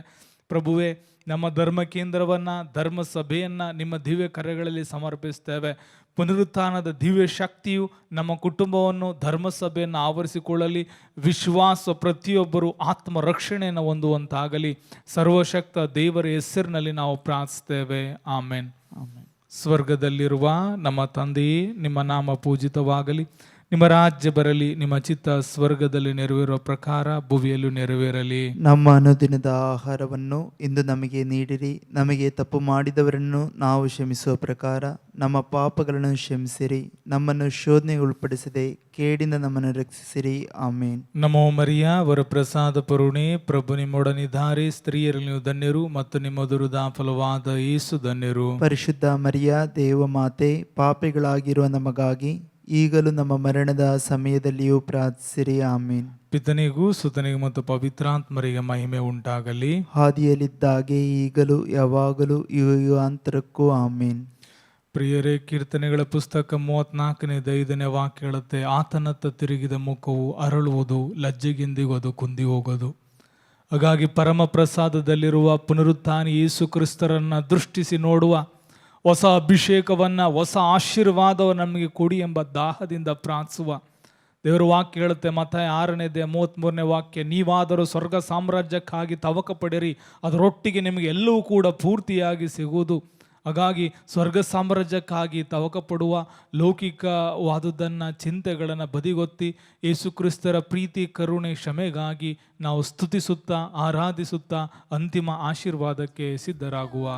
ಪ್ರಭುವೇ, ನಮ್ಮ ಧರ್ಮ ಕೇಂದ್ರವನ್ನು, ಧರ್ಮ ಸಭೆಯನ್ನು ನಿಮ್ಮ ದಿವ್ಯ ಕರೆಗಳಲ್ಲಿ ಸಮರ್ಪಿಸ್ತೇವೆ. ಪುನರುತ್ಥಾನದ ದಿವ್ಯ ಶಕ್ತಿಯು ನಮ್ಮ ಕುಟುಂಬವನ್ನು, ಧರ್ಮಸಭೆಯನ್ನು ಆವರಿಸಿಕೊಳ್ಳಲಿ. ವಿಶ್ವಾಸ ಪ್ರತಿಯೊಬ್ಬರು ಆತ್ಮ ರಕ್ಷಣೆಯನ್ನು ಹೊಂದುವಂತಾಗಲಿ. ಸರ್ವಶಕ್ತ ದೇವರ ಹೆಸರಿನಲ್ಲಿ ನಾವು ಪ್ರಾರ್ಥಿಸ್ತೇವೆ. ಆಮೇನ್. ಸ್ವರ್ಗದಲ್ಲಿರುವ ನಮ್ಮ ತಂದೆಯೇ, ನಿಮ್ಮ ನಾಮ ಪೂಜಿತವಾಗಲಿ. ನಿಮ್ಮ ರಾಜ್ಯ ಬರಲಿ. ನಿಮ್ಮ ಚಿತ್ತ ಸ್ವರ್ಗದಲ್ಲಿ ನೆರವೇರುವ ಪ್ರಕಾರ ಭುವಿಯಲ್ಲೂ ನೆರವೇರಲಿ. ನಮ್ಮ ಅನುದಿನದ ಆಹಾರವನ್ನು ಇಂದು ನಮಗೆ ನೀಡಿರಿ. ನಮಗೆ ತಪ್ಪು ಮಾಡಿದವರನ್ನು ನಾವು ಕ್ಷಮಿಸುವ ಪ್ರಕಾರ ನಮ್ಮ ಪಾಪಗಳನ್ನು ಕ್ಷಮಿಸಿರಿ. ನಮ್ಮನ್ನು ಶೋಧನೆಗೆ ಉಳ್ಪಡಿಸದೆ ಕೇಡಿಂದ ನಮ್ಮನ್ನು ರಕ್ಷಿಸಿರಿ. ಆಮೇನ್. ನಮೋ ಮರಿಯ, ವರಪ್ರಸಾದ ಪೂರ್ಣೆ, ಪ್ರಭು ನಿಮ್ಮೊಡನಿದ್ದಾರೆ. ಸ್ತ್ರೀಯರಲ್ಲಿ ನೀವು ಧನ್ಯರು ಮತ್ತು ನಿಮ್ಮ ಉದರದ ಫಲವಾದ ಯೇಸು ಧನ್ಯರು. ಪರಿಶುದ್ಧ ಮರಿಯ, ದೇವ ಮಾತೆ, ಪಾಪಿಗಳಾಗಿರುವ ನಮಗಾಗಿ ಈಗಲೂ ನಮ್ಮ ಮರಣದ ಸಮಯದಲ್ಲಿಯೂ ಪ್ರಾರ್ಥಿಸಿರಿ. ಆಮೇನ್. ಪಿತನಿಗೂ ಸುತನಿಗೂ ಮತ್ತು ಪವಿತ್ರಾತ್ಮರಿಗೆ ಮಹಿಮೆ ಉಂಟಾಗಲಿ. ಹಾದಿಯಲ್ಲಿದ್ದಾಗೆ ಈಗಲೂ ಯಾವಾಗಲೂ ಯುಗಾಂತರಕ್ಕೂ. ಆಮೇನ್. ಪ್ರಿಯರೇ, ಕೀರ್ತನೆಗಳ ಪುಸ್ತಕ 34:5 ವಾಕ್ಯ ಹೇಳುತ್ತೆ, ಆತನತ್ತ ತಿರುಗಿದ ಮುಖವು ಅರಳುವುದು, ಲಜ್ಜೆಗೆಂದಿಗೂ ಅದು ಕುಂದಿ ಹೋಗೋದು. ಹಾಗಾಗಿ ಪರಮ ಪ್ರಸಾದದಲ್ಲಿರುವ ಪುನರುತ್ಥಾನಿ ಯೇಸು ಕ್ರಿಸ್ತರನ್ನು ದೃಷ್ಟಿಸಿ ನೋಡುವ, ಹೊಸ ಅಭಿಷೇಕವನ್ನು, ಹೊಸ ಆಶೀರ್ವಾದವನ್ನು ನಮಗೆ ಕೊಡಿ ಎಂಬ ದಾಹದಿಂದ ಪ್ರಾರ್ಥಿಸುವ. ದೇವರ ವಾಕ್ಯ ಹೇಳುತ್ತೆ, ಮತ್ತಾಯ 6:33 ವಾಕ್ಯ, ನೀವಾದರೂ ಸ್ವರ್ಗ ಸಾಮ್ರಾಜ್ಯಕ್ಕಾಗಿ ತವಕ ಪಡಿರಿ, ಅದರೊಟ್ಟಿಗೆ ನಿಮಗೆ ಎಲ್ಲವೂ ಕೂಡ ಪೂರ್ತಿಯಾಗಿ ಸಿಗುವುದು. ಹಾಗಾಗಿ ಸ್ವರ್ಗ ಸಾಮ್ರಾಜ್ಯಕ್ಕಾಗಿ ತವಕ ಪಡುವ, ಲೌಕಿಕವಾದುದನ್ನು, ಚಿಂತೆಗಳನ್ನು ಬದಿಗೊತ್ತಿ ಯೇಸು ಕ್ರಿಸ್ತರ ಪ್ರೀತಿ, ಕರುಣೆ, ಕ್ಷಮೆಗಾಗಿ ನಾವು ಸ್ತುತಿಸುತ್ತಾ, ಆರಾಧಿಸುತ್ತಾ ಅಂತಿಮ ಆಶೀರ್ವಾದಕ್ಕೆ ಸಿದ್ಧರಾಗುವ.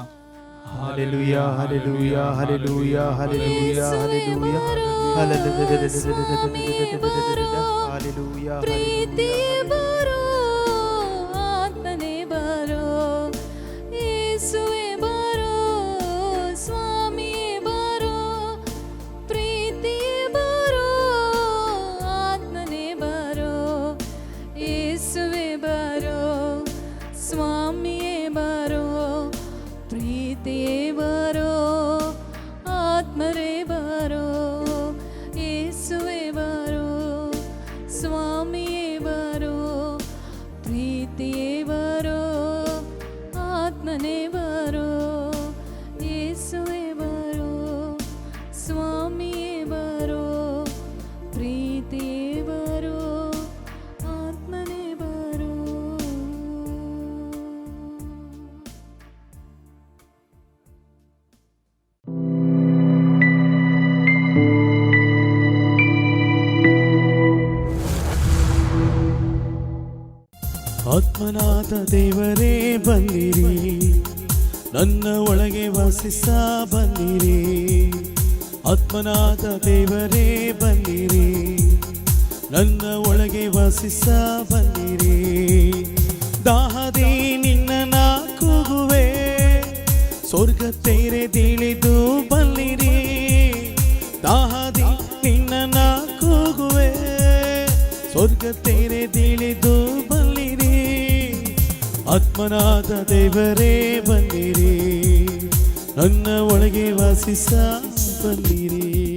Hallelujah, hallelujah, hallelujah, hallelujah, hallelujah, hallelujah, ಪ್ರೀತಿ ಬರೋ, ಆತ್ಮನೇ ಬರೋ, ಯೇಸುವೇ ಬರೋ, ಸ್ವಾಮಿಯೇ ಬರೋ. ಪ್ರೀತಿ ಬರೋ, ಆತ್ಮನೇ ಬರೋ, ಯೇಸುವೇ ಬರೋ, ಸ್ವಾಮಿಯೇ ಬರೋ. ಪ್ರೀತಿಯೇ ಬರೋ, ಆತ್ಮರೇ ಬರೋ, ಯೇಸುವೇ ಬರೋ, ಸ್ವಾಮಿಯೇ ಬರೋ. ಪ್ರೀತಿಯೇ ಬರೋ, ಆತ್ಮನೇ ಬರೋ, ಯೇಸುವೇ ಬರೋ, ಸ್ವಾಮಿಯೇ ಬರೋ. ಪ್ರೀತಿಯೇ ಆತ್ಮನಾದ ದೇವರೇ ಬನ್ನಿರಿ, ನನ್ನ ಒಳಗೆ ವಾಸಿಸ ಬನ್ನಿರಿ. ಆತ್ಮನಾದ ದೇವರೇ ಬನ್ನಿರಿ, ನನ್ನ ಒಳಗೆ ವಾಸಿಸ ಬನ್ನಿರಿ. ದಾಹದಿ ನಿನ್ನ ನಾ ಕೂಗುವೆ, ಸ್ವರ್ಗ ತೆರೆದಿಳಿದು ಬನ್ನಿರಿ. ದಾಹದಿ ನಿನ್ನ ನಾ ಕೂಗುವೆ, ಸ್ವರ್ಗ ತೆರೆದಿಳಿದು ಬನ್ನಿರಿ. ಆತ್ಮನಾದ ದೇವರೇ ಬನ್ನಿರಿ, ನನ್ನ ಒಳಗೆ ವಾಸಿಸ ಬನ್ನಿರಿ.